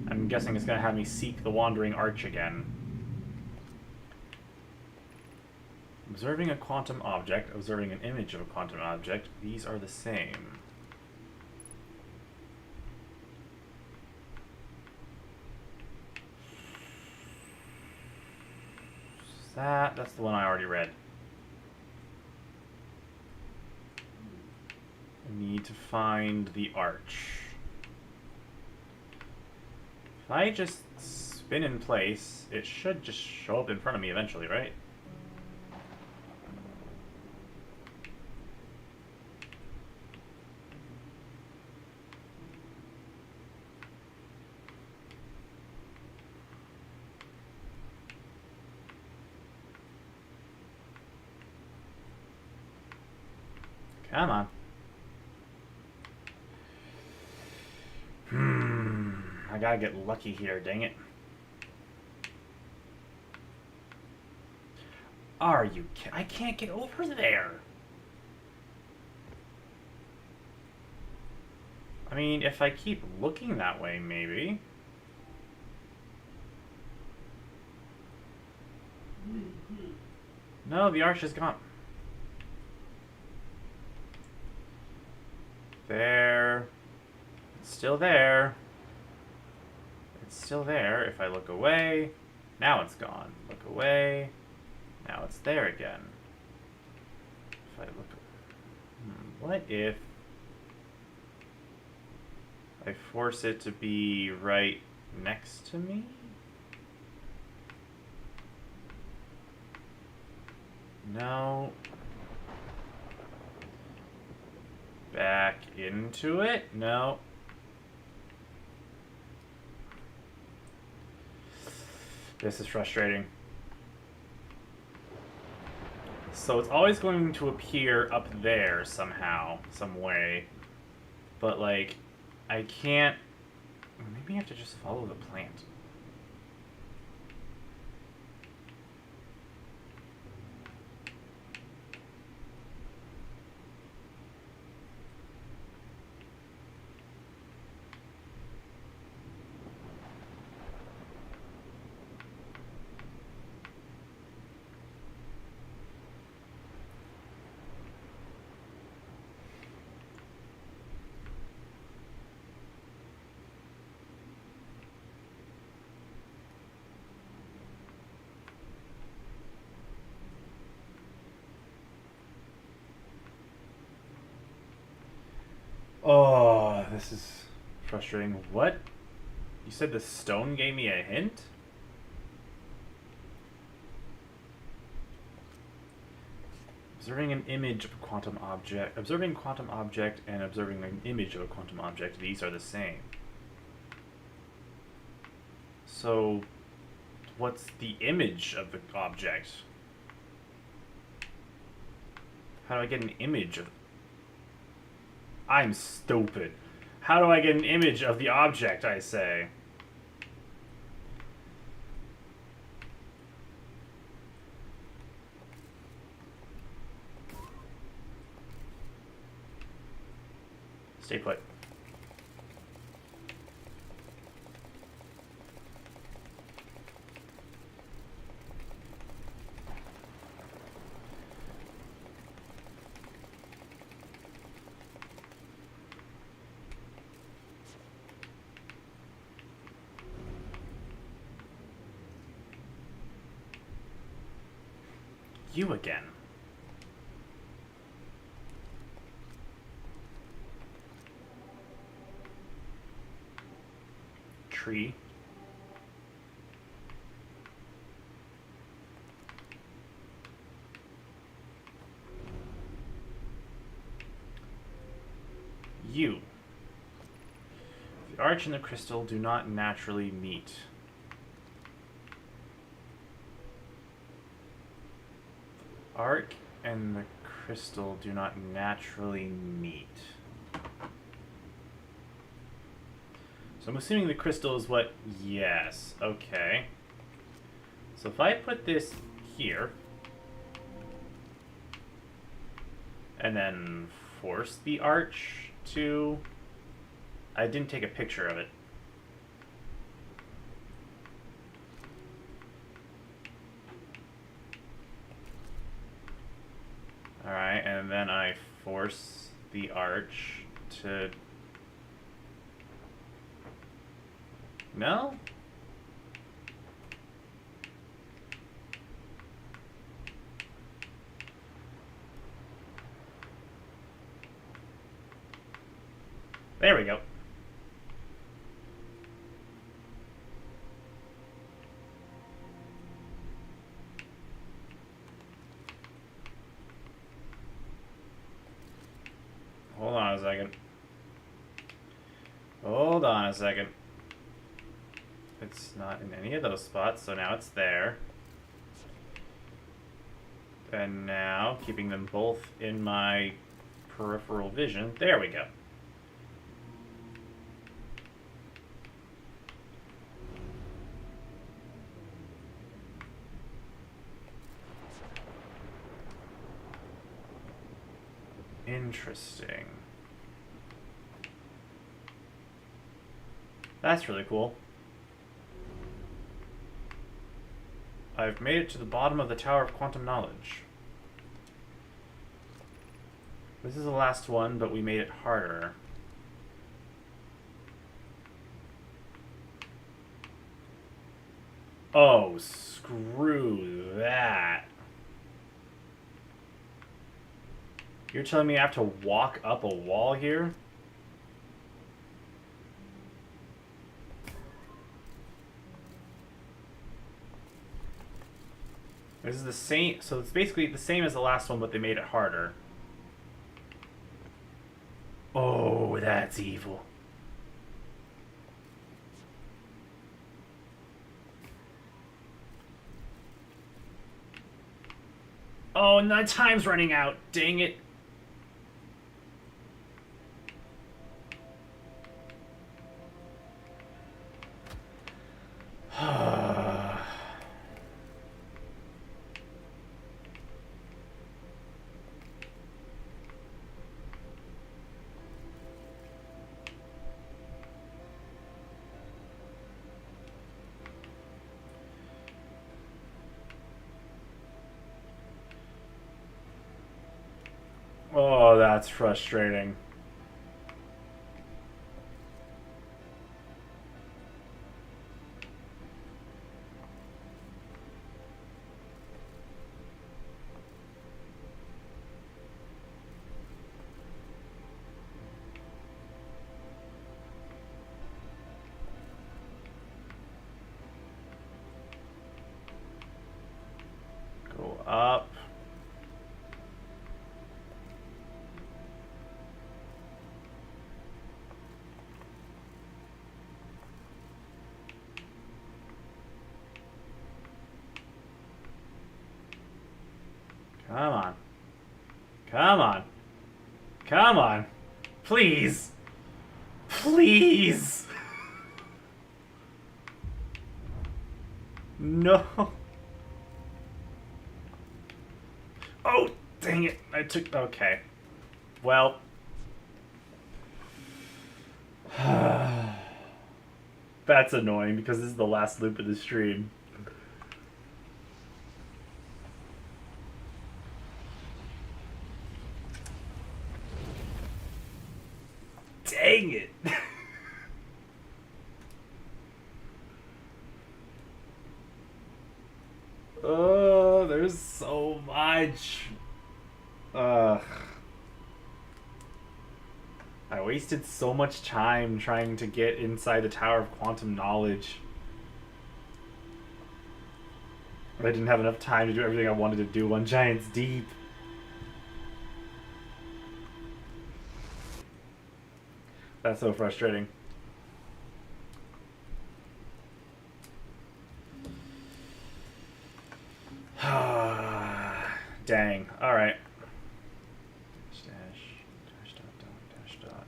I'm guessing it's going to have me seek the Wandering Arch again. Observing a quantum object, observing an image of a quantum object, these are the same. That's the one I already read. I need to find the arch. If I just spin in place, it should just show up in front of me eventually, right? Come on. I gotta get lucky here, dang it. Are you I can't get over there. I mean, if I keep looking that way, maybe. No, the arch is gone. There. It's still there. It's still there. If I look away, now it's gone. Look away, now it's there again. If I look... what if I force it to be right next to me? No. Back into it? No. This is frustrating. So it's always going to appear up there somehow, some way. But, like, I can't... Maybe I have to just follow the plant. Oh, this is frustrating. What? You said the stone gave me a hint? Observing an image of a quantum object. Observing a quantum object and observing an image of a quantum object, these are the same. So, what's the image of the object? How do I get an image of... I'm stupid. How do I get an image of the object, I say? Stay put. You again. Tree. You. The arch and the crystal do not naturally meet. Arc and the crystal do not naturally meet. So I'm assuming the crystal is what? Yes. Okay. So if I put this here, and then force the arch to... I didn't take a picture of it. Alright, and then I force the arch to... No? There we go. Hold on a second. Hold on a second. It's not in any of those spots, so now it's there. And now, keeping them both in my peripheral vision, there we go. Interesting. That's really cool. I've made it to the bottom of the Tower of Quantum Knowledge. This is the last one, but we made it harder. Oh, screw that. You're telling me I have to walk up a wall here? This is the same, so it's basically the same as the last one, but they made it harder. Oh, that's evil. Oh, and the time's running out. Dang it. Oh, that's frustrating. Go up. Come on. Come on. Come on. Please. Please. No. Oh, dang it. I took... Okay. Well. That's annoying because this is the last loop of the stream. Dang it! Oh, there's so much. Ugh. I wasted so much time trying to get inside the Tower of Quantum Knowledge. I didn't have enough time to do everything I wanted to do on Giant's Deep. That's so frustrating. Dang. Alright. Dash dot.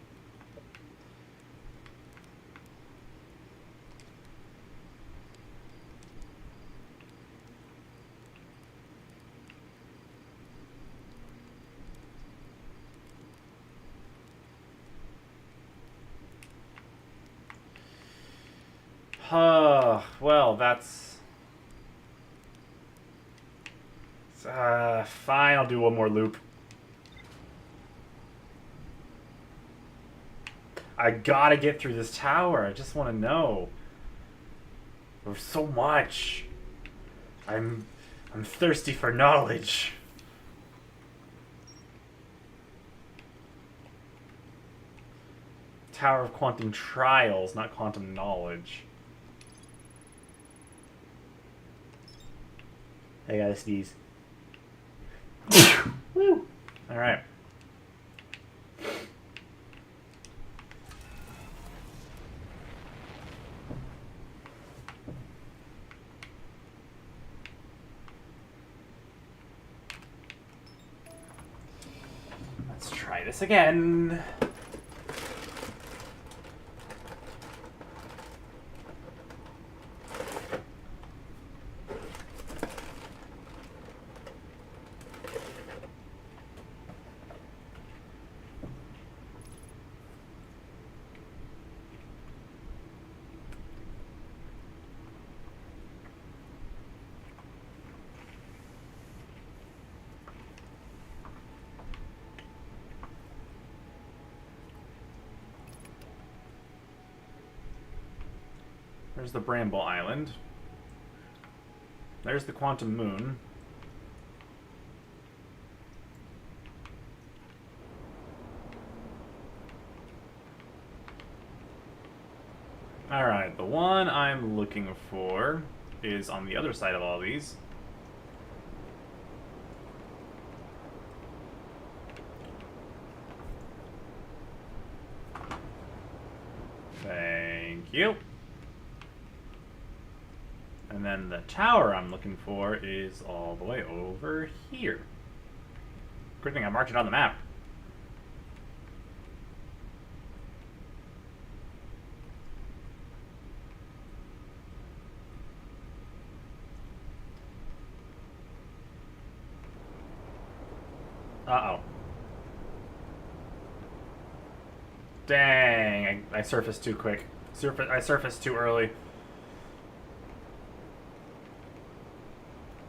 Well, that's... fine, I'll do one more loop. I gotta get through this tower. I just want to know. There's so much. I'm thirsty for knowledge. Tower of Quantum Trials, not Quantum Knowledge. I gotta sneeze. Woo! Alright. Let's try this again. There's the Bramble Island. There's the Quantum Moon. Alright, the one I'm looking for is on the other side of all these. Thank you. And then the tower I'm looking for is all the way over here. Good thing I marked it on the map. Uh-oh. Dang, I surfaced too quick. I surfaced too early.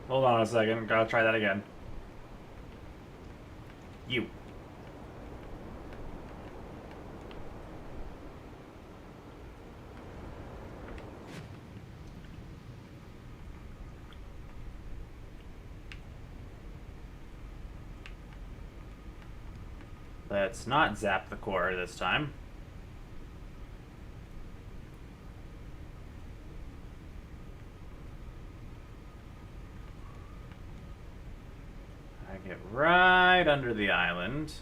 Hold on a second, gotta try that again. You. Let's not zap the core this time. I get right under the island.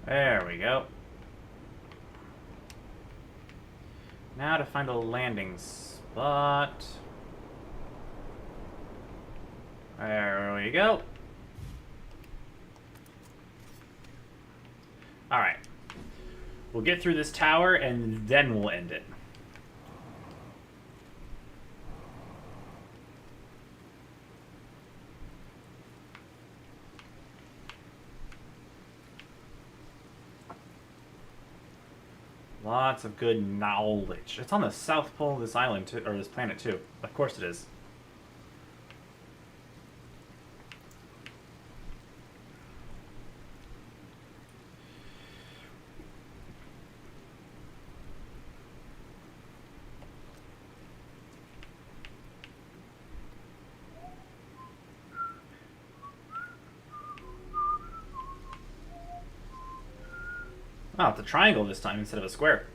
There we go. Now to find a landing spot. There we go. Alright. We'll get through this tower and then we'll end it. Lots of good knowledge. It's on the south pole of this island, too, or this planet, too. Of course it is. Oh, it's a triangle this time instead of a square.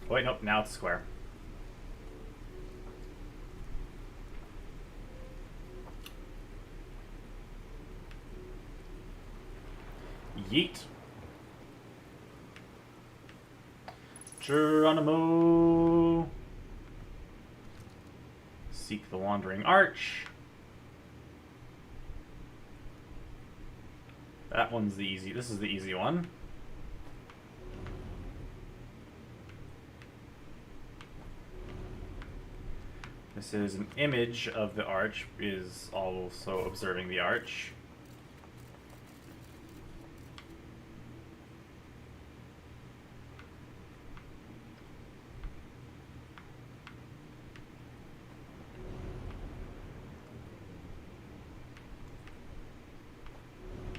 Oh, wait, nope, now it's a square. Yeet. Geronimo. Seek the Wandering Arch. That one's the easy. This is the easy one. This is an image of the arch, is also observing the arch.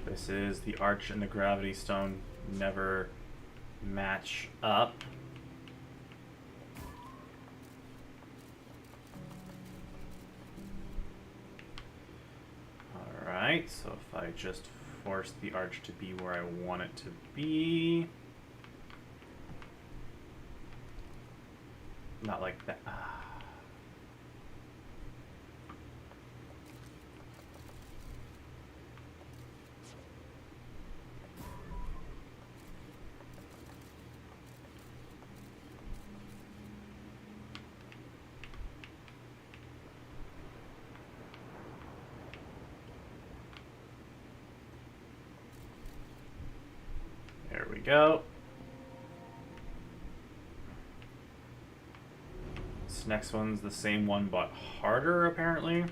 This is the arch and the gravity stone never match up. Alright, so if I just force the arch to be where I want it to be. Not like that. There we go. This next one's the same one, but harder, apparently.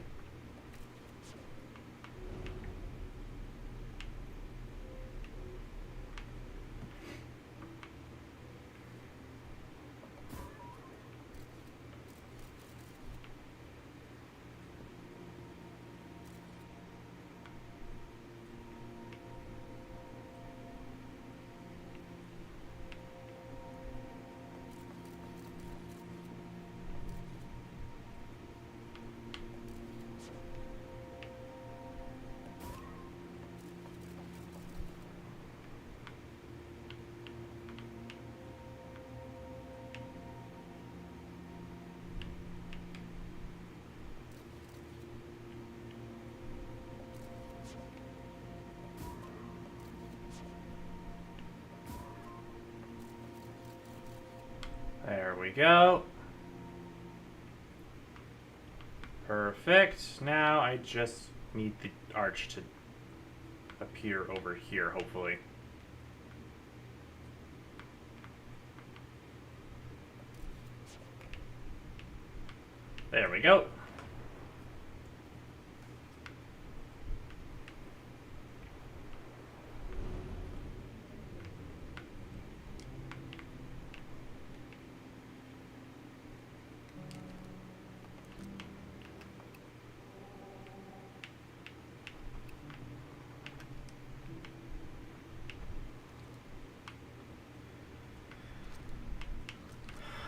There we go. Perfect. Now I just need the arch to appear over here, hopefully. There we go.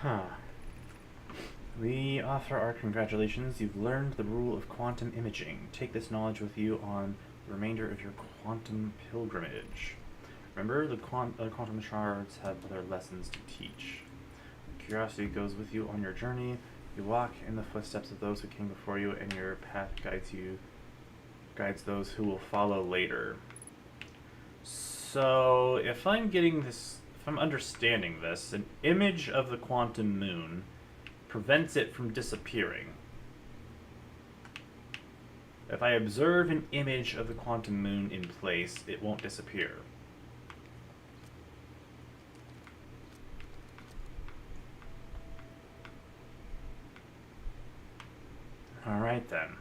Huh. We offer our congratulations. You've learned the rule of quantum imaging. Take this knowledge with you on the remainder of your quantum pilgrimage. Remember, the quantum shards have other lessons to teach. Curiosity goes with you on your journey. You walk in the footsteps of those who came before you, and your path guides those who will follow later. So, if I'm getting this, if I'm understanding this, an image of the quantum moon prevents it from disappearing. If I observe an image of the quantum moon in place, it won't disappear. Alright then.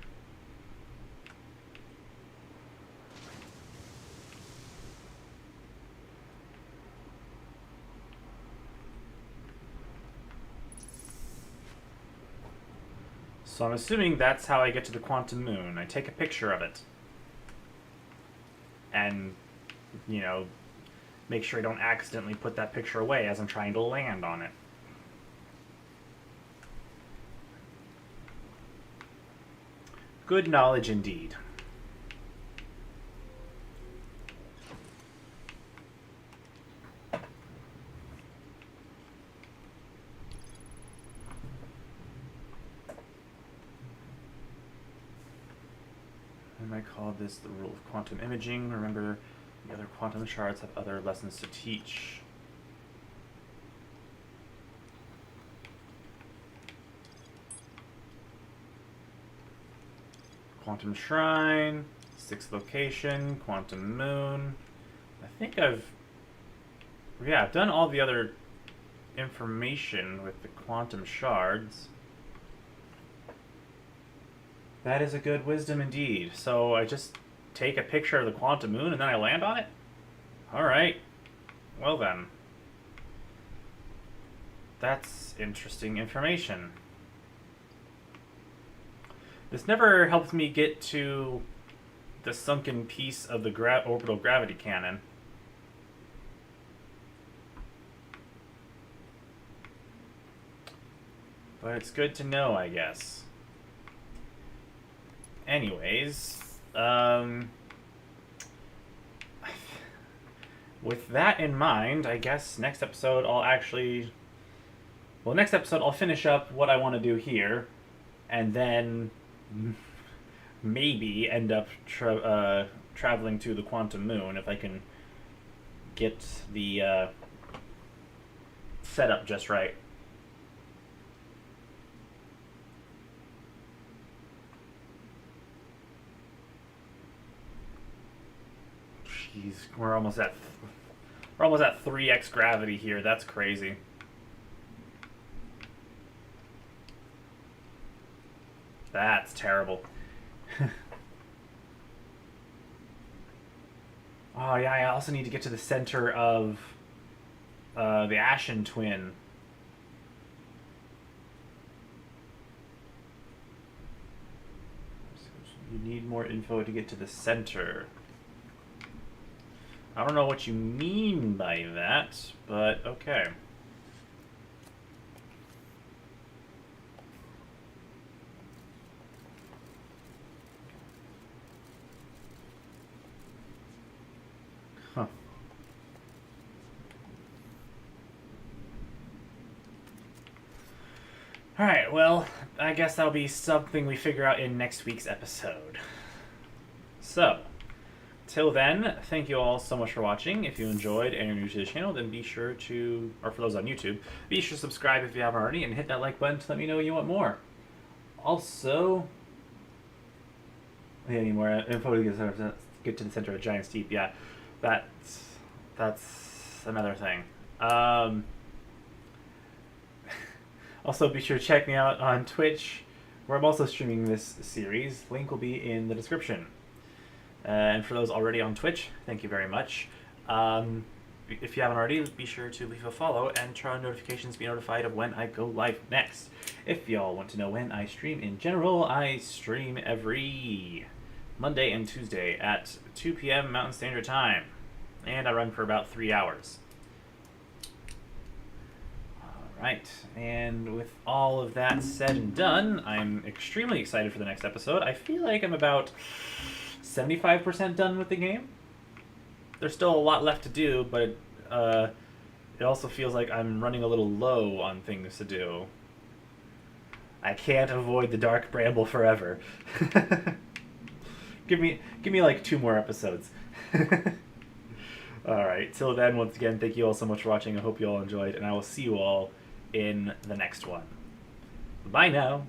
So I'm assuming that's how I get to the quantum moon. I take a picture of it. And, you know, make sure I don't accidentally put that picture away as I'm trying to land on it. Good knowledge indeed. I might call this the rule of quantum imaging. Remember, the other quantum shards have other lessons to teach. Quantum shrine, 6th location, quantum moon. I think I've done all the other information with the quantum shards. That is a good wisdom indeed. So I just take a picture of the quantum moon and then I land on it? Alright. Well then. That's interesting information. This never helped me get to the sunken piece of the orbital gravity cannon. But it's good to know, I guess. Anyways, with that in mind, I guess next episode I'll finish up what I want to do here, and then maybe end up traveling to the quantum moon if I can get the setup just right. Jeez, we're almost at 3x gravity here. That's crazy. That's terrible. Oh yeah, I also need to get to the center of the Ashen Twin. You need more info to get to the center. I don't know what you mean by that, but okay. Huh. Alright, well, I guess that'll be something we figure out in next week's episode. So, till then, thank you all so much for watching. If you enjoyed and you're new to the channel, then be sure to, or for those on YouTube, be sure to subscribe if you haven't already, and hit that like button to let me know you want more. Also, yeah, any more info to get to the center of a giant steep. Yeah, that's another thing. Also, be sure to check me out on Twitch, where I'm also streaming this series. Link will be in the description. And for those already on Twitch, thank you very much. If you haven't already, be sure to leave a follow and turn on notifications to be notified of when I go live next. If y'all want to know when I stream in general, I stream every Monday and Tuesday at 2 p.m. Mountain Standard Time. And I run for about 3 hours. Alright, and with all of that said and done, I'm extremely excited for the next episode. I feel like I'm about 75% done with the game. There's still a lot left to do, but it also feels like I'm running a little low on things to do. I can't avoid the Dark Bramble forever. Give me like 2 more episodes. Alright, till then, once again, thank you all so much for watching. I hope you all enjoyed, and I will see you all in the next one. Bye now.